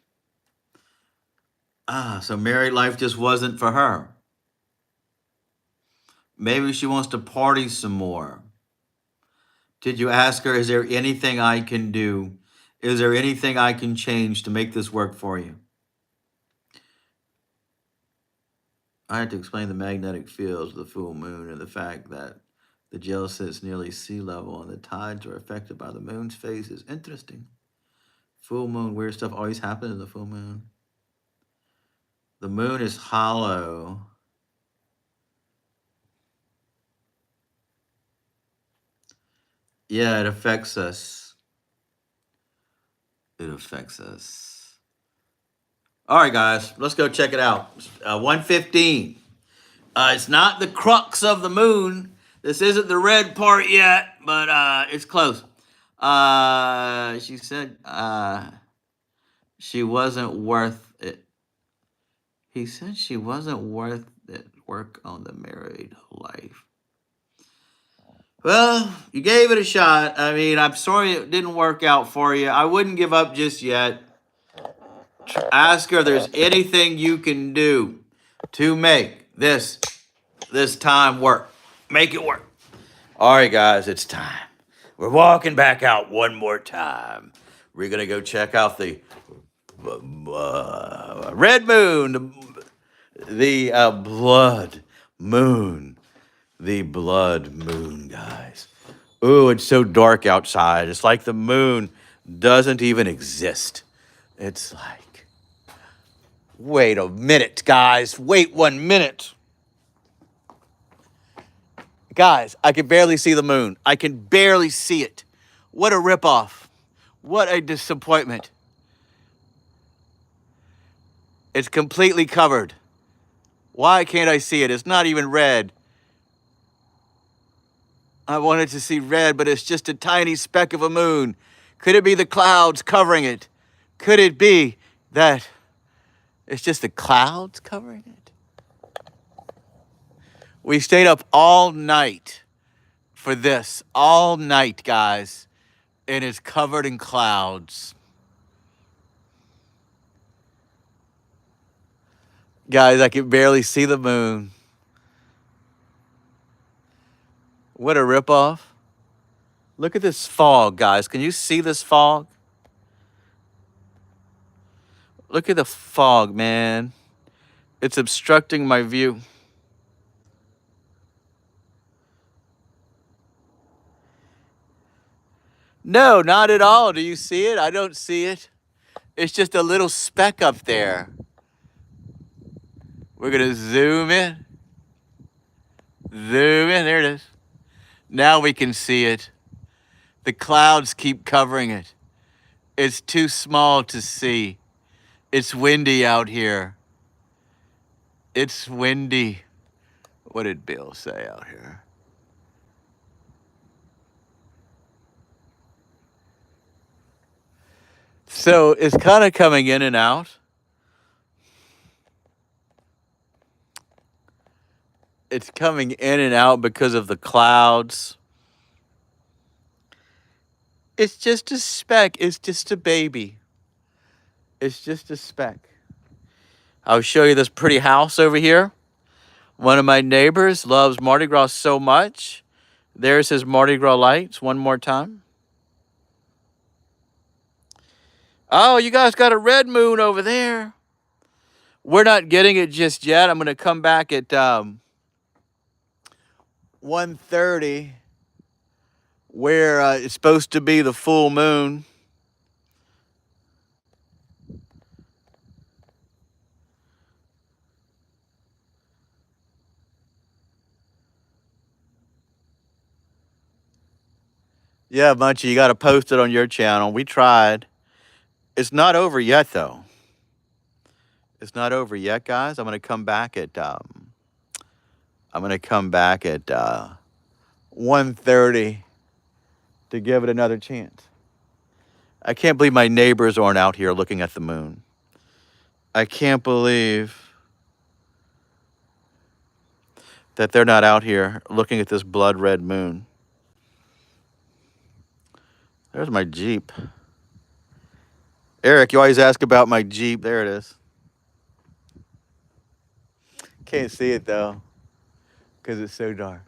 Ah, so married life just wasn't for her. Maybe she wants to party some more. Did you ask her, is there anything I can do? Is there anything I can change to make this work for you? I had to explain the magnetic fields of the full moon and the fact that the gel sits nearly sea level and the tides are affected by the moon's phase is interesting. Full moon, weird stuff always happens in the full moon. The moon is hollow. Yeah, it affects us. It affects us. All right, guys, let's go check it out. 1:15. It's not the crux of the moon. This isn't the red part yet, but it's close. She said she wasn't worth it. He said she wasn't worth it. Work on the married life. Well, you gave it a shot. I mean, I'm sorry it didn't work out for you. I wouldn't give up just yet. Ask her if there's anything you can do to make this time work. Make it work. All right, guys, it's time. We're walking back out one more time. We're going to go check out the red moon, the blood moon. The blood moon, guys. Ooh, it's so dark outside. It's like the moon doesn't even exist. It's like, wait a minute, guys. Wait 1 minute. Guys, I can barely see the moon. I can barely see it. What a ripoff. What a disappointment. It's completely covered. Why can't I see it? It's not even red. I wanted to see red, but it's just a tiny speck of a moon. Could it be the clouds covering it? Could it be that it's just the clouds covering it? We stayed up all night for this all night, guys. And it's covered in clouds. Guys, I can barely see the moon. What a ripoff. Look at this fog, guys. Can you see this fog? Look at the fog, man. It's obstructing my view. No, not at all. Do you see it? I don't see it. It's just a little speck up there. We're going to zoom in. Zoom in. There it is. Now we can see it. The clouds keep covering it. It's too small to see. It's windy out here. It's windy. What did Bill say out here? So it's kind of coming in and out. It's coming in and out because of the clouds. It's just a speck. It's just a baby. It's just a speck. I'll show you this pretty house over here. One of my neighbors loves Mardi Gras so much. There's his Mardi Gras lights one more time. Oh, you guys got a red moon over there. We're not getting it just yet. I'm going to come back at 1:30 where it's supposed to be the full moon. Yeah, Munchie, you got to post it on your channel. We tried. It's not over yet, though. It's not over yet, guys. I'm going to come back at 1:30 to give it another chance. I can't believe my neighbors aren't out here looking at the moon. I can't believe that they're not out here looking at this blood red moon. There's my Jeep. Eric, you always ask about my Jeep. There it is. Can't see it, though, because it's so dark.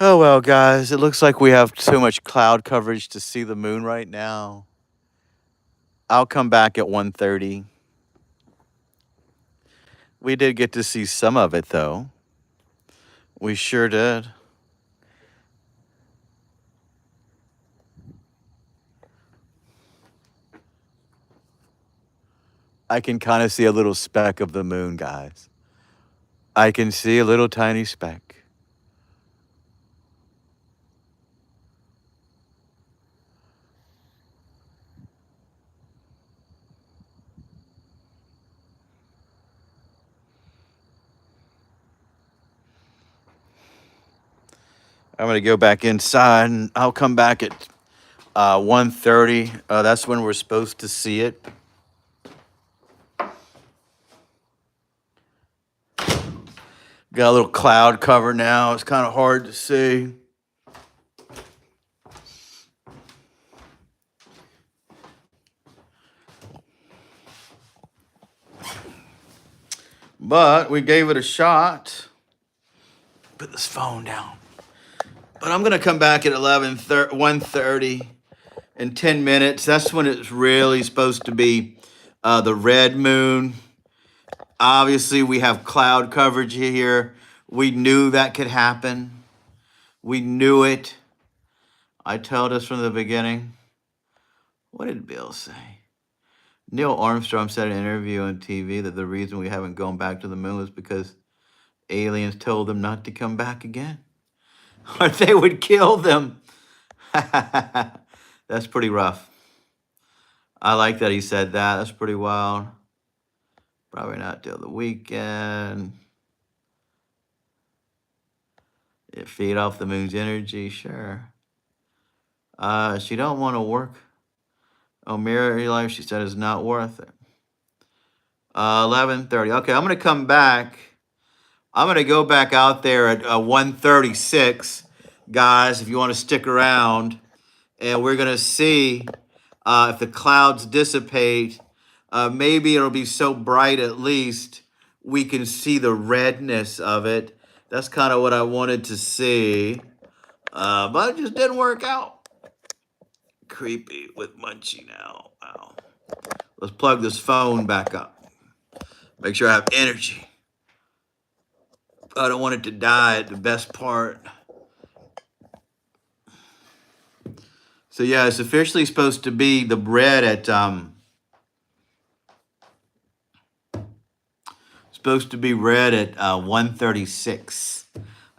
Oh, well, guys, it looks like we have too much cloud coverage to see the moon right now. I'll come back at 1:30. We did get to see some of it, though. We sure did. I can kind of see a little speck of the moon, guys. I can see a little tiny speck. I'm going to go back inside, and I'll come back at 1:30. That's when we're supposed to see it. Got a little cloud cover now. It's kind of hard to see. But we gave it a shot. Put this phone down. But I'm going to come back at 1:30 in 10 minutes. That's when it's really supposed to be the red moon. Obviously, we have cloud coverage here. We knew that could happen. We knew it. I told us from the beginning. What did Bill say? Neil Armstrong said in an interview on TV that the reason we haven't gone back to the moon was because aliens told them not to come back again. Or they would kill them. That's pretty rough. I like that he said that. That's pretty wild. Probably not till the weekend. It feed off the moon's energy, sure. She don't want to work on mirror life. She said it's not worth it. 11:30. Okay, I'm gonna come back. I'm gonna go back out there at 1:36 guys, if you want to stick around. And we're going to see if the clouds dissipate. Maybe it'll be so bright at least we can see the redness of it. That's kind of what I wanted to see. But it just didn't work out. Creepy with Munchie now. Wow. Let's plug this phone back up. Make sure I have energy. I don't want it to die at the best part. So yeah, it's officially supposed to be the red at supposed to be red at 1:36.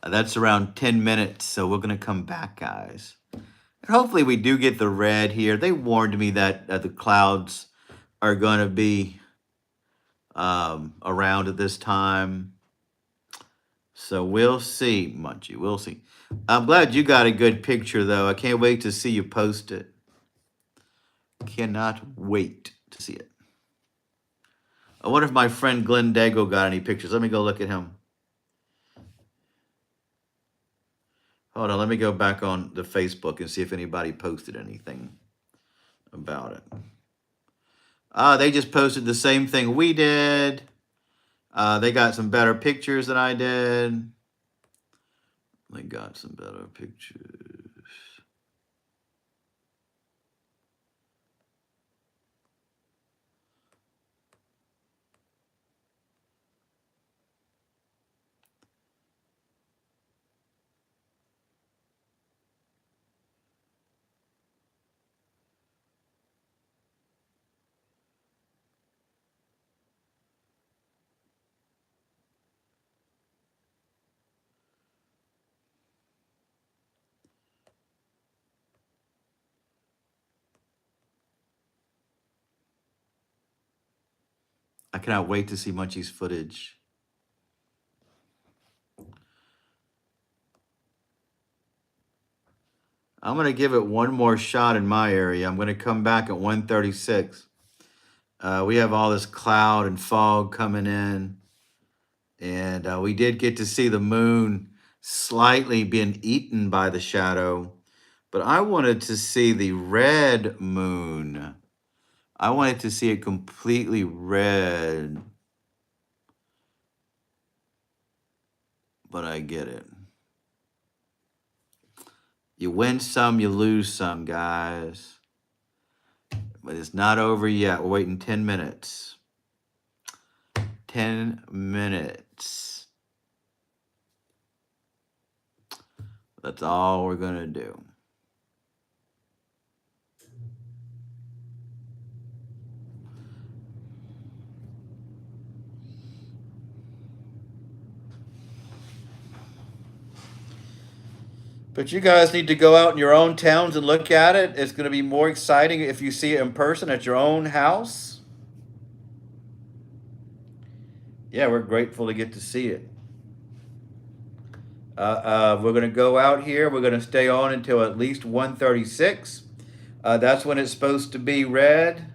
That's around 10 minutes, so we're gonna come back, guys. And hopefully we do get the red here. They warned me that the clouds are gonna be around at this time. So we'll see, Munchie. We'll see. I'm glad you got a good picture, though. I can't wait to see you post it. Cannot wait to see it. I wonder if my friend Glenn Dago got any pictures. Let me go look at him. Hold on, let me go back on the Facebook and see if anybody posted anything about it. They just posted the same thing we did. They got some better pictures than I did. They got some better pictures. I cannot wait to see Munchie's footage. I'm going to give it one more shot in my area. I'm going to come back at 1:36. We have all this cloud and fog coming in. And we did get to see the moon slightly being eaten by the shadow. But I wanted to see the red moon. I wanted to see it completely red. But I get it. You win some, you lose some, guys. But it's not over yet. We're waiting 10 minutes. 10 minutes. That's all we're going to do. But you guys need to go out in your own towns and look at it. It's going to be more exciting if you see it in person at your own house. Yeah, we're grateful to get to see it. We're going to go out here. We're going to stay on until at least 1:36. That's when it's supposed to be red.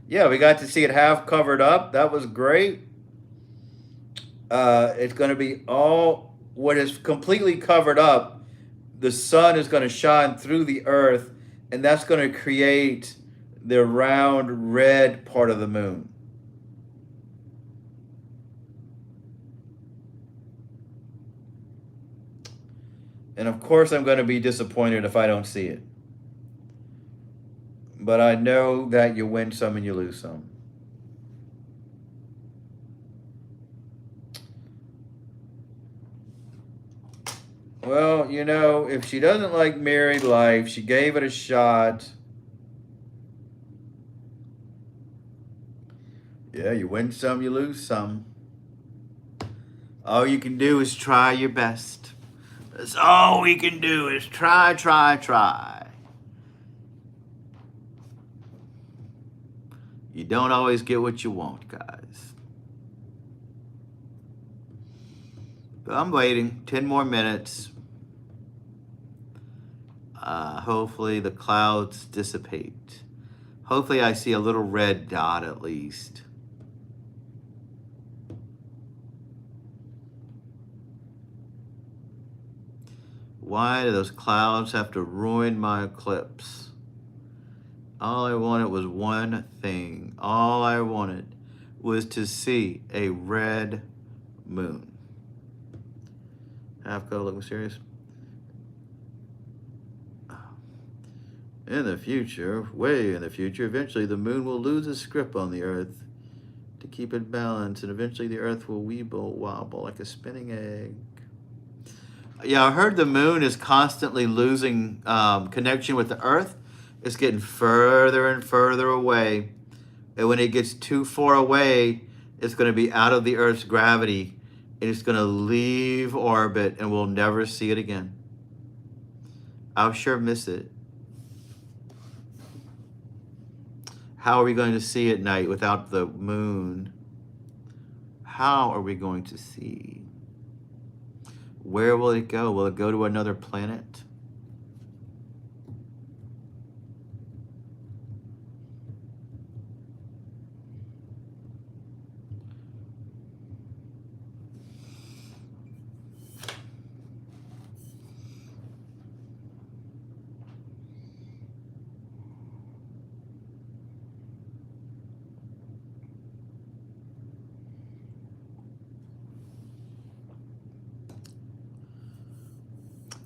Yeah, we got to see it half covered up. That was great. It's going to be all, what is completely covered up, the sun is going to shine through the earth, and that's going to create the round red part of the moon. And of course, I'm going to be disappointed if I don't see it. But I know that you win some and you lose some. Well, you know, if she doesn't like married life, she gave it a shot. Yeah, you win some, you lose some. All you can do is try your best. That's all we can do is try, try, try. You don't always get what you want, guys. But I'm waiting 10 more minutes. Hopefully the clouds dissipate. Hopefully I see a little red dot at least. Why do those clouds have to ruin my eclipse? All I wanted was one thing. All I wanted was to see a red moon. Half go looking serious. In the future, way in the future, eventually the moon will lose its grip on the earth to keep it balanced, and eventually the earth will weeble wobble like a spinning egg. Yeah, I heard the moon is constantly losing connection with the earth. It's getting further and further away. And when it gets too far away, it's going to be out of the earth's gravity. And it's going to leave orbit and we'll never see it again. I'll sure miss it. How are we going to see at night without the moon? How are we going to see? Where will it go? Will it go to another planet?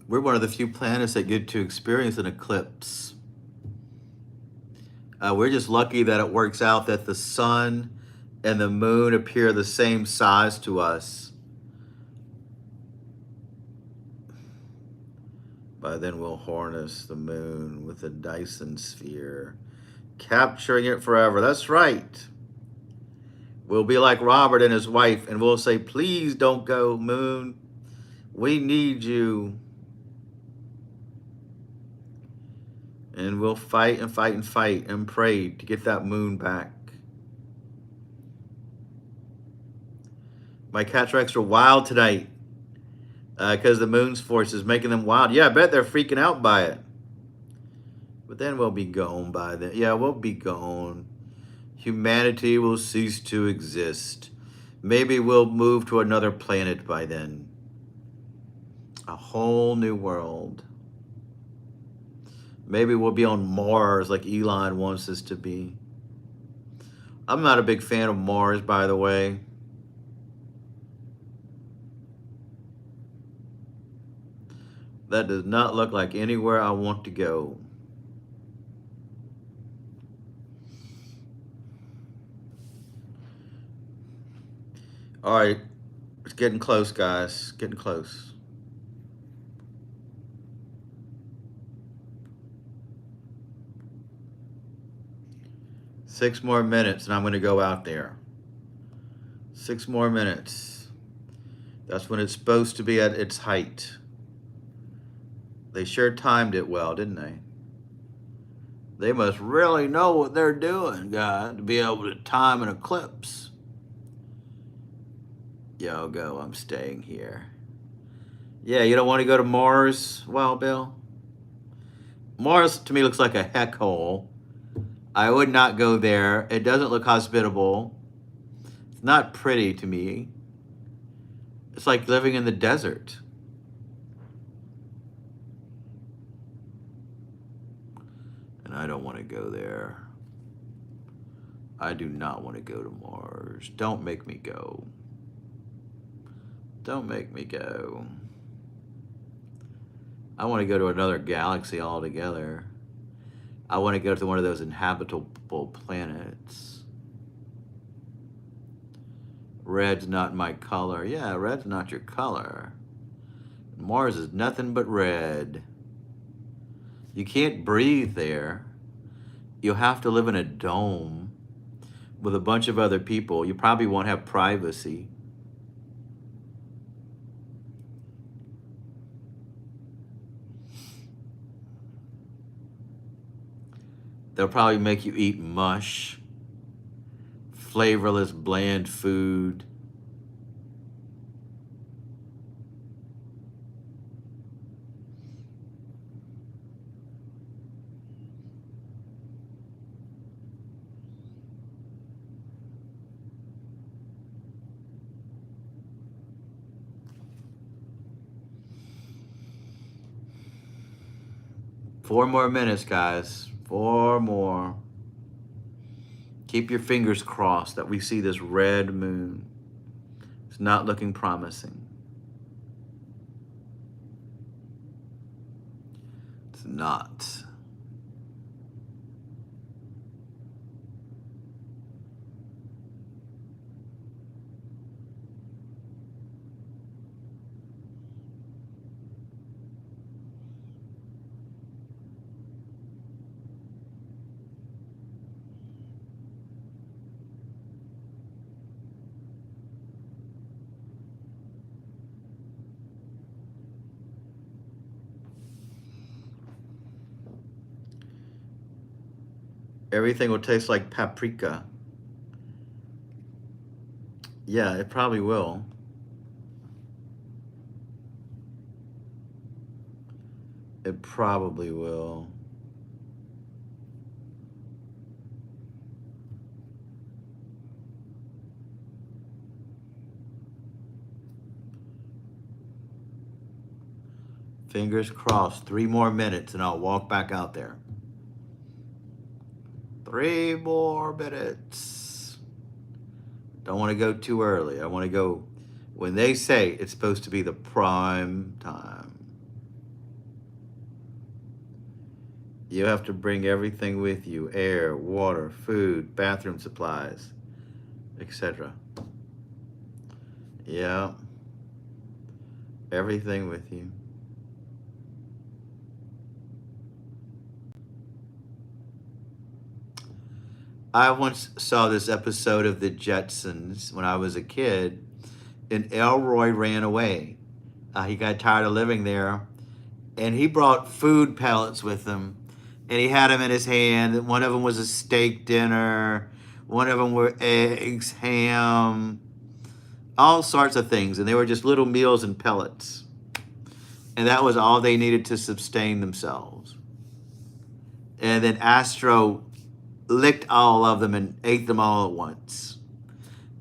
We're one of the few planets that get to experience an eclipse. We're just lucky that it works out that the sun and the moon appear the same size to us. By then we'll harness the moon with a Dyson sphere, capturing it forever. That's right. We'll be like Robert and his wife, and we'll say, please don't go, moon. We need you. And we'll fight and fight and fight and pray to get that moon back. My cats are extra wild tonight because the moon's force is making them wild. Yeah, I bet they're freaking out by it. But then we'll be gone by then. Yeah, we'll be gone. Humanity will cease to exist. Maybe we'll move to another planet by then. A whole new world. Maybe we'll be on Mars like Elon wants us to be. I'm not a big fan of Mars, by the way. That does not look like anywhere I want to go. All right, it's getting close, guys. Getting close. Six more minutes and I'm going to go out there. 6 more minutes. That's when it's supposed to be at its height. They sure timed it well, didn't they? They must really know what they're doing, guys, to be able to time an eclipse. Yo, go, I'm staying here. Yeah, you don't want to go to Mars? Well, Bill, Mars to me looks like a heck hole. I would not go there. It doesn't look hospitable. It's not pretty to me. It's like living in the desert. And I don't want to go there. I do not want to go to Mars. Don't make me go. Don't make me go. I want to go to another galaxy altogether. I want to go to one of those inhabitable planets. Red's not my color. Yeah, red's not your color. Mars is nothing but red. You can't breathe there. You'll have to live in a dome with a bunch of other people. You probably won't have privacy. They'll probably make you eat mush, flavorless, bland food. 4 more minutes, guys. 4 more. Keep your fingers crossed that we see this red moon. It's not looking promising. It's not. Everything will taste like paprika. Yeah, it probably will. It probably will. Fingers crossed. 3 more minutes and I'll walk back out there. 3 more minutes. Don't want to go too early. I want to go when they say it's supposed to be the prime time. You have to bring everything with you: air, water, food, bathroom supplies, etc. Yeah. Everything with you. I once saw this episode of The Jetsons when I was a kid, and Elroy ran away. He got tired of living there, and he brought food pellets with him, and he had them in his hand. One of them was a steak dinner, one of them were eggs, ham, all sorts of things, and they were just little meals and pellets. And that was all they needed to sustain themselves. And then Astro licked all of them and ate them all at once.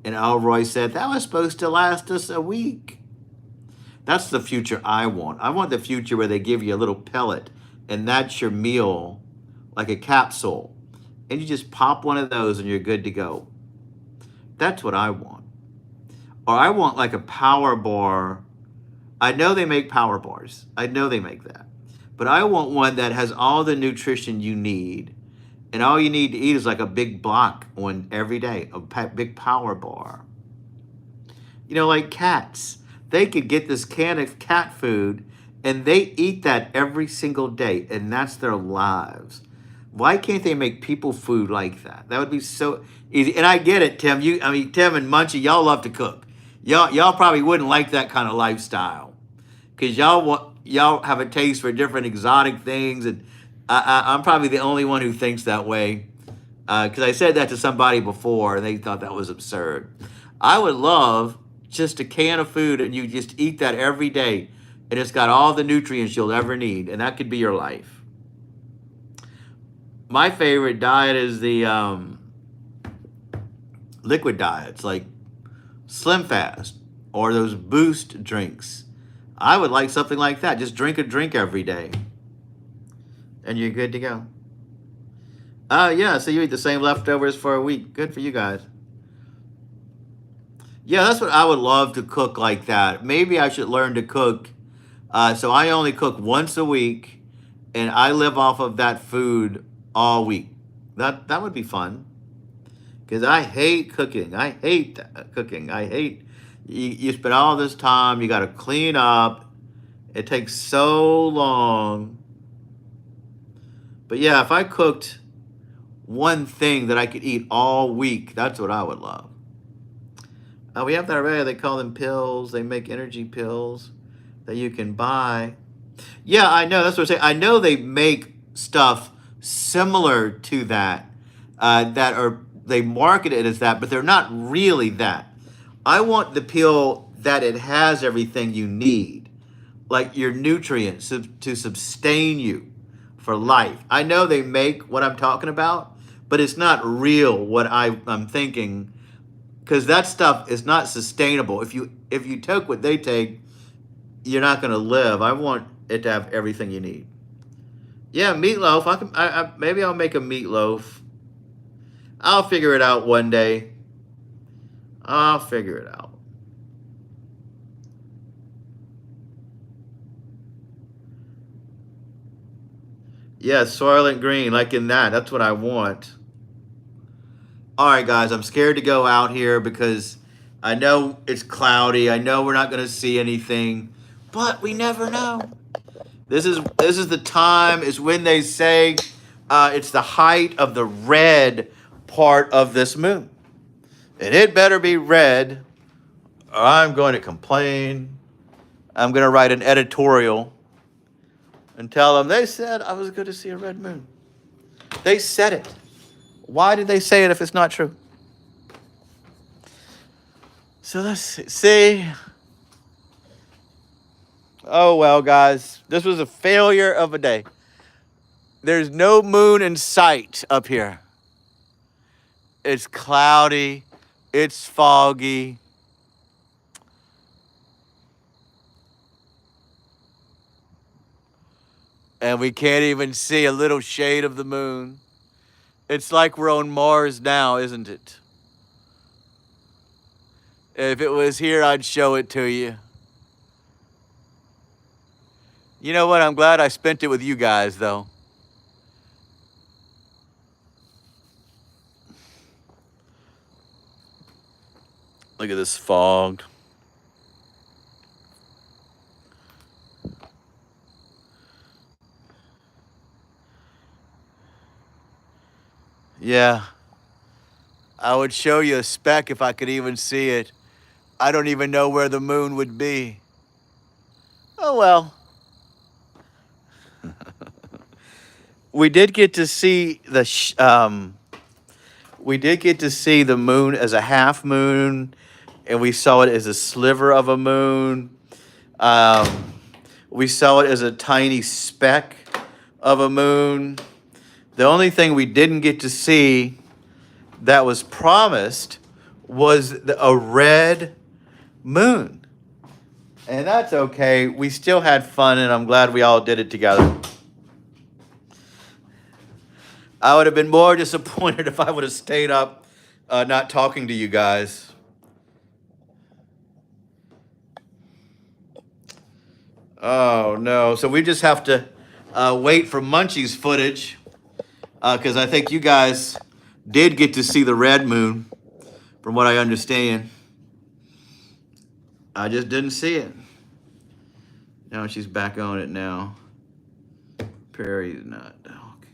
And Elroy said, that was supposed to last us a week. That's the future I want. I want the future where they give you a little pellet, and that's your meal, like a capsule. And you just pop one of those and you're good to go. That's what I want. Or I want like a power bar. I know they make power bars. I know they make that. But I want one that has all the nutrition you need. And all you need to eat is like a big block one every day, a big power bar. You know, like cats. They could get this can of cat food and they eat that every single day, and that's their lives. Why can't they make people food like that? That would be so easy. And I get it, Tim. Tim and Munchie, y'all love to cook. Y'all probably wouldn't like that kind of lifestyle, because y'all have a taste for different exotic things, and I'm probably the only one who thinks that way, because I said that to somebody before and they thought that was absurd. I would love just a can of food and you just eat that every day, and it's got all the nutrients you'll ever need, and that could be your life. My favorite diet is the liquid diets, like Slim Fast or those Boost drinks. I would like something like that. Just drink a drink every day, and you're good to go. Yeah, so you eat the same leftovers for a week. Good for you guys. Yeah, that's what I would love to cook like that. Maybe I should learn to cook. So I only cook once a week, and I live off of that food all week. That would be fun, because I hate cooking. I hate cooking. I hate you spend all this time. You got to clean up. It takes so long. But yeah, if I cooked one thing that I could eat all week, that's what I would love. We have that already. They call them pills. They make energy pills that you can buy. Yeah, I know. That's what I'm saying. I know they make stuff similar to that, they market it as that, but they're not really that. I want the pill that it has everything you need, like your nutrients to sustain you for life. I know they make what I'm talking about, but it's not real what I'm thinking, because that stuff is not sustainable. If you took what they take, you're not going to live. I want it to have everything you need. Yeah, meatloaf. Maybe I'll make a meatloaf. I'll figure it out one day. I'll figure it out. Yeah, Soylent Green, like in that. That's what I want. All right, guys, I'm scared to go out here because I know it's cloudy. I know we're not going to see anything, but we never know. This is the time. Is when they say it's the height of the red part of this moon, and it better be red, or I'm going to complain. I'm going to write an editorial and tell them they said I was going to see a red moon. They said it. Why did they say it if it's not true? So let's see. Oh, well, guys, this was a failure of a day. There's no moon in sight up here. It's cloudy. It's foggy. And we can't even see a little shade of the moon. It's like we're on Mars now, isn't it? If it was here, I'd show it to you. You know what? I'm glad I spent it with you guys, though. Look at this fog. Yeah. I would show you a speck if I could even see it. I don't even know where the moon would be. Oh, well. We did get to see we did get to see the moon as a half moon, and we saw it as a sliver of a moon. We saw it as a tiny speck of a moon. The only thing we didn't get to see that was promised was a red moon. And that's okay. We still had fun, and I'm glad we all did it together. I would have been more disappointed if I would have stayed up not talking to you guys. Oh, no. So we just have to wait for Munchie's footage because I think you guys did get to see the red moon, from what I understand. I just didn't see it. Now she's back on it now. Perry's not. Okay.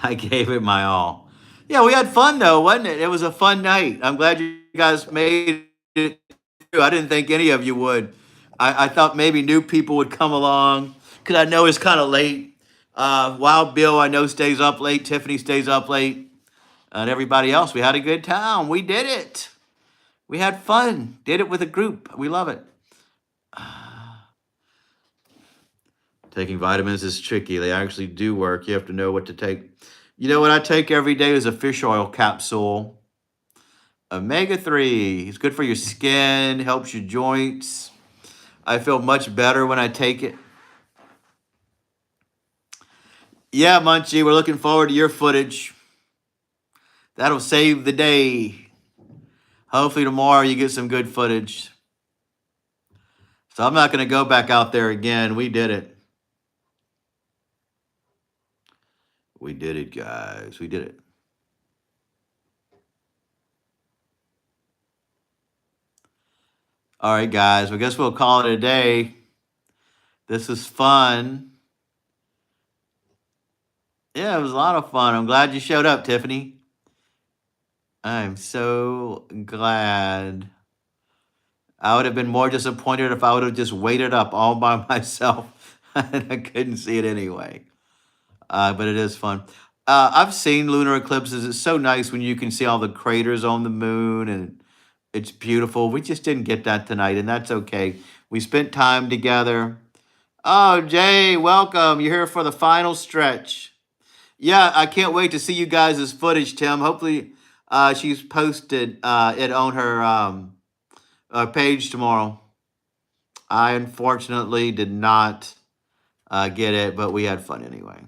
I gave it my all. Yeah, we had fun though, wasn't it? It was a fun night. I'm glad you guys made it through. I didn't think any of you would. I thought maybe new people would come along because I know it's kind of late. Wild Bill, I know, stays up late. Tiffany stays up late. And everybody else, we had a good time. We did it. We had fun. Did it with a group. We love it. Taking vitamins is tricky. They actually do work. You have to know what to take. You know what I take every day is a fish oil capsule. Omega-3. It's good for your skin, helps your joints. I feel much better when I take it. Yeah, Munchie, we're looking forward to your footage. That'll save the day. Hopefully tomorrow you get some good footage. So I'm not going to go back out there again. We did it. We did it, guys. We did it. All right, guys. Well, I guess we'll call it a day. This is fun. Yeah, it was a lot of fun. I'm glad you showed up, Tiffany. I'm so glad. I would have been more disappointed if I would have just waited up all by myself and I couldn't see it anyway. But it is fun. I've seen lunar eclipses. It's so nice when you can see all the craters on the moon and it's beautiful. We just didn't get that tonight, and that's okay. We spent time together. Oh, Jay, welcome. You're here for the final stretch. Yeah, I can't wait to see you guys' footage, Tim. Hopefully, She's posted it on her page tomorrow. I unfortunately did not get it, but we had fun anyway.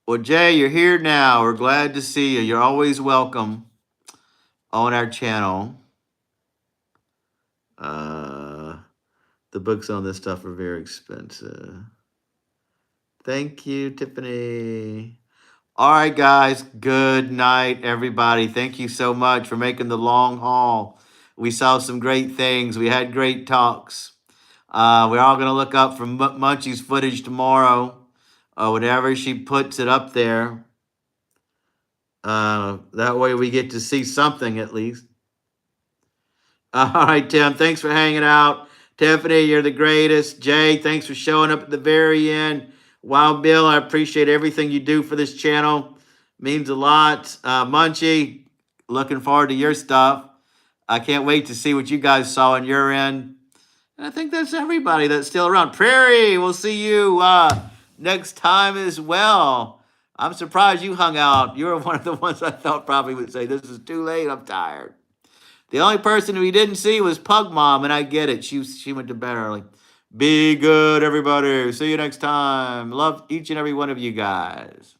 Well, Jay, you're here now. We're glad to see you. You're always welcome on our channel. The books on this stuff are very expensive. Thank you, Tiffany. All right, guys. Good night, everybody. Thank you so much for making the long haul. We saw some great things. We had great talks. We're all going to look up for Munchie's footage tomorrow. Whenever she puts it up there. That way we get to see something at least. All right, Tim. Thanks for hanging out. Tiffany, you're the greatest. Jay, thanks for showing up at the very end. Wild Bill, I appreciate everything you do for this channel. Means a lot. Munchie, looking forward to your stuff. I can't wait to see what you guys saw on your end. And I think that's everybody that's still around. Prairie, we'll see you next time as well. I'm surprised you hung out. You were one of the ones I thought probably would say, this is too late, I'm tired. The only person we didn't see was Pug Mom, and I get it. She went to bed early. Be good, everybody. See you next time. Love each and every one of you guys.